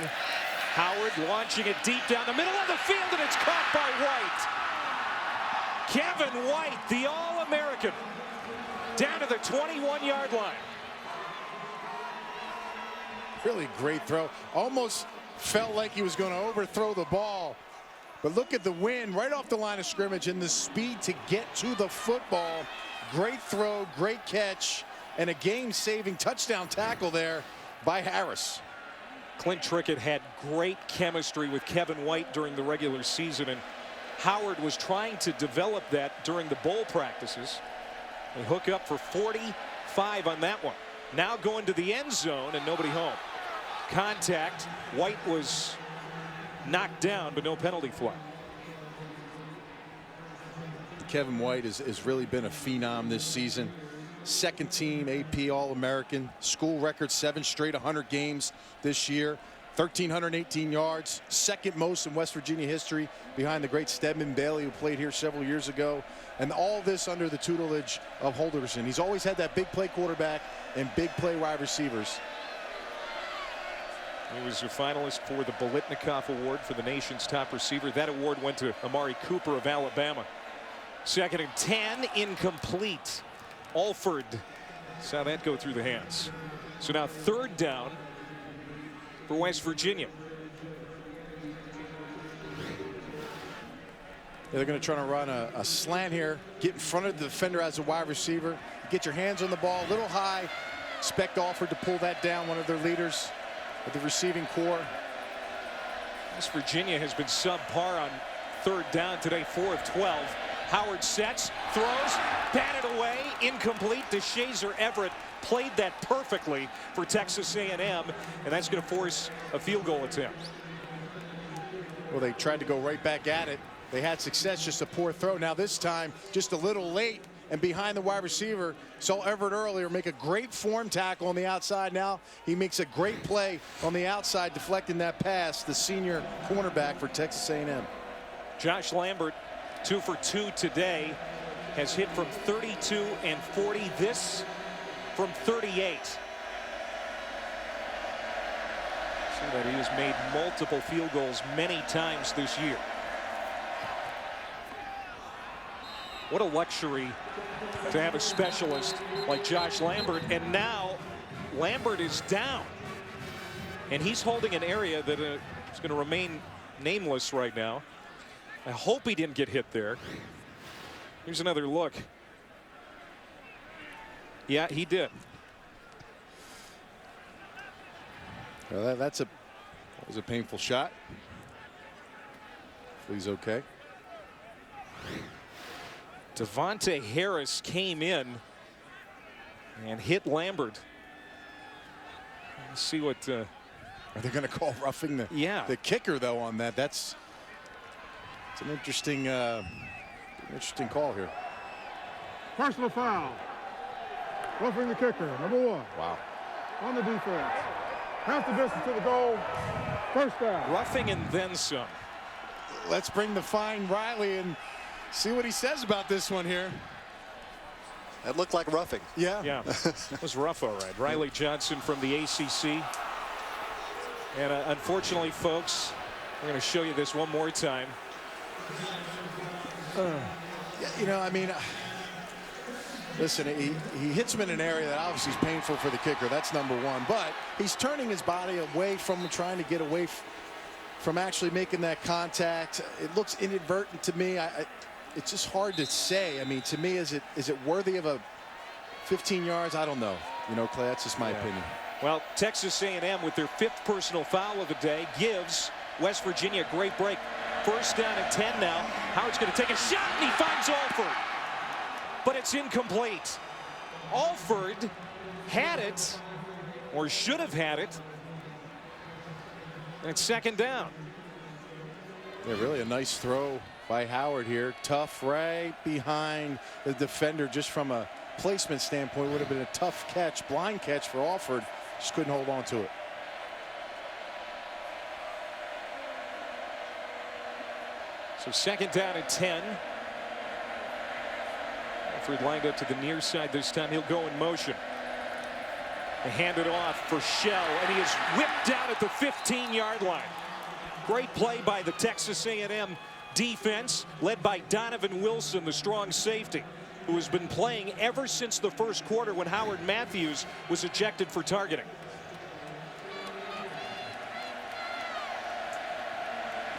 Howard launching it deep down the middle of the field, and it's caught by White. Kevin White, the All-American, down to the 21-yard line. Really great throw. Almost felt like he was going to overthrow the ball. But look at the wind right off the line of scrimmage and the speed to get to the football. Great throw, great catch, and a game-saving touchdown tackle there by Harris. Clint Trickett had great chemistry with Kevin White during the regular season, and Howard was trying to develop that during the bowl practices. They hook up for 45 on that one. Now going to the end zone and nobody home. Contact. White was knocked down, but no penalty flag. Kevin White has really been a phenom this season. Second team AP All-American, school record 7 straight 100 games this year. 1,318 yards, second most in West Virginia history, behind the great Stedman Bailey, who played here several years ago. And all this under the tutelage of Holderson. He's always had that big play quarterback and big play wide receivers. He was a finalist for the Bolitnikoff Award for the nation's top receiver. That award went to Amari Cooper of Alabama. 2nd and 10, incomplete. Alford saw that go through the hands. So now 3rd down for West Virginia. They're going to try to run a slant here, get in front of the defender as a wide receiver, get your hands on the ball a little high. Expect Alford to pull that down, one of their leaders of the receiving core. West Virginia has been subpar on 3rd down today, 4 of 12. Howard sets, throws, batted away, incomplete. DeShazer Everett played that perfectly for Texas A&M, and that's going to force a field goal attempt. Well, they tried to go right back at it. They had success, just a poor throw. Now this time, just a little late and behind the wide receiver. Saw Everett earlier make a great form tackle on the outside. Now he makes a great play on the outside, deflecting that pass, the senior cornerback for Texas A&M. Josh Lambert, 2 for 2 today, has hit from 32 and 40. This from 38. So that he has made multiple field goals many times this year. What a luxury to have a specialist like Josh Lambert. And now Lambert is down. And he's holding an area that is going to remain nameless right now. I hope he didn't get hit there. Here's another look. Yeah, he did. Well, that was a painful shot. He's okay. Devontae Harris came in and hit Lambert. Let's see what. Are they going to call roughing the kicker though on that? It's an interesting call here. Personal foul. Roughing the kicker, number 1. Wow. On the defense. Half the distance to the goal. 1st down. Roughing and then some. Let's bring the fine Riley and see what he says about this one here. That looked like roughing. Yeah, it was rough, all right. Riley Johnson from the ACC. And unfortunately, folks, we're going to show you this one more time. You know, I mean, listen, he hits him in an area that obviously is painful for the kicker. That's number 1. But he's turning his body away from trying to get away from actually making that contact. It looks inadvertent to me. It's just hard to say. I mean, to me, is it worthy of a 15 yards? I don't know. You know, Clay, that's just my opinion. Well, Texas A&M with their 5th personal foul of the day gives West Virginia a great break. 1st down and 10 now. Howard's going to take a shot, and he finds Alford. But it's incomplete. Alford had it, or should have had it. And it's 2nd down. Yeah, really a nice throw by Howard here. Tough right behind the defender. Just from a placement standpoint, would have been a tough catch, blind catch for Alford. Just couldn't hold on to it. So 2nd down and 10. Alford lined up to the near side this time. He'll go in motion. They hand it off for Shell, and he is whipped down at the 15-yard line. Great play by the Texas A&M defense, led by Donovan Wilson, the strong safety, who has been playing ever since the 1st quarter when Howard Matthews was ejected for targeting.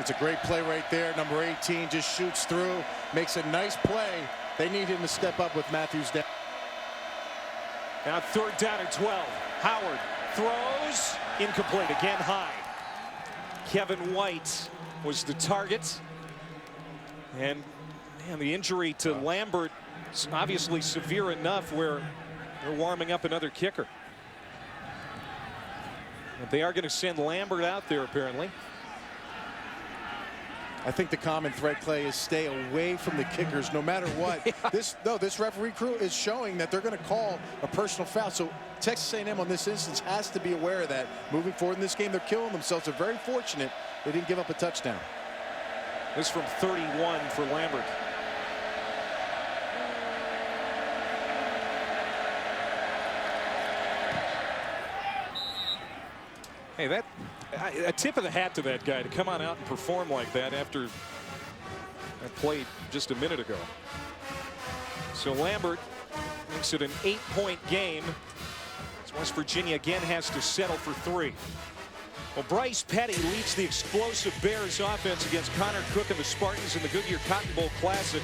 It's a great play right there. Number 18 just shoots through, makes a nice play. They need him to step up with Matthews down. Now 3rd down and 12. Howard throws, incomplete, again high. Kevin White was the target. And man, the injury to Lambert is obviously severe enough where they're warming up another kicker. But they are going to send Lambert out there apparently. I think the common thread, Clay, is stay away from the kickers no matter what. This referee crew is showing that they're going to call a personal foul. So Texas A&M on this instance has to be aware of that. Moving forward in this game, they're killing themselves. They're very fortunate they didn't give up a touchdown. This from 31 for Lambert. Hey, a tip of the hat to that guy to come on out and perform like that after that play just a minute ago. So Lambert makes it an 8-point game. So West Virginia again has to settle for 3. Well, Bryce Petty leads the explosive Bears offense against Connor Cook and the Spartans in the Goodyear Cotton Bowl Classic.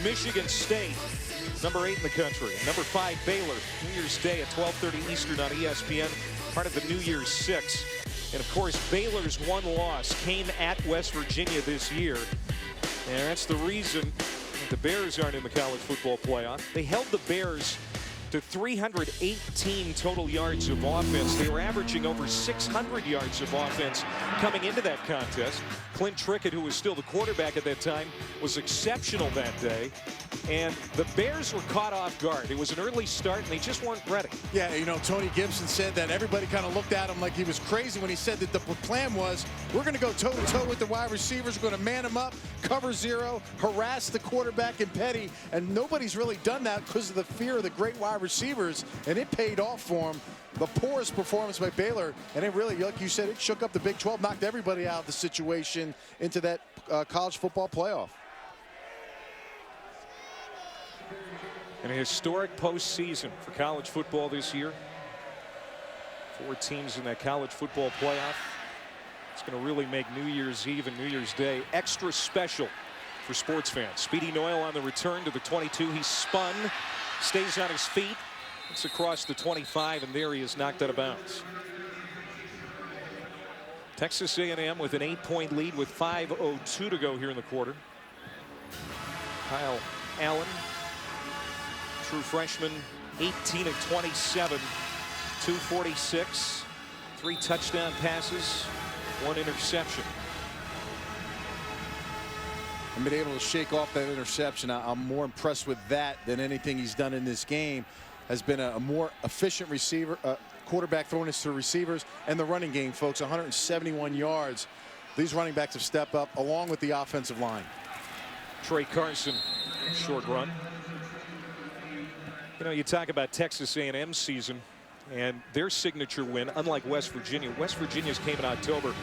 Michigan State, number 8 in the country. Number 5, Baylor, New Year's Day at 12:30 Eastern on ESPN, part of the New Year's 6. And of course, Baylor's one loss came at West Virginia this year. And that's the reason that the Bears aren't in the college football playoff. They held the Bears to 318 total yards of offense. They were averaging over 600 yards of offense coming into that contest. Clint Trickett, who was still the quarterback at that time, was exceptional that day. And the Bears were caught off guard. It was an early start, and they just weren't ready. Yeah, you know, Tony Gibson said that everybody kind of looked at him like he was crazy when he said that the plan was, we're going to go toe-to-toe with the wide receivers, we're going to man them up, cover 0, harass the quarterback and Petty, and nobody's really done that because of the fear of the great wide receivers, and it paid off for him. The poorest performance by Baylor, and it really, like you said, it shook up the Big 12, knocked everybody out of the situation into that college football playoff. And a historic postseason for college football this year. 4 teams in that college football playoff. It's going to really make New Year's Eve and New Year's Day extra special for sports fans. Speedy Noyle on the return to the 22. He spun, stays on his feet. It's across the 25, and there he is knocked out of bounds. Texas A&M with an 8-point lead with 5:02 to go here in the quarter. Kyle Allen, true freshman, 18 of 27, 246, 3 touchdown passes, 1 interception. I've been able to shake off that interception. I'm more impressed with that than anything he's done in this game. Has been a more efficient receiver, quarterback throwing this to receivers, and the running game, folks, 171 yards. These running backs have stepped up along with the offensive line. Trey Carson, short run. You know, you talk about Texas A&M's season and their signature win, unlike West Virginia. West Virginia's came in October.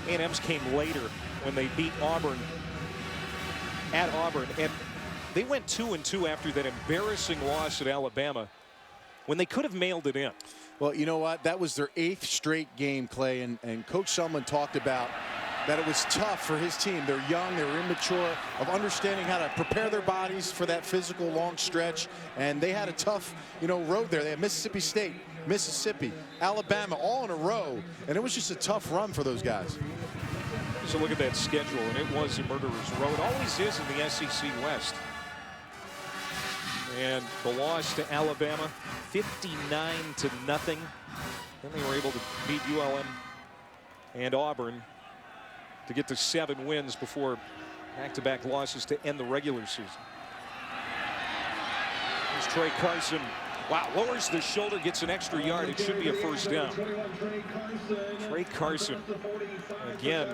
A&M's came later when they beat Auburn at Auburn. And they went 2-2 after that embarrassing loss at Alabama when they could have mailed it in. Well, you know what? That was their 8th straight game, Clay, and Coach Sumlin talked about that it was tough for his team. They're young, they're immature, of understanding how to prepare their bodies for that physical long stretch, and they had a tough, you know, road there. They had Mississippi State, Mississippi, Alabama, all in a row, and it was just a tough run for those guys. So look at that schedule, and it was a murderer's row. It always is in the SEC West. And the loss to Alabama, 59-0. Then they were able to beat ULM and Auburn to get to 7 wins before back-to-back losses to end the regular season. Here's Trey Carson. Wow, lowers the shoulder, gets an extra yard. It should be a first down. Trey Carson, again,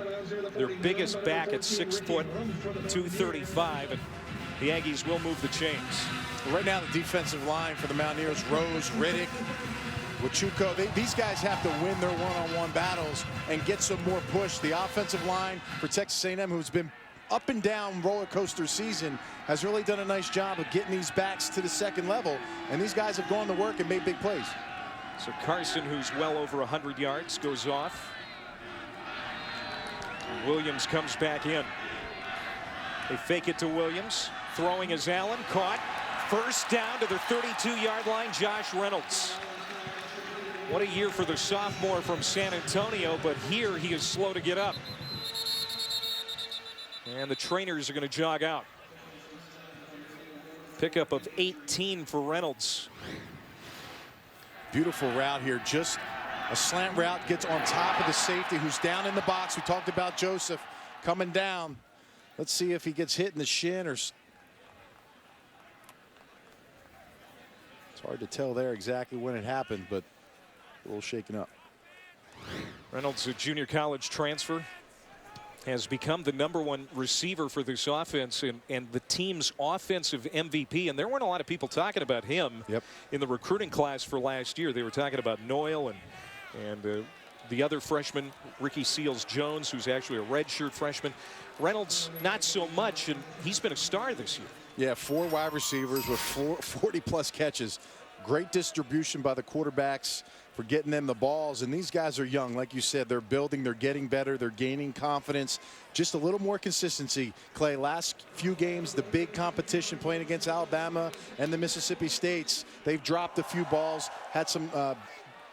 their biggest back at 6 foot, 235, and the Aggies will move the chains. Right now, the defensive line for the Mountaineers, Rose, Riddick, Wachuco, these guys have to win their one-on-one battles and get some more push. The offensive line for Texas A&M, who's been up and down roller coaster season, has really done a nice job of getting these backs to the second level, and these guys have gone to work and made big plays. So Carson, who's well over 100 yards, goes off. Williams comes back in. They fake it to Williams. Throwing is Allen, caught. First down to the 32-yard line, Josh Reynolds. What a year for the sophomore from San Antonio, but here he is slow to get up. And the trainers are going to jog out. Pickup of 18 for Reynolds. Beautiful route here, just a slant route, gets on top of the safety who's down in the box. We talked about Joseph coming down. Let's see if he gets hit in the shin or. It's hard to tell there exactly when it happened, but a little shaken up. Reynolds, a junior college transfer, has become the #1 receiver for this offense and the team's offensive MVP. And there weren't a lot of people talking about him in the recruiting class for last year. They were talking about Noyle and the other freshman, Ricky Seals-Jones, who's actually a redshirt freshman. Reynolds, not so much, and he's been a star this year. Yeah, 4 wide receivers with 40-plus catches. Great distribution by the quarterbacks for getting them the balls. And these guys are young. Like you said, they're building, they're getting better, they're gaining confidence. Just a little more consistency. Clay, last few games, the big competition playing against Alabama and the Mississippi States, they've dropped a few balls, had some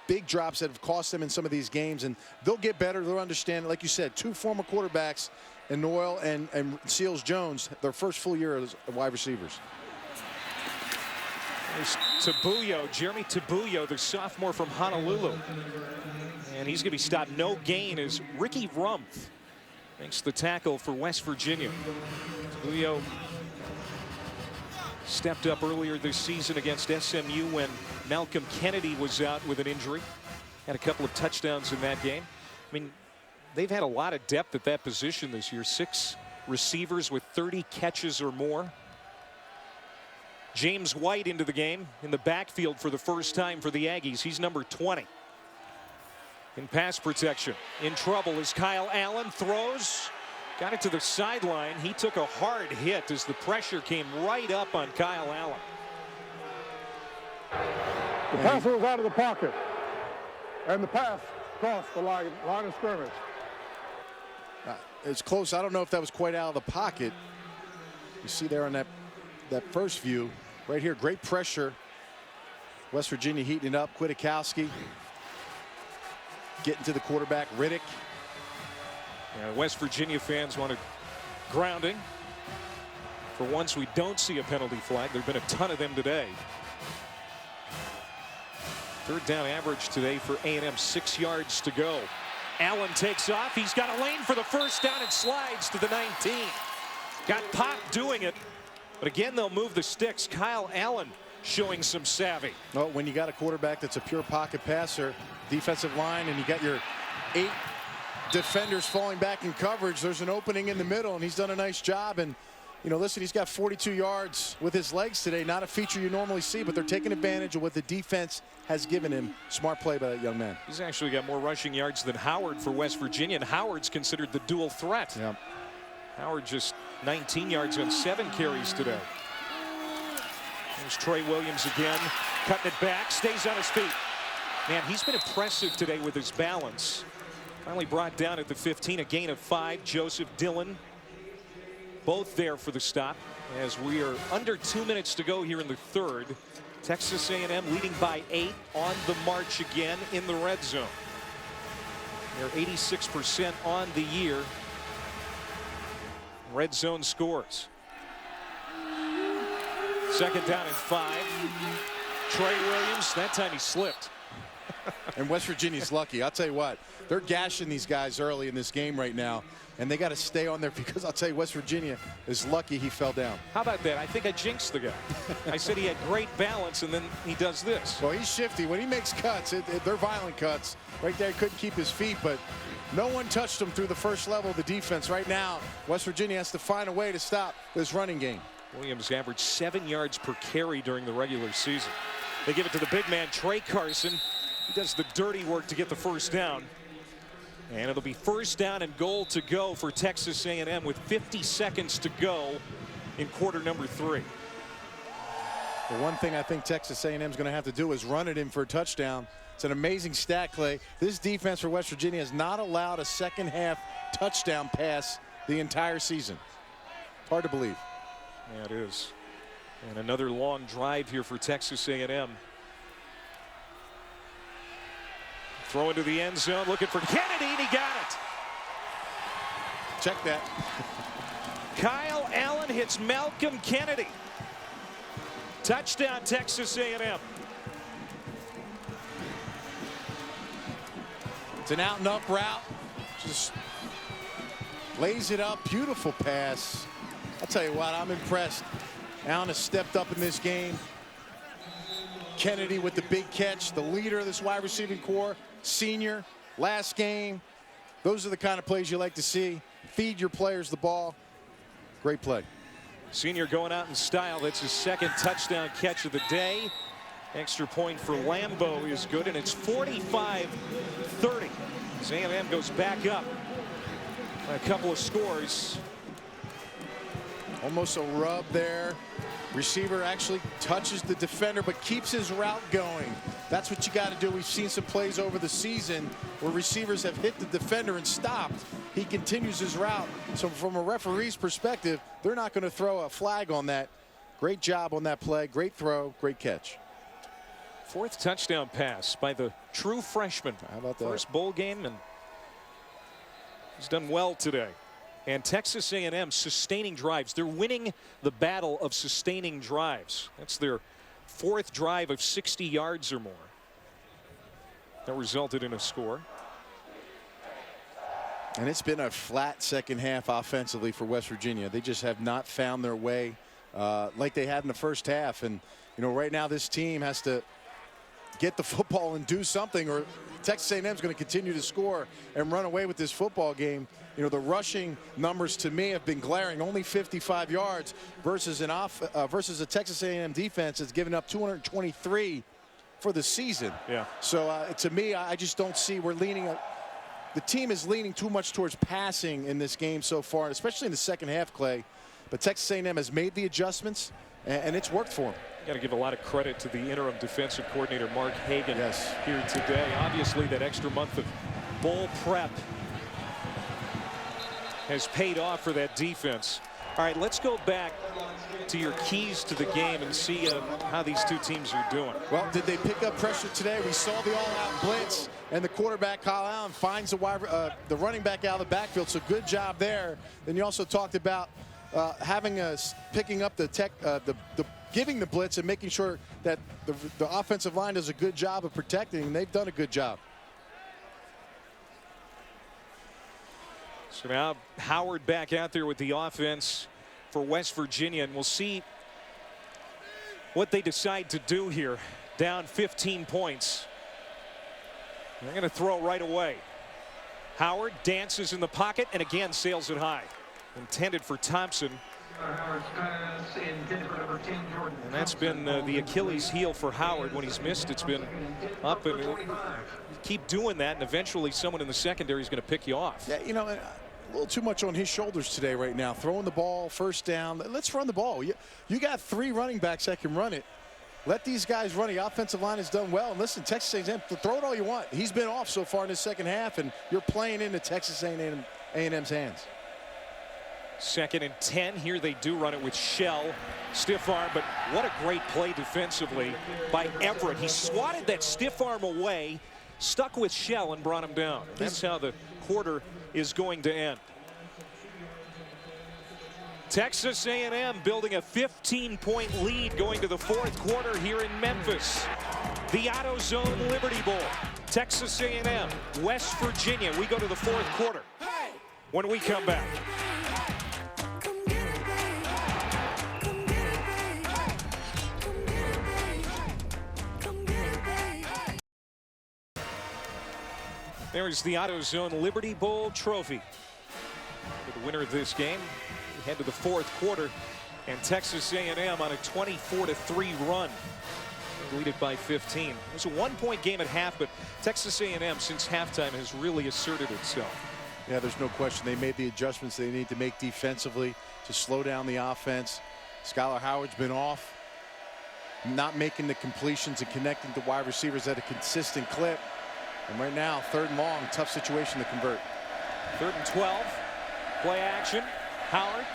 big drops that have cost them in some of these games, and they'll get better. They'll understand. Like you said, 2 former quarterbacks, and Noyle and Seals-Jones, their first full year as wide receivers. There's Tabuyo, Jeremy Tabuyo, the sophomore from Honolulu. And he's going to be stopped. No gain as Ricky Rumpf makes the tackle for West Virginia. Tabuyo stepped up earlier this season against SMU when Malcolm Kennedy was out with an injury. Had a couple of touchdowns in that game. I mean, they've had a lot of depth at that position this year. 6 receivers with 30 catches or more. James White into the game in the backfield for the first time for the Aggies. He's number 20. In pass protection. In trouble as Kyle Allen throws. Got it to the sideline. He took a hard hit as the pressure came right up on Kyle Allen. The passer was out of the pocket. And the pass crossed the line of scrimmage. It's close. I don't know if that was quite out of the pocket. You see there on that first view. Right here, great pressure. West Virginia heating it up. Kwiatkowski getting to the quarterback, Riddick. Yeah, West Virginia fans wanted grounding. For once, we don't see a penalty flag. There have been a ton of them today. 3rd down average today for A&M, 6 yards to go. Allen takes off. He's got a lane for the first down and slides to the 19. Got popped doing it. But again, they'll move the sticks. Kyle Allen showing some savvy. Well, when you got a quarterback that's a pure pocket passer, defensive line, and you got your 8 defenders falling back in coverage, there's an opening in the middle, and he's done a nice job. And, you know, listen, he's got 42 yards with his legs today. Not a feature you normally see, but they're taking advantage of what the defense has given him. Smart play by that young man. He's actually got more rushing yards than Howard for West Virginia, and Howard's considered the dual threat. Yeah. Howard just 19 yards on 7 carries today. There's Trey Williams again, cutting it back, stays on his feet. Man, he's been impressive today with his balance. Finally brought down at the 15, a gain of 5. Joseph Dillon, both there for the stop. As we are under 2 minutes to go here in the 3rd. Texas A&M leading by 8 on the march again in the red zone. They're 86% on the year. Red zone scores. 2nd down and 5. Trey Williams, that time he slipped. And West Virginia's lucky. I'll tell you what, they're gashing these guys early in this game right now, and they got to stay on there because I'll tell you, West Virginia is lucky he fell down. How about that? I think I jinxed the guy. I said he had great balance, and then he does this. Well, he's shifty. When he makes cuts, they're violent cuts. Right there, he couldn't keep his feet, but no one touched him through the first level of the defense. Right now, West Virginia has to find a way to stop this running game. Williams averaged 7 yards per carry during the regular season. They give it to the big man, Trey Carson. He does the dirty work to get the first down. And it'll be 1st down and goal to go for Texas A&M with 50 seconds to go in quarter number 3. The one thing I think Texas A&M is going to have to do is run it in for a touchdown. It's an amazing stat, Clay. This defense for West Virginia has not allowed a second-half touchdown pass the entire season. It's hard to believe. Yeah, it is. And another long drive here for Texas A&M. Throw into the end zone, looking for Kennedy, and he got it. Check that. Kyle Allen hits Malcolm Kennedy. Touchdown, Texas A&M. It's an out-and-up route. Just Lays it up. Beautiful pass. I'll tell you what, I'm impressed. Allen has stepped up in this game. Kennedy with the big catch, the leader of this wide receiving core, senior, last game. Those are the kind of plays you like to see. Feed your players the ball. Great play. Senior going out in style. That's his second touchdown catch of the day. Extra point for Lambeau is good, and it's 45-30. As A&M goes back up by a couple of scores. Almost a rub there. Receiver actually touches the defender but keeps his route going. That's what you got to do. We've seen some plays over the season where receivers have hit the defender and stopped. He continues his route. So from a referee's perspective, they're not going to throw a flag on that. Great job on that play. Great throw. Great catch. Fourth touchdown pass by the true freshman. How about that? First bowl game, and he's done well today. And Texas A&M sustaining drives. They're winning the battle of sustaining drives. That's their fourth drive of 60 yards or more. That resulted in a score. And it's been a flat second half offensively for West Virginia. They just have not found their way like they had in the first half. And, you know, right now this team has to get the football and do something, or Texas A&M is going to continue to score and run away with this football game. You know, the rushing numbers to me have been glaring. Only 55 yards versus versus a Texas A&M defense that's given up 223 for the season. Yeah. So to me, I just don't see we're leaning. The team is leaning too much towards passing in this game so far, especially in the second half, Clay. But Texas A&M has made the adjustments, and it's worked for them. Got to give a lot of credit to the interim defensive coordinator Mark Hagan here Yes. today. Obviously, that extra month of bowl prep has paid off for that defense. All right, let's go back to your keys to the game and see how these two teams are doing. Well, did they pick up pressure today? We saw the all-out blitz, and the quarterback, Kyle Allen, finds the running back out of the backfield, so good job there. Then you also talked about picking up giving the blitz and making sure that the offensive line does a good job of protecting, and they've done a good job. So now Howard back out there with the offense for West Virginia, and we'll see what they decide to do here. Down 15 points. They're going to throw right away. Howard dances in the pocket and again sails it high. Intended for Thompson. And that's been the Achilles heel for Howard. When he's missed, it's been up, and keep doing that, and eventually someone in the secondary is going to pick you off. Yeah, you know, a little too much on his shoulders today right now. Throwing the ball, first down. Let's run the ball. You got three running backs that can run it. Let these guys run. The offensive line has done well. And listen, Texas A&M, throw it all you want. He's been off so far in the second half, and you're playing into Texas A&M's hands. 2nd and 10. Here they do run it with Shell. Stiff arm, but what a great play defensively by Everett. He swatted that stiff arm away, stuck with Shell, and brought him down. That's how the quarter is going to end. Texas A&M building a 15-point lead going to the fourth quarter here in Memphis. The AutoZone Liberty Bowl. Texas A&M, West Virginia. We go to the fourth quarter when we come back. There's the AutoZone Liberty Bowl trophy. For the winner of this game, we head to the fourth quarter, and Texas A&M on a 24-3 run. They lead it by 15. It was a one-point game at half, but Texas A&M since halftime has really asserted itself. Yeah, there's no question. They made the adjustments they need to make defensively to slow down the offense. Skylar Howard's been off, not making the completions and connecting to wide receivers at a consistent clip. And right now, 3rd and long, tough situation to convert. 3rd and 12. Play action. Howard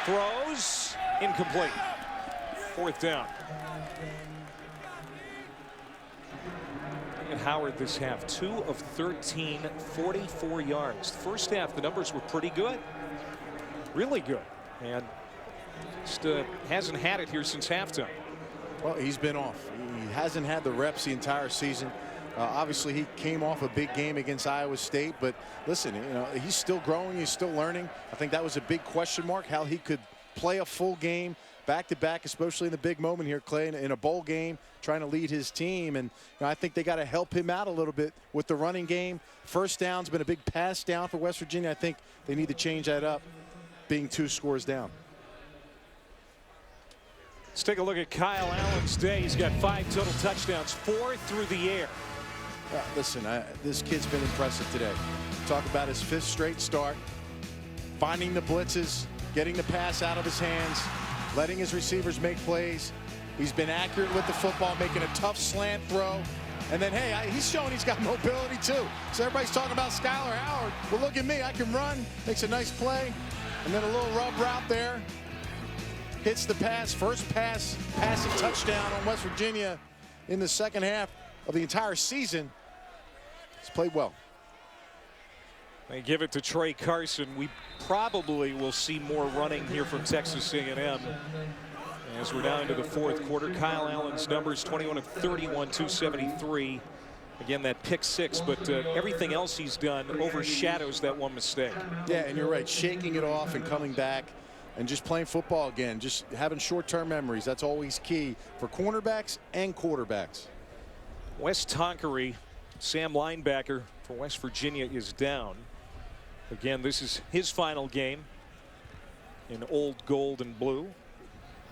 throws. Incomplete. 4th down. And Howard this half, 2 of 13, 44 yards. First half, the numbers were pretty good. Really good. And just hasn't had it here since halftime. Well, he's been off. He hasn't had the reps the entire season. Obviously, he came off a big game against Iowa State, but listen, you know, he's still growing, he's still learning. I think that was a big question mark, how he could play a full game back-to-back, especially in the big moment here, Clay, in a bowl game, trying to lead his team. And you know, I think they got to help him out a little bit with the running game. First down's been a big pass down for West Virginia. I think they need to change that up, being 2 scores down. Let's take a look at Kyle Allen's day. He's got 5 total touchdowns, 4 through the air. Listen, this kid's been impressive today. Talk about his 5th straight start, finding the blitzes, getting the pass out of his hands, letting his receivers make plays. He's been accurate with the football, making a tough slant throw. And then, hey, he's showing he's got mobility too. So everybody's talking about Skylar Howard. Well, look at me, I can run, makes a nice play. And then a little rub route there. Hits the pass, first passing touchdown on West Virginia in the second half of the entire season. He's played well. They give it to Trey Carson. We probably will see more running here from Texas A&M. As we're now into the 4th quarter, Kyle Allen's numbers 21 of 31, 273. Again, that pick 6, but everything else he's done overshadows that one mistake. Yeah, and you're right, shaking it off and coming back and just playing football again, just having short-term memories. That's always key for cornerbacks and quarterbacks. Wes Tonkery, Sam linebacker for West Virginia, is down. Again, this is his final game in old gold and blue.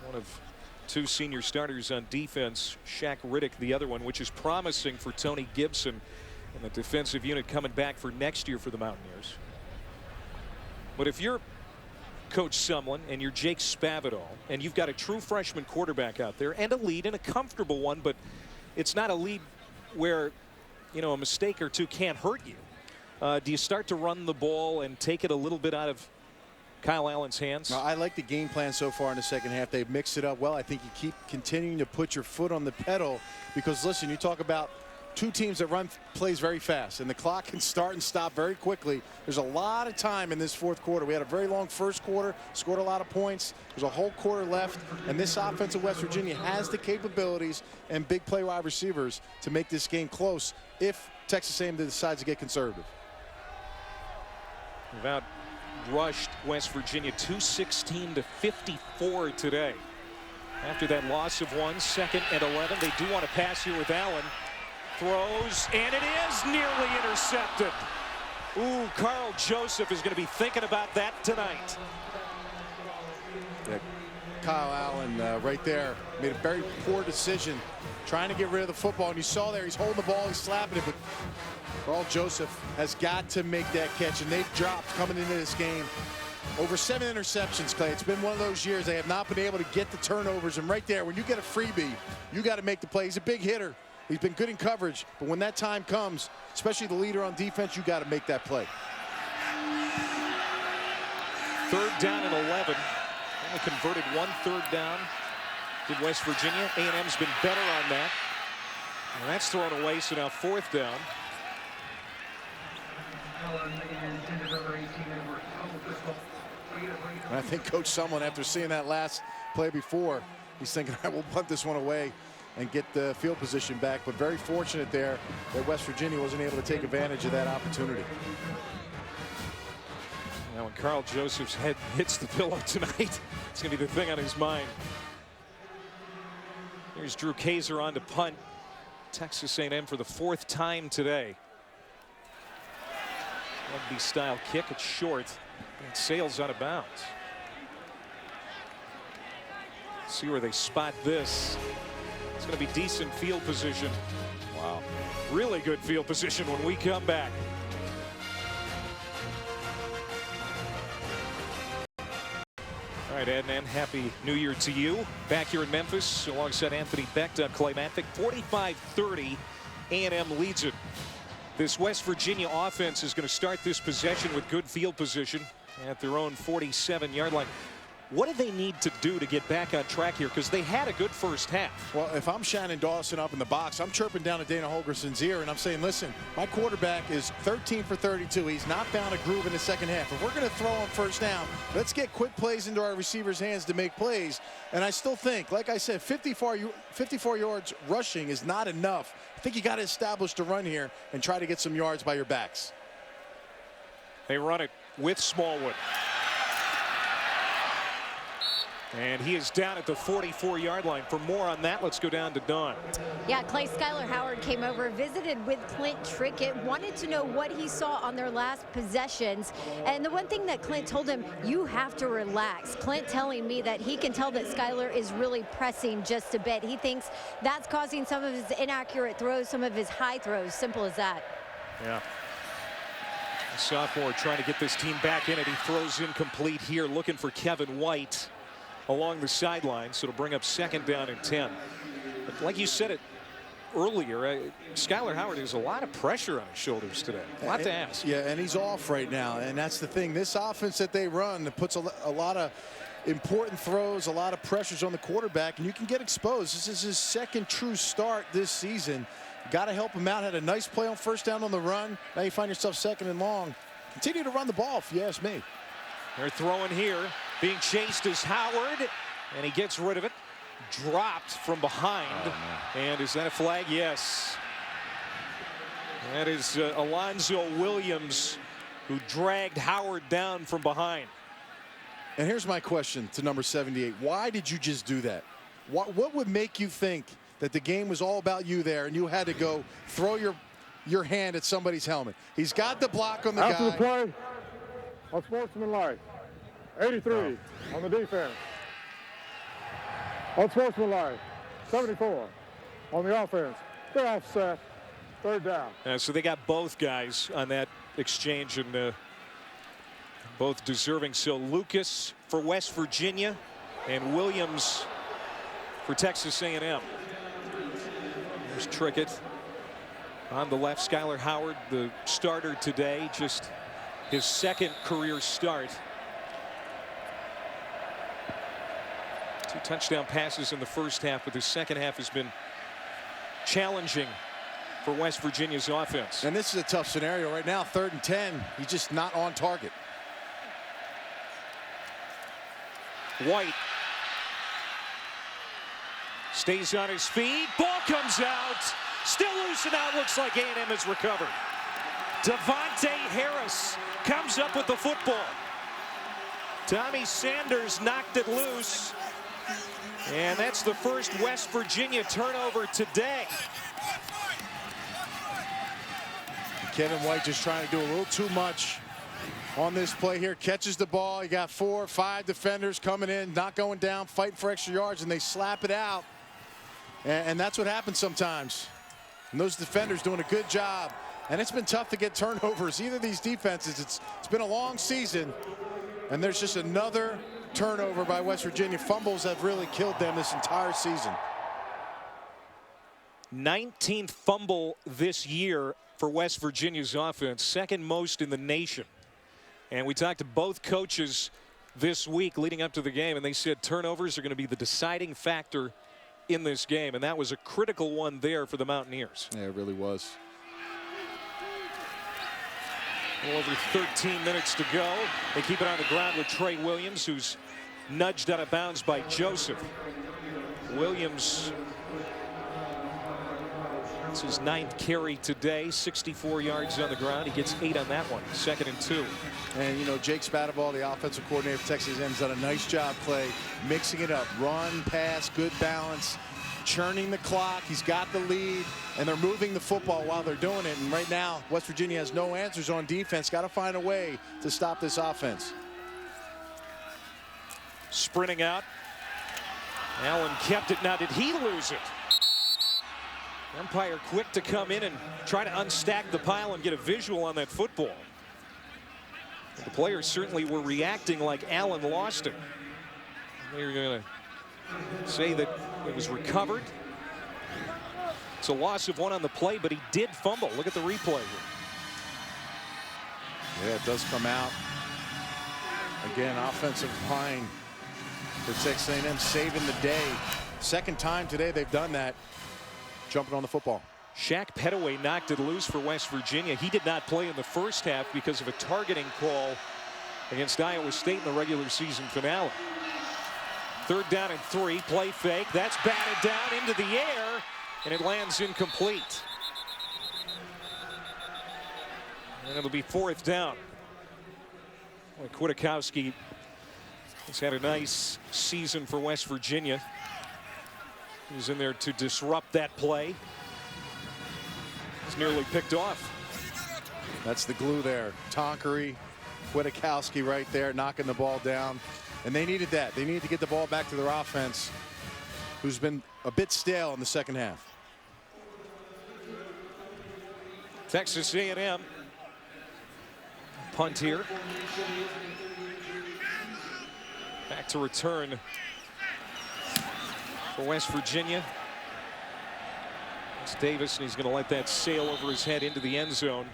One of 2 senior starters on defense, Shaq Riddick the other one, which is promising for Tony Gibson and the defensive unit coming back for next year for the Mountaineers. But if you're Coach Sumlin and you're Jake Spavital and you've got a true freshman quarterback out there and a lead and a comfortable one, but it's not a lead where, you know, a mistake or two can't hurt you. Do you start to run the ball and take it a little bit out of Kyle Allen's hands? I like the game plan so far in the second half. They've mixed it up well. I think you keep continuing to put your foot on the pedal because, listen, you talk about 2 teams that run plays very fast, and the clock can start and stop very quickly. There's a lot of time in this 4th quarter. We had a very long first quarter, scored a lot of points. There's a whole quarter left, and this offense of West Virginia has the capabilities and big play wide receivers to make this game close if Texas A&M decides to get conservative. Without rushed West Virginia 216 to 54 today. After that loss of 1, 2nd and 11, they do want to pass here with Allen. Throws, and it is nearly intercepted. Ooh, Carl Joseph is going to be thinking about that tonight. Yeah, Kyle Allen right there made a very poor decision trying to get rid of the football, and you saw there he's holding the ball, he's slapping it, but Carl Joseph has got to make that catch, and they've dropped coming into this game over 7 interceptions, Clay. It's been one of those years they have not been able to get the turnovers, and right there, when you get a freebie, you got to make the play. He's a big hitter. He's been good in coverage, but when that time comes, especially the leader on defense, you got to make that play. 3rd down and 11. Only converted 1 3rd down. Did West Virginia. A&M's been better on that. And that's thrown away, so now 4th down. And I think Coach Sumlin, after seeing that last play before, he's thinking, all right, we'll punt this one away and get the field position back. But very fortunate there that West Virginia wasn't able to take advantage of that opportunity. Now when Carl Joseph's head hits the pillow tonight, it's going to be the thing on his mind. Here's Drew Kaiser on to punt. Texas A&M for the 4th time today. Rugby style kick. It's short. And it sails out of bounds. See where they spot this. It's going to be decent field position. Wow. Really good field position when we come back. All right, Adnan, happy New Year to you. Back here in Memphis alongside Anthony Becht on Clay Matvick. 45-30, A&M leads it. This West Virginia offense is going to start this possession with good field position at their own 47-yard line. What do they need to do to get back on track here? Because they had a good first half. Well, if I'm Shannon Dawson up in the box, I'm chirping down to Dana Holgerson's ear, and I'm saying, listen, my quarterback is 13 for 32. He's not found a groove in the second half. If we're going to throw on first down, let's get quick plays into our receivers' hands to make plays. And I still think, like I said, 54 yards rushing is not enough. I think you got to establish the run here and try to get some yards by your backs. They run it with Smallwood. And he is down at the 44-yard line. For more on that, let's go down to Dawn. Yeah, Clay Skylar Howard came over, visited with Clint Trickett, wanted to know what he saw on their last possessions. And the one thing that Clint told him, you have to relax. Clint telling me that he can tell that Skylar is really pressing just a bit. He thinks that's causing some of his inaccurate throws, some of his high throws. Simple as that. Yeah. The sophomore trying to get this team back in it. He throws incomplete here, looking for Kevin White along the sideline, so it'll bring up 2nd down and 10. But like you said it earlier, Skylar Howard has a lot of pressure on his shoulders today. A lot to ask. Yeah, and he's off right now, and that's the thing. This offense that they run that puts a lot of important throws, a lot of pressures on the quarterback, and you can get exposed. This is his 2nd true start this season. Got to help him out. Had a nice play on first down on the run. Now you find yourself 2nd and long. Continue to run the ball, if you ask me. They're throwing here. Being chased is Howard, and he gets rid of it. Dropped from behind. And is that a flag? Yes. That is Alonzo Williams, who dragged Howard down from behind. And here's my question to number 78. Why did you just do that? What would make you think that the game was all about you there and you had to go throw your hand at somebody's helmet? He's got the block on the After guy. the play, unsportsmanlike. 83 on the defense. Unsportsmanlike. 74 on the offense. They're offset. 3rd down. So they got both guys on that exchange, and both deserving. So Lucas for West Virginia and Williams for Texas A&M. There's Trickett on the left. Skylar Howard, the starter today, just his 2nd career start. 2 touchdown passes in the first half, but the second half has been challenging for West Virginia's offense. And this is a tough scenario right now. 3rd and 10. He's just not on target. White stays on his feet. Ball comes out. Still loose and out. Looks like A&M has recovered. Devontae Harris comes up with the football. Tommy Sanders knocked it loose. And that's the first West Virginia turnover today. Kevin White just trying to do a little too much on this play here. Catches the ball. You got 4 or 5 defenders coming in, not going down, fighting for extra yards, and they slap it out. And that's what happens sometimes. And those defenders doing a good job. And it's been tough to get turnovers. Either of these defenses, it's been a long season, and there's just another turnover by West Virginia. Fumbles have really killed them this entire season. 19th fumble this year for West Virginia's offense, 2nd most in the nation. And we talked to both coaches this week leading up to the game, and they said turnovers are going to be the deciding factor in this game, and that was a critical one there for the Mountaineers. Yeah, it really was. Over 13 minutes to go. They keep it on the ground with Trey Williams, who's nudged out of bounds by Joseph. Williams, it's his 9th carry today, 64 yards on the ground. He gets 8 on that one. 2nd and 2. And, you know, Jake Spadaball, the offensive coordinator for Texas A&M, has done a nice job, Clay, mixing it up. Run, pass, good balance, churning the clock. He's got the lead, and they're moving the football while they're doing it. And right now, West Virginia has no answers on defense. Got to find a way to stop this offense. Sprinting out. Allen kept it. Now, did he lose it? Umpire quick to come in and try to unstack the pile and get a visual on that football. The players certainly were reacting like Allen lost it. They're going to say that it was recovered. It's a loss of 1 on the play, but he did fumble. Look at the replay here. Yeah, it does come out. Again, offensive line for Texas A&M, saving the day. Second time today they've done that, jumping on the football. Shaq Pettaway knocked it loose for West Virginia. He did not play in the first half because of a targeting call against Iowa State in the regular season finale. 3rd down and 3, play fake. That's batted down into the air, and it lands incomplete. And it'll be 4th down. Kwiatkowski has had a nice season for West Virginia. He's in there to disrupt that play. He's nearly picked off. That's the glue there. Tonkery, Kwiatkowski right there knocking the ball down. And they needed that. They needed to get the ball back to their offense, who's been a bit stale in the second half. Texas A&M punt here. Back to return for West Virginia. It's Davis, and he's going to let that sail over his head into the end zone.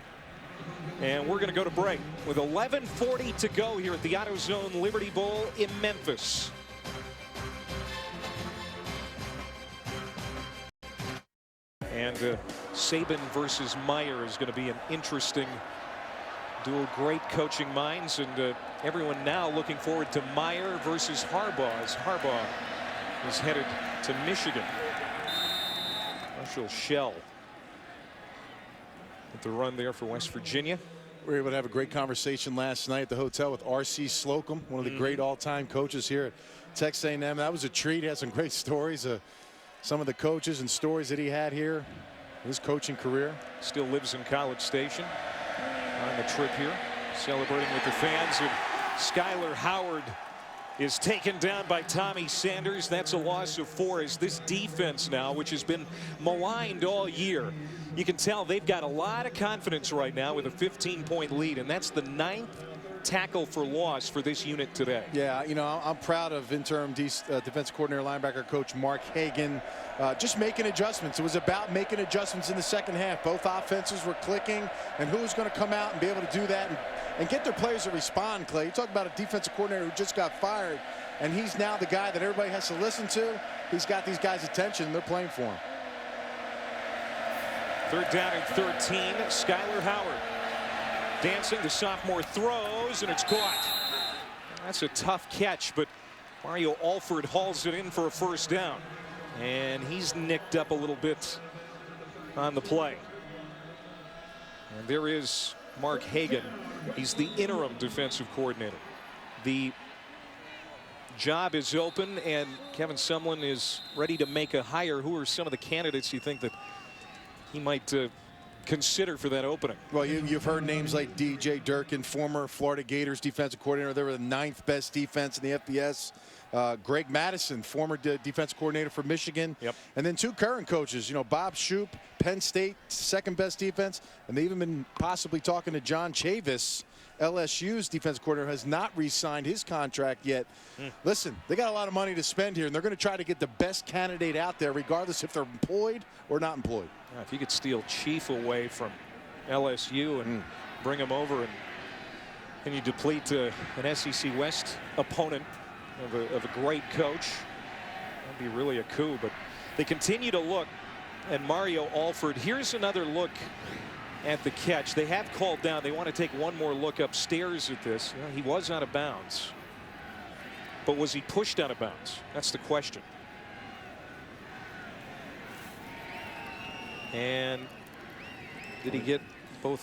And we're going to go to break with 11:40 to go here at the AutoZone Liberty Bowl in Memphis. And Saban versus Meyer is going to be an interesting duel. Great coaching minds, and everyone now looking forward to Meyer versus Harbaugh, as Harbaugh is headed to Michigan. Marshall Shell with the run there for West Virginia. We were able to have a great conversation last night at the hotel with R.C. Slocum, one of the great all-time coaches here at Texas A&M. That was a treat. He had some great stories. Some of the coaches and stories that he had here, his coaching career. Still lives in College Station on the trip here, celebrating with the fans. And Skyler Howard is taken down by Tommy Sanders. That's a loss of 4 as this defense now, which has been maligned all year. You can tell they've got a lot of confidence right now with a 15-point lead, and that's the 9th tackle for loss for this unit today. Yeah, you know, I'm proud of interim defense coordinator linebacker coach Mark Hagan, just making adjustments. It was about making adjustments in the second half. Both offenses were clicking, and who was going to come out and be able to do that and get their players to respond, Clay. You talk about a defensive coordinator who just got fired, and he's now the guy that everybody has to listen to. He's got these guys' attention, and they're playing for him. 3rd down and 13, Skyler Howard. Dancing, the sophomore throws, and it's caught. That's a tough catch, but Mario Alford hauls it in for a 1st down. And he's nicked up a little bit on the play. And there is Mark Hagan. He's the interim defensive coordinator. The job is open, and Kevin Sumlin is ready to make a hire. Who are some of the candidates you think that he might consider for that opening? Well, you've heard names like DJ Durkin, former Florida Gators defensive coordinator. They were the 9th best defense in the FBS. Greg Madison, former defensive coordinator for Michigan. Yep. And then 2 current coaches, you know, Bob Shoop, Penn State, 2nd best defense. And they've even been possibly talking to John Chavis, LSU's defensive coordinator, has not re-signed his contract yet. Listen, they got a lot of money to spend here, and they're going to try to get the best candidate out there, regardless if they're employed or not employed. If you could steal Chief away from LSU and bring him over, and you deplete an SEC West opponent of a great coach, that'd be really a coup. But they continue to look at Mario Alford. Here's another look at the catch. They have called down. They want to take one more look upstairs at this. You know, he was out of bounds, but was he pushed out of bounds? That's the question. And did he get both?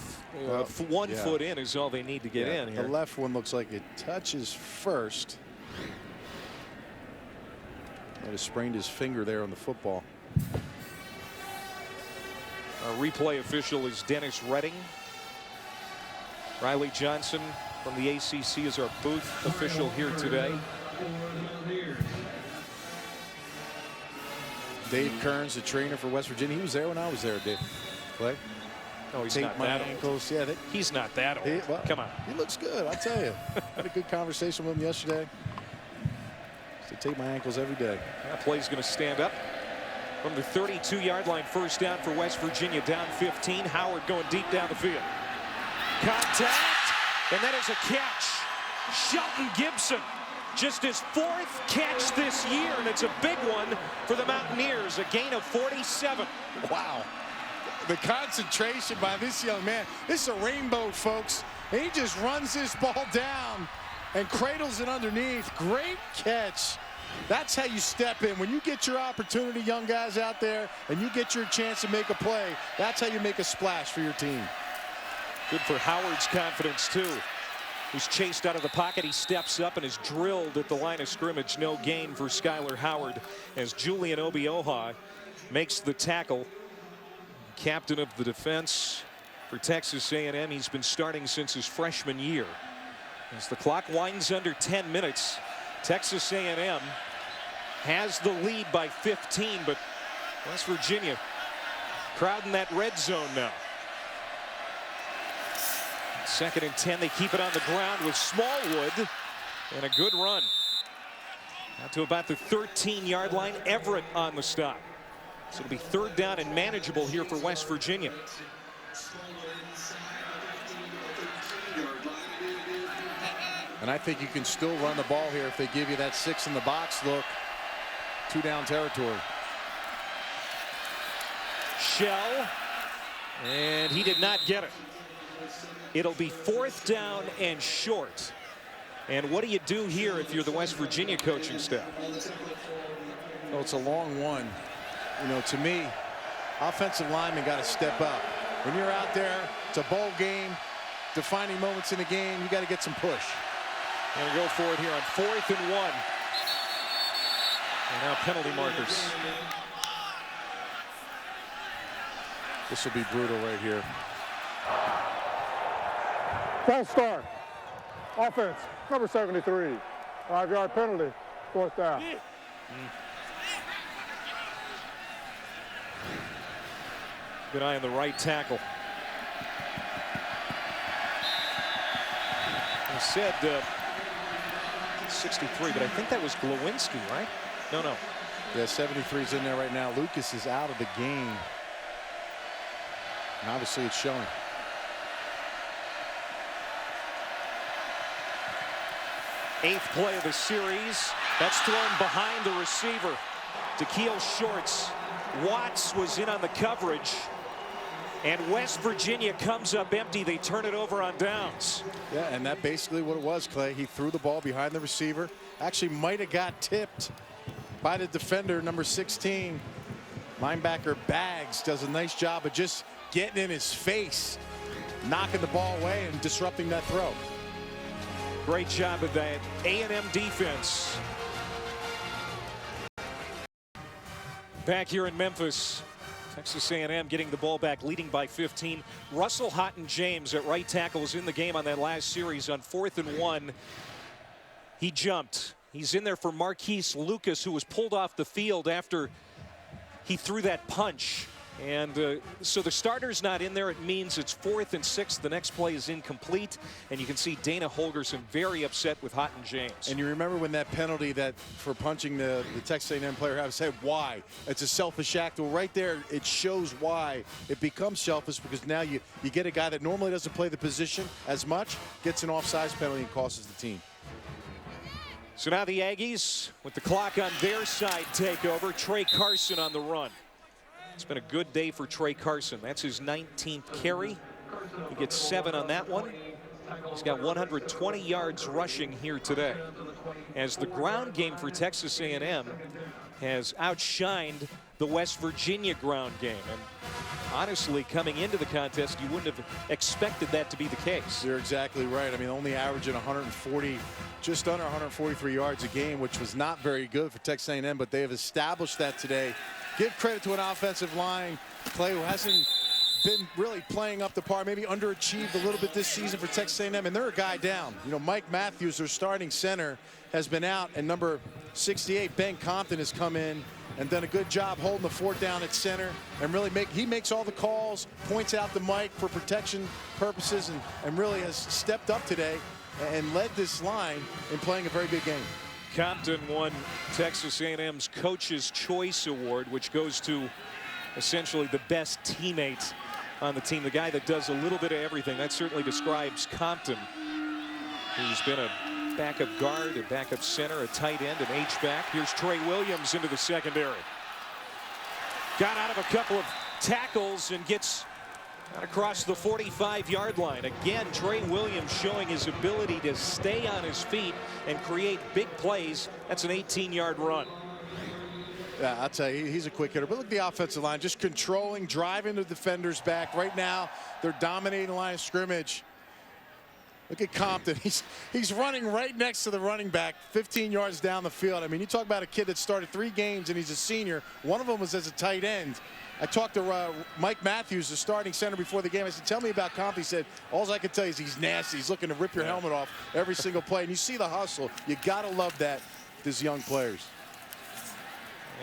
One foot in is all they need to get in here. The left one looks like it touches first. Might have sprained his finger there on the football. Our replay official is Dennis Redding. Riley Johnson from the ACC is our booth official here today. Dave Kearns, the trainer for West Virginia. He was there when I was there, Dave. Clay? No, he's Tape not my that ankles. old. Yeah, he's not that old. Well, come on. He looks good, I'll tell you. Had a good conversation with him yesterday. To tape my ankles every day. That play's going to stand up from the 32-yard line. 1st down for West Virginia, down 15. Howard going deep down the field. Contact, and that is a catch. Shelton Gibson just his 4th catch this year, and it's a big one for the Mountaineers, a gain of 47. Wow. The concentration by this young man. This is a rainbow, folks. And he just runs this ball down and cradles it underneath. Great catch. That's how you step in. When you get your opportunity, young guys out there, and you get your chance to make a play, that's how you make a splash for your team. Good for Howard's confidence, too. He's chased out of the pocket. He steps up and is drilled at the line of scrimmage. No gain for Skyler Howard as Julian Obioha makes the tackle. Captain of the defense for Texas A&M. He's been starting since his freshman year. As the clock winds under 10 minutes, Texas A&M has the lead by 15, but West Virginia crowding that red zone now. 2nd and 10. They keep it on the ground with Smallwood, and a good run. Out to about the 13-yard line. Everett on the stop. So it'll be 3rd down and manageable here for West Virginia. And I think you can still run the ball here if they give you that 6 in the box look. 2-down territory. Shell, and he did not get it. It'll be 4th down and short. And what do you do here if you're the West Virginia coaching staff? Well, it's a long one. You know, to me, offensive linemen got to step up. When you're out there, it's a bowl game, defining moments in the game, you got to get some push. And go for it here on 4th and 1. And now penalty markers. This will be brutal right here. False start. Offense, number 73. 5-yard penalty, 4th down. Good eye on the right tackle. I said 63, but I think that was Glowinski, right? No. Yeah, 73's in there right now. Lucas is out of the game. And obviously it's showing. Eighth play of the series. That's thrown behind the receiver. Da'Keil Shorts. Watts was in on the coverage. And West Virginia comes up empty. They turn it over on downs. Yeah, and that basically what it was, Clay. He threw the ball behind the receiver. Actually might have got tipped by the defender, number 16. Linebacker Baggs does a nice job of just getting in his face, knocking the ball away and disrupting that throw. Great job of that A&M defense. Back here in Memphis, Texas A&M getting the ball back, leading by 15. Russell Houghton-James at right tackle was in the game on that last series on 4th and 1. He jumped. He's in there for Marquise Lucas, who was pulled off the field after he threw that punch. And so the starter's not in there. It means it's 4th and 6. The next play is incomplete. And you can see Dana Holgorsen very upset with Houghton-James. And you remember when that penalty that for punching the Texas A&M player had said why? It's a selfish act. Well, right there, it shows why it becomes selfish, because now you get a guy that normally doesn't play the position as much, gets an offsides penalty and costs the team. So now the Aggies, with the clock on their side, take over. Trey Carson on the run. It's been a good day for Trey Carson. That's his 19th carry. He gets 7 on that one. He's got 120 yards rushing here today. As the ground game for Texas A&M has outshined the West Virginia ground game. And honestly, coming into the contest, you wouldn't have expected that to be the case. You're exactly right. I mean, only averaging 140, just under 143 yards a game, which was not very good for Texas A&M, but they have established that today. Give credit to an offensive line, Clay, who hasn't been really playing up to par, maybe underachieved a little bit this season for Texas A&M, and they're a guy down. You know, Mike Matthews, their starting center, has been out, and number 68, Ben Compton, has come in and done a good job holding the fort down at center, and really he makes all the calls, points out the mic for protection purposes, and really has stepped up today and led this line in playing a very good game. Compton won Texas A&M's Coach's Choice Award, which goes to essentially the best teammate on the team, the guy that does a little bit of everything. That certainly describes Compton. He's been a backup guard, a backup center, a tight end, an H-back. Here's Trey Williams into the secondary. Got out of a couple of tackles and gets out across the 45-yard line. Again, Trey Williams showing his ability to stay on his feet and create big plays. That's an 18-yard run. Yeah, I'll tell you, he's a quick hitter. But look at the offensive line, just controlling, driving the defenders back. Right now, they're dominating the line of scrimmage. Look at Compton. He's running right next to the running back, 15 yards down the field. I mean, you talk about a kid that started 3 games and he's a senior. One of them was as a tight end. I talked to Mike Matthews, the starting center, before the game. I said, tell me about Compton. He said, all I can tell you is he's nasty. He's looking to rip your helmet off every single play. And you see the hustle. You got to love that, these young players.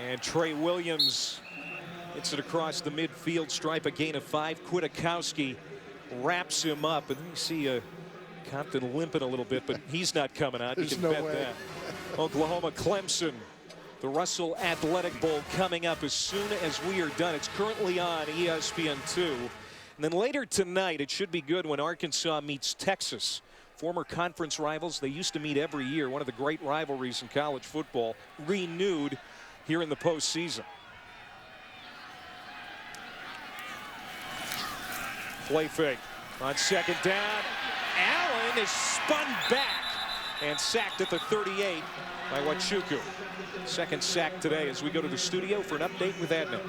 And Trey Williams hits it across the midfield stripe, a gain of 5. Kwiatkowski wraps him up. And you see Compton limping a little bit, but he's not coming out. You can bet that. Oklahoma Clemson, the Russell Athletic Bowl coming up as soon as we are done. It's currently on ESPN 2. And then later tonight, it should be good when Arkansas meets Texas. Former conference rivals. They used to meet every year. One of the great rivalries in college football, renewed here in the postseason. Play fake on second down. Allen is spun back and sacked at the 38 by Wachuku. Second sack today as we go to the studio for an update with Adnan.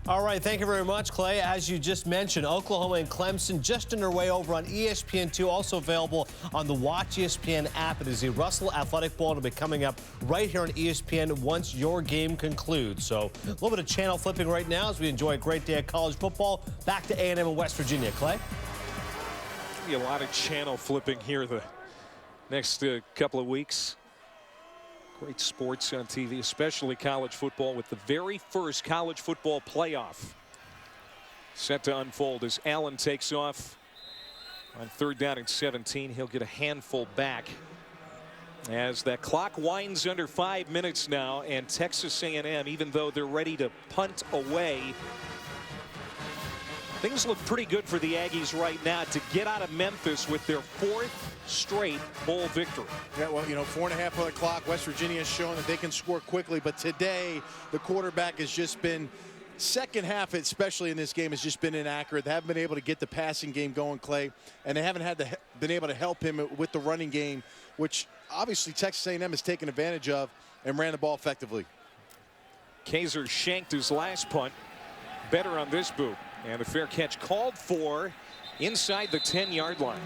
All right, thank you very much, Clay. As you just mentioned, Oklahoma and Clemson just underway over on ESPN2, also available on the Watch ESPN app. It is the Russell Athletic Bowl. It'll be coming up right here on ESPN once your game concludes. So a little bit of channel flipping right now as we enjoy a great day of college football. Back to A&M in West Virginia. Clay? Be a lot of channel flipping here the next couple of weeks. Great sports on TV, especially college football, with the very first college football playoff set to unfold as Allen takes off on 3rd down and 17. He'll get a handful back as that clock winds under 5 minutes now, and Texas A&M, even though they're ready to punt away, things look pretty good for the Aggies right now to get out of Memphis with their 4th straight bowl victory. Yeah, well, you know, 4.5 on the clock. West Virginia has shown that they can score quickly, but today the quarterback has just been, second half especially in this game, has just been inaccurate. They haven't been able to get the passing game going, Clay, and they haven't been able to help him with the running game, which obviously Texas A&M has taken advantage of and ran the ball effectively. Kaiser shanked his last punt. Better on this boot. And a fair catch called for inside the 10-yard line.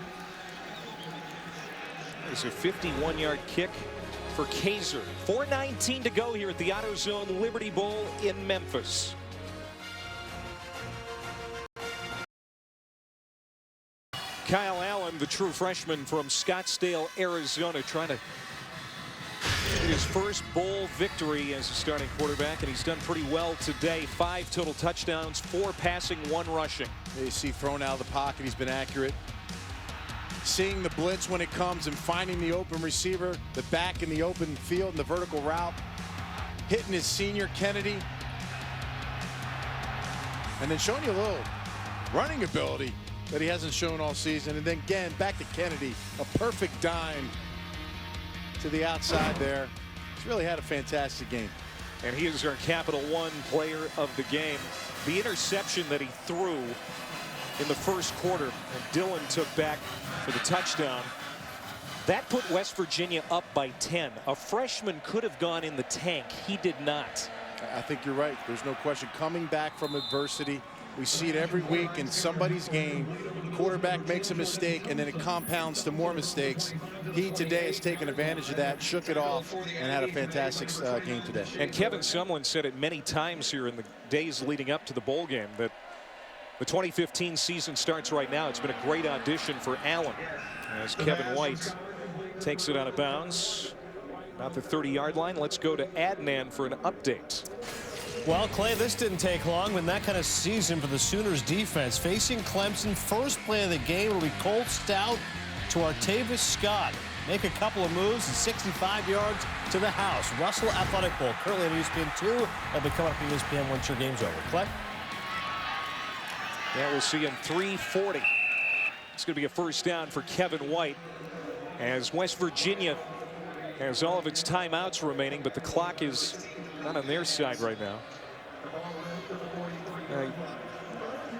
It's a 51-yard kick for Kaiser. 4:19 to go here at the AutoZone Liberty Bowl in Memphis. Kyle Allen, the true freshman from Scottsdale, Arizona, trying to get his first bowl victory as a starting quarterback, and he's done pretty well today. 5 total touchdowns, 4 passing, 1 rushing. You see thrown out of the pocket, he's been accurate. Seeing the blitz when it comes and finding the open receiver, the back in the open field and the vertical route, hitting his senior Kennedy, and then showing you a little running ability that he hasn't shown all season. And then again, back to Kennedy, a perfect dime to the outside there. He's really had a fantastic game. And he is our Capital One player of the game. The interception that he threw in the first quarter and Dillon took back for the touchdown, that put West Virginia up by 10. A freshman could have gone in the tank. He did not. I think you're right. There's no question. Coming back from adversity, we see it every week in somebody's game. Quarterback makes a mistake and then it compounds to more mistakes. He today has taken advantage of that, shook it off, and had a fantastic game today. And Kevin Sumlin said it many times here in the days leading up to the bowl game that the 2015 season starts right now. It's been a great audition for Allen as Kevin White takes it out of bounds. About the 30-yard line. Let's go to Adnan for an update. Well, Clay, this didn't take long, but that kind of season for the Sooners defense. Facing Clemson, first play of the game will be Cole Stout to Artavis Scott. Make a couple of moves and 65 yards to the house. Russell Athletic Bowl, currently on ESPN 2. It'll be coming up on ESPN once your game's over. Clay? Yeah, we'll see in 3:40. It's going to be a first down for Kevin White as West Virginia has all of its timeouts remaining, but the clock is not on their side right now.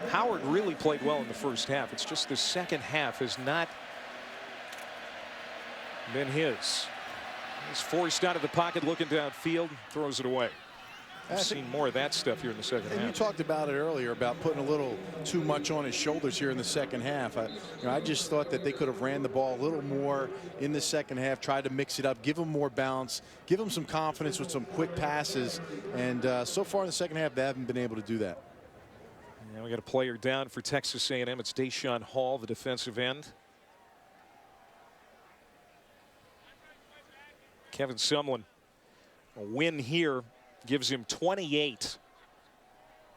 Howard really played well in the first half. It's just the second half has not been his. He's forced out of the pocket, looking downfield, throws it away. We've seen more of that stuff here in the second half. And you talked about it earlier about putting a little too much on his shoulders here in the second half. I just thought that they could have ran the ball a little more in the second half, tried to mix it up, give him more balance, give him some confidence with some quick passes. And so far in the second half, they haven't been able to do that. Now we got a player down for Texas A&M. It's Deshaun Hall, the defensive end. Kevin Sumlin, a win here gives him 28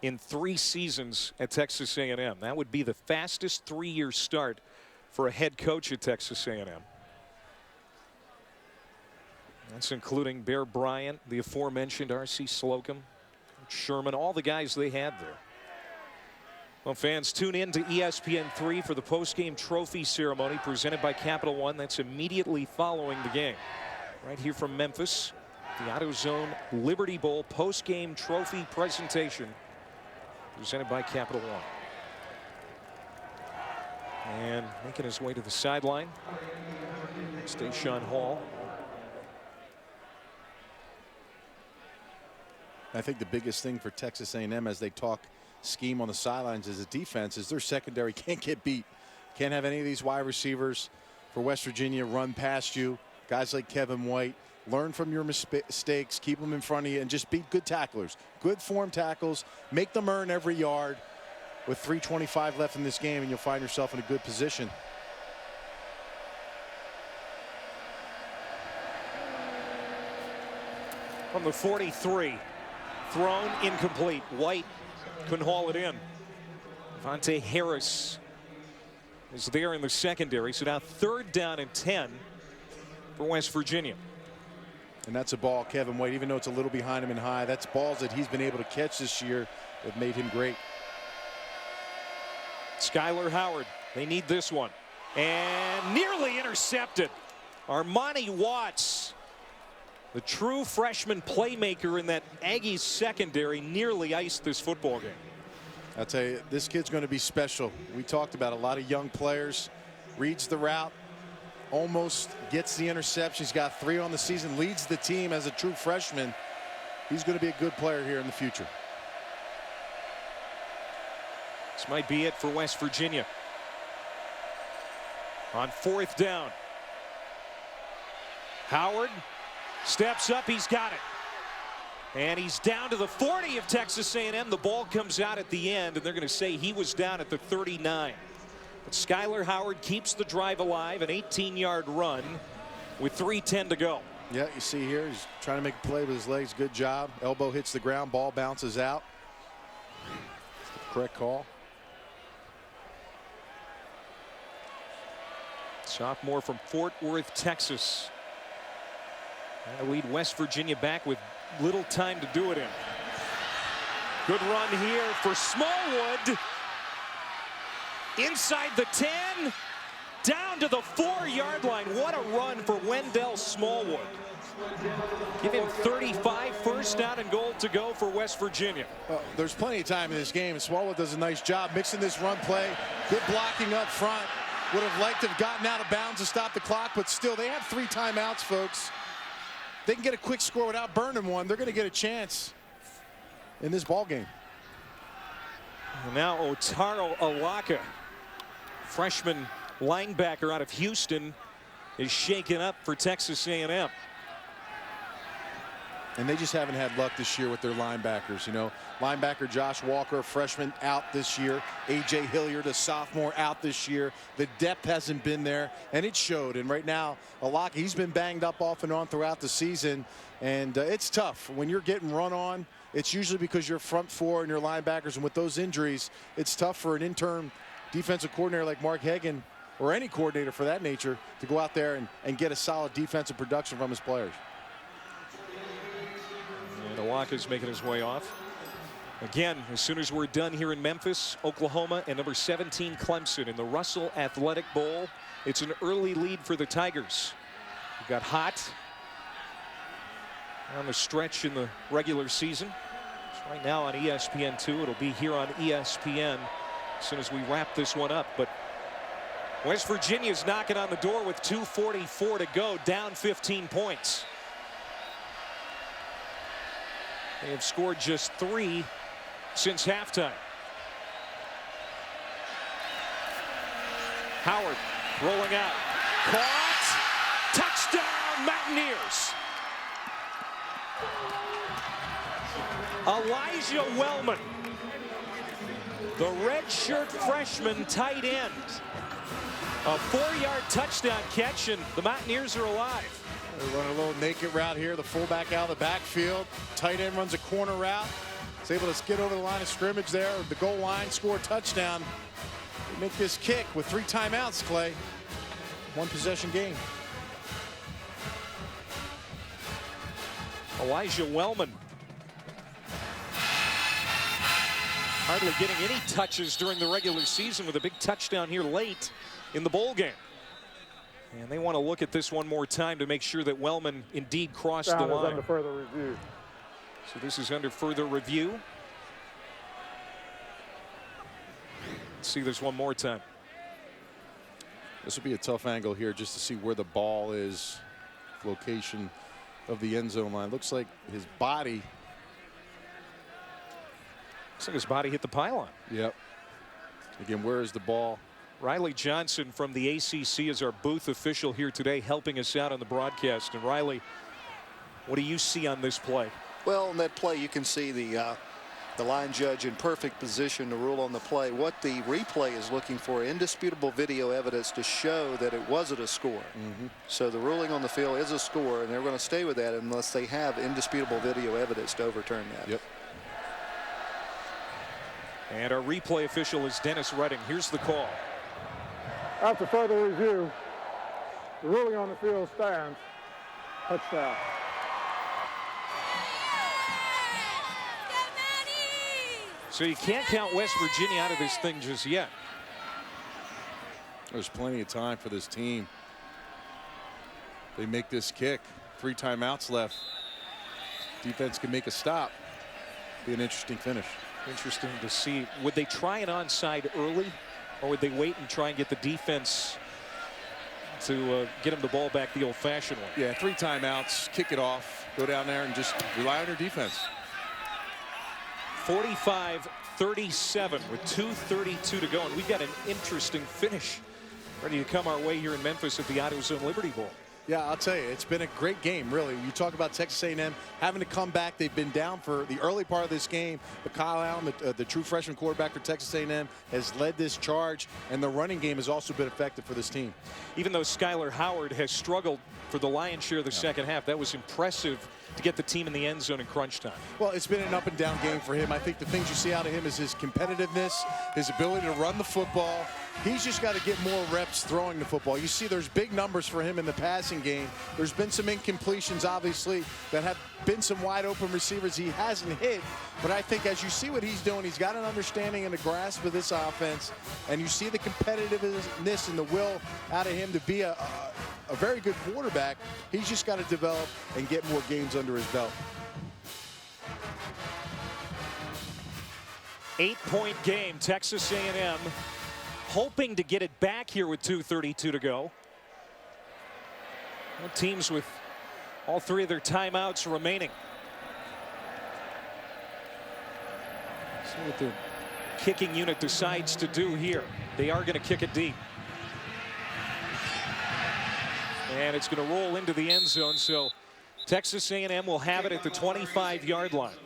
in 3 seasons at Texas A&M. That would be the fastest 3-year start for a head coach at Texas A&M. That's including Bear Bryant, the aforementioned R.C. Slocum, Sherman, all the guys they had there. Well, fans, tune in to ESPN3 for the postgame trophy ceremony presented by Capital One. That's immediately following the game. Right here from Memphis, the AutoZone Liberty Bowl postgame trophy presentation presented by Capital One. And making his way to the sideline, it's Deshaun Hall. I think the biggest thing for Texas A&M as they talk scheme on the sidelines as a defense is their secondary can't get beat. Can't have any of these wide receivers for West Virginia run past you. Guys like Kevin White, learn from your mistakes, keep them in front of you, and just beat good tacklers. Good form tackles, make them earn every yard with 3:25 left in this game, and you'll find yourself in a good position. From the 43, thrown incomplete. White couldn't haul it in. Vontae Harris is there in the secondary, so now 3rd down and 10 for West Virginia. And that's a ball, Kevin White, even though it's a little behind him in high, that's balls that he's been able to catch this year that made him great. Skylar Howard, they need this one. And nearly intercepted. Armani Watts, the true freshman playmaker in that Aggies secondary, nearly iced this football game. I'll tell you, this kid's going to be special. We talked about a lot of young players. Reads the route, almost gets the interception. He's got 3 on the season, leads the team as a true freshman. He's going to be a good player here in the future. This might be it for West Virginia. On 4th down. Howard steps up, he's got it. And he's down to the 40 of Texas A&M. The ball comes out at the end, and they're going to say he was down at the 39. But Skylar Howard keeps the drive alive, an 18-yard run with 3:10 to go. Yeah, you see here, he's trying to make a play with his legs. Good job. Elbow hits the ground, ball bounces out. Correct call. Sophomore from Fort Worth, Texas. That'll lead West Virginia back with little time to do it in. Good run here for Smallwood. Inside the 10, down to the 4-yard line. What a run for Wendell Smallwood. Give him 35, 1st down and goal to go for West Virginia. There's plenty of time in this game, and Smallwood does a nice job mixing this run play. Good blocking up front. Would have liked to have gotten out of bounds to stop the clock, but still, they have 3 timeouts, folks. They can get a quick score without burning one. They're going to get a chance in this ball game. And now Otaro Alaka, freshman linebacker out of Houston, is shaken up for Texas A&M. And they just haven't had luck this year with their linebackers. You know, linebacker Josh Walker, freshman, out this year. A.J. Hilliard, a sophomore, out this year. The depth hasn't been there, and it showed. And right now, Alaka, he's been banged up off and on throughout the season. And it's tough. When you're getting run on, it's usually because you're front 4 and your linebackers. And with those injuries, it's tough for an interim defensive coordinator like Mark Hagan, or any coordinator for that nature, to go out there and get a solid defensive production from his players. And Alaka's making his way off. Again, as soon as we're done here in Memphis, Oklahoma and number 17 Clemson in the Russell Athletic Bowl. It's an early lead for the Tigers. We got hot on the stretch in the regular season. It's right now on ESPN2. It'll be here on ESPN as soon as we wrap this one up. But West Virginia's knocking on the door with 2:44 to go, down 15 points. They have scored just 3 since halftime. Howard rolling out. Caught. Touchdown, Mountaineers. Elijah Wellman, the redshirt freshman tight end. A 4-yard touchdown catch, and the Mountaineers are alive. They run a little naked route here. The fullback out of the backfield. Tight end runs a corner route. He's able to skid over the line of scrimmage there. The goal line, score a touchdown. They make this kick with 3 timeouts, Clay. 1 possession game. Elijah Wellman hardly getting any touches during the regular season, with a big touchdown here late in the bowl game. And they want to look at this one more time to make sure that Wellman indeed crossed the line. Under further review. So this is under further review. Let's see this one more time. This will be a tough angle here just to see where the ball is, location of the end zone line. Looks like his body. Looks like his body hit the pylon. Yep. Again, where is the ball? Riley Johnson from the ACC is our booth official here today, helping us out on the broadcast. And Riley, what do you see on this play? Well, in that play, you can see the line judge in perfect position to rule on the play. What the replay is looking for, indisputable video evidence to show that it wasn't a score. So the ruling on the field is a score, and they're going to stay with that unless they have indisputable video evidence to overturn that. Yep. And our replay official is Dennis Redding. Here's the call. After further review, the ruling on the field stands. Touchdown. So you can't count West Virginia out of this thing just yet. There's plenty of time for this team. They make this kick. 3 timeouts left. Defense can make a stop. Be an interesting finish. Interesting to see. Would they try an onside early, or would they wait and try and get the defense to get them the ball back the old-fashioned way? Yeah, 3 timeouts, kick it off, go down there and just rely on your defense. 45-37 with 2:32 to go, and we've got an interesting finish ready to come our way here in Memphis at the AutoZone Liberty Bowl. Yeah, I'll tell you, it's been a great game, really. You talk about Texas A&M having to come back. They've been down for the early part of this game, but Kyle Allen, the true freshman quarterback for Texas A&M, has led this charge, and the running game has also been effective for this team. Even though Skylar Howard has struggled for the lion's share of the second half, that was impressive to get the team in the end zone in crunch time. Well, it's been an up-and-down game for him. I think the things you see out of him is his competitiveness, his ability to run the football. He's just got to get more reps throwing the football. You see there's big numbers for him in the passing game. There's been some incompletions, obviously, that have been some wide-open receivers he hasn't hit. But I think as you see what he's doing, he's got an understanding and a grasp of this offense. And you see the competitiveness and the will out of him to be a very good quarterback. He's just got to develop and get more games under his belt. 8-point game, Texas A&M hoping to get it back here with 2:32 to go. Teams with all 3 of their timeouts remaining. See what the kicking unit decides to do here. They are going to kick it deep. And it's going to roll into the end zone, so Texas A&M will have it at the 25-yard line.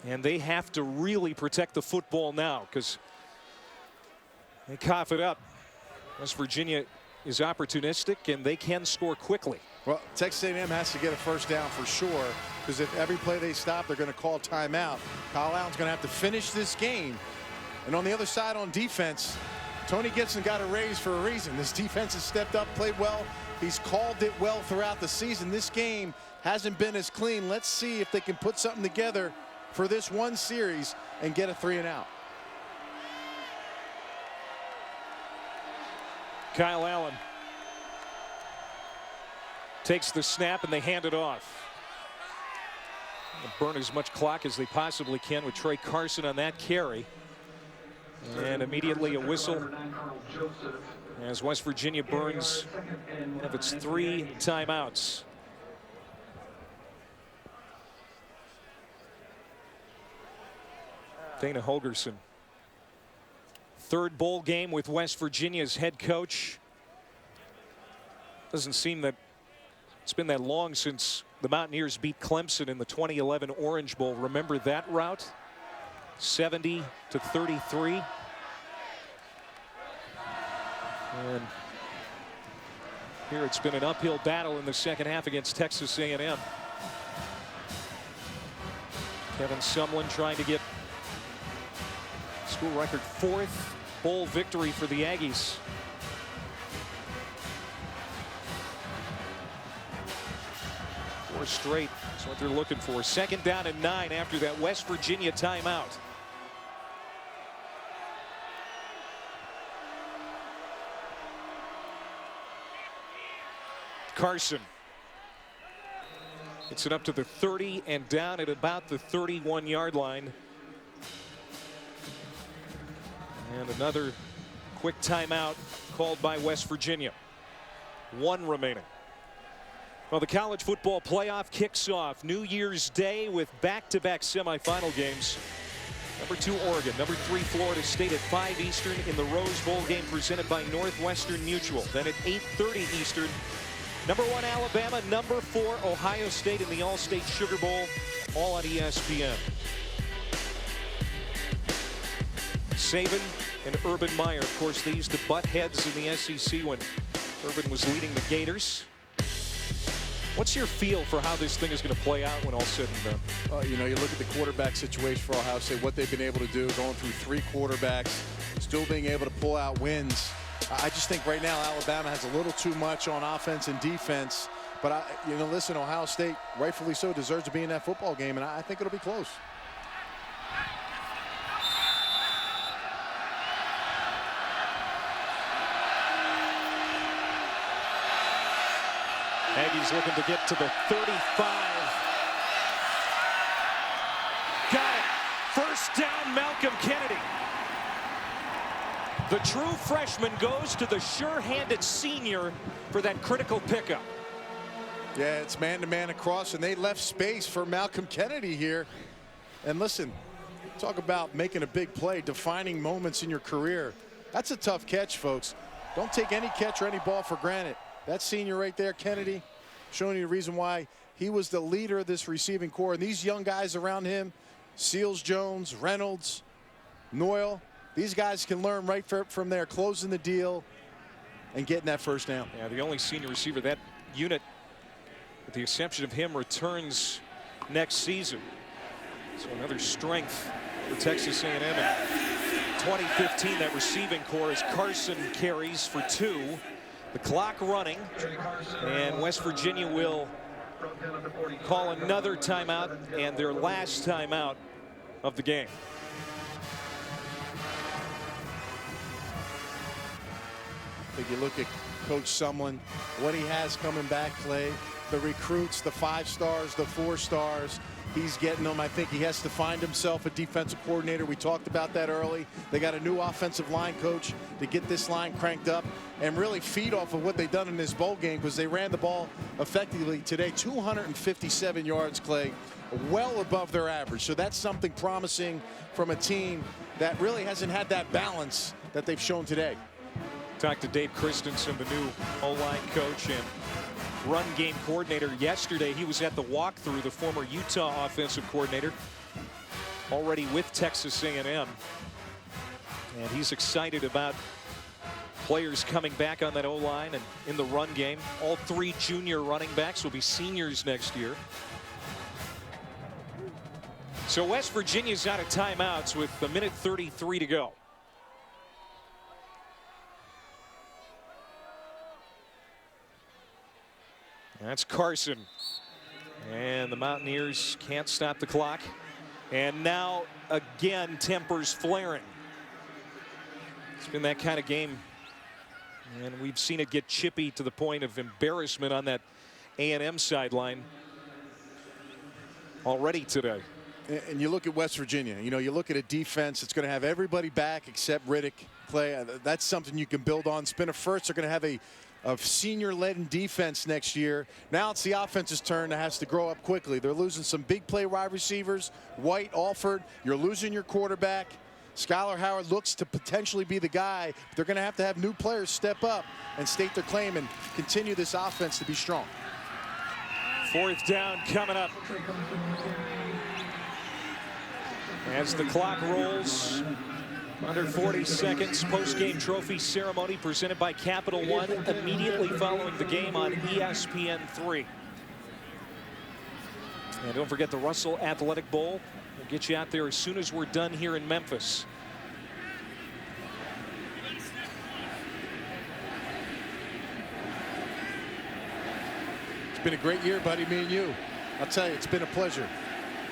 And they have to really protect the football now, because they cough it up. West Virginia is opportunistic, and they can score quickly. Well, Texas A&M has to get a first down for sure, because if every play they stop, they're going to call timeout. Kyle Allen's going to have to finish this game. And on the other side on defense, Tony Gibson got a raise for a reason. This defense has stepped up, played well. He's called it well throughout the season. This game hasn't been as clean. Let's see if they can put something together for this one series and get a 3-and-out. Kyle Allen takes the snap and they hand it off. Burn as much clock as they possibly can with Trey Carson on that carry. And immediately a whistle as West Virginia burns one of its 3 timeouts. Dana Holgerson, third bowl game with West Virginia's head coach. Doesn't seem that it's been that long since the Mountaineers beat Clemson in the 2011 Orange Bowl. Remember that route? 70-33. And here it's been an uphill battle in the second half against Texas A&M. Kevin Sumlin trying to get school record 4th bowl victory for the Aggies. Four straight is what they're looking for. 2nd down and 9 after that West Virginia timeout. Carson. It's it up to the 30 and down at about the 31-yard line. And another quick timeout called by West Virginia. 1 remaining. Well, the college football playoff kicks off New Year's Day with back-to-back semifinal games. Number 2 Oregon, number 3 Florida State at 5 Eastern in the Rose Bowl game presented by Northwestern Mutual. Then at 8:30 Eastern, number 1 Alabama, number 4 Ohio State in the All-State Sugar Bowl, all on ESPN. Saban and Urban Meyer, of course, they used to butt heads in the SEC when Urban was leading the Gators. What's your feel for how this thing is going to play out when all said and done? Well, you know, you look at the quarterback situation for Ohio State, what they've been able to do, going through 3 quarterbacks, still being able to pull out wins. I just think right now Alabama has a little too much on offense and defense. But, you know, listen, Ohio State, rightfully so, deserves to be in that football game, and I think it'll be close. Aggies looking to get to the 35. Got it. First down, Malcolm Kennedy. The true freshman goes to the sure-handed senior for that critical pickup. Yeah, it's man-to-man across, and they left space for Malcolm Kennedy here. And listen, talk about making a big play, defining moments in your career. That's a tough catch, folks. Don't take any catch or any ball for granted. That senior right there, Kennedy, showing you the reason why he was the leader of this receiving corps. And these young guys around him, Seals Jones, Reynolds, Noyle, these guys can learn right from there, closing the deal and getting that first down. Yeah, the only senior receiver that unit, with the exception of him, returns next season. So another strength for Texas A&M in 2015. That receiving corps as Carson carries for 2. The clock running, and West Virginia will call another timeout, and their last timeout of the game. If you look at Coach Sumlin, what he has coming back, Clay, the recruits, the 5 stars, the 4 stars, he's getting them. I think he has to find himself a defensive coordinator. We talked about that early. They got a new offensive line coach to get this line cranked up and really feed off of what they've done in this bowl game, because they ran the ball effectively today. 257 yards, Clay, well above their average. So that's something promising from a team that really hasn't had that balance that they've shown today. Talked to Dave Christensen, the new O-line coach and run game coordinator yesterday. He was at the walkthrough, the former Utah offensive coordinator, already with Texas A&M. And he's excited about players coming back on that O-line and in the run game. All 3 junior running backs will be seniors next year. So West Virginia's out of timeouts with a minute 33 to go. That's Carson. And the Mountaineers can't stop the clock. And now again, tempers flaring. It's been that kind of game, and we've seen it get chippy to the point of embarrassment on that A&M sideline already today. And you look at West Virginia, you know, you look at a defense that's going to have everybody back except Riddick. Clay, that's something you can build on. Spinner First are going to have a senior-led defense next year. Now it's the offense's turn that has to grow up quickly. They're losing some big play wide receivers, White, Alford. You're losing your quarterback. Skylar Howard looks to potentially be the guy. But they're going to have new players step up and state their claim and continue this offense to be strong. 4th down coming up. As the clock rolls, under 40 seconds, post-game trophy ceremony presented by Capital One immediately following the game on ESPN 3. And don't forget the Russell Athletic Bowl. We'll get you out there as soon as we're done here in Memphis. It's been a great year, buddy, me and you. I'll tell you, it's been a pleasure.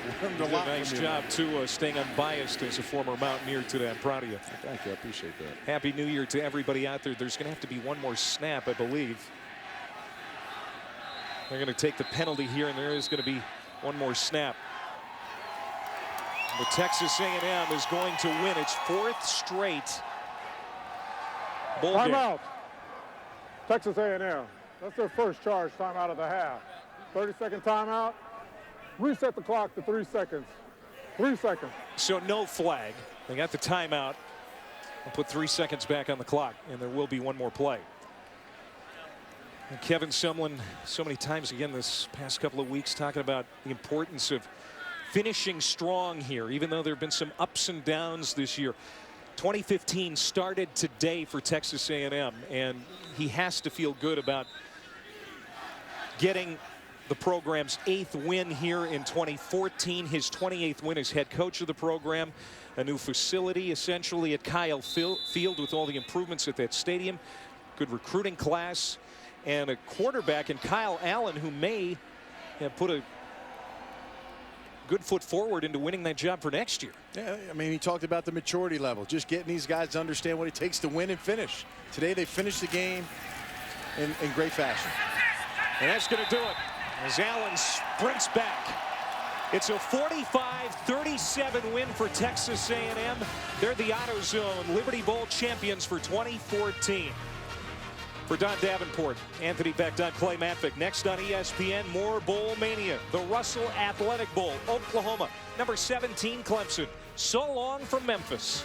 You did a nice job, too, staying unbiased as a former Mountaineer today. I'm proud of you. Thank you. I appreciate that. Happy New Year to everybody out there. There's going to have to be one more snap, I believe. They're going to take the penalty here, and there is going to be one more snap. The Texas A&M is going to win its 4th straight bowl game. Timeout. Texas A&M. That's their first charge timeout of the half. 30-second timeout. Reset the clock to 3 seconds. 3 seconds. So no flag. They got the timeout. I'll put 3 seconds back on the clock, and there will be one more play. And Kevin Sumlin, so many times again this past couple of weeks, talking about the importance of finishing strong here, even though there have been some ups and downs this year. 2015 started today for Texas A&M, and he has to feel good about getting the program's 8th win here in 2014, his 28th win as head coach of the program, a new facility essentially at Kyle Field with all the improvements at that stadium, good recruiting class, and a quarterback in Kyle Allen who may put a good foot forward into winning that job for next year. Yeah, I mean, he talked about the maturity level, just getting these guys to understand what it takes to win and finish. Today they finished the game in great fashion. And that's going to do it as Allen sprints back. It's a 45-37 win for Texas A&M. They're the AutoZone Liberty Bowl champions for 2014. For Don Davenport, Anthony Beck, Clay Matvick. Next on ESPN, more Bowl Mania. The Russell Athletic Bowl, Oklahoma. Number 17, Clemson. So long from Memphis.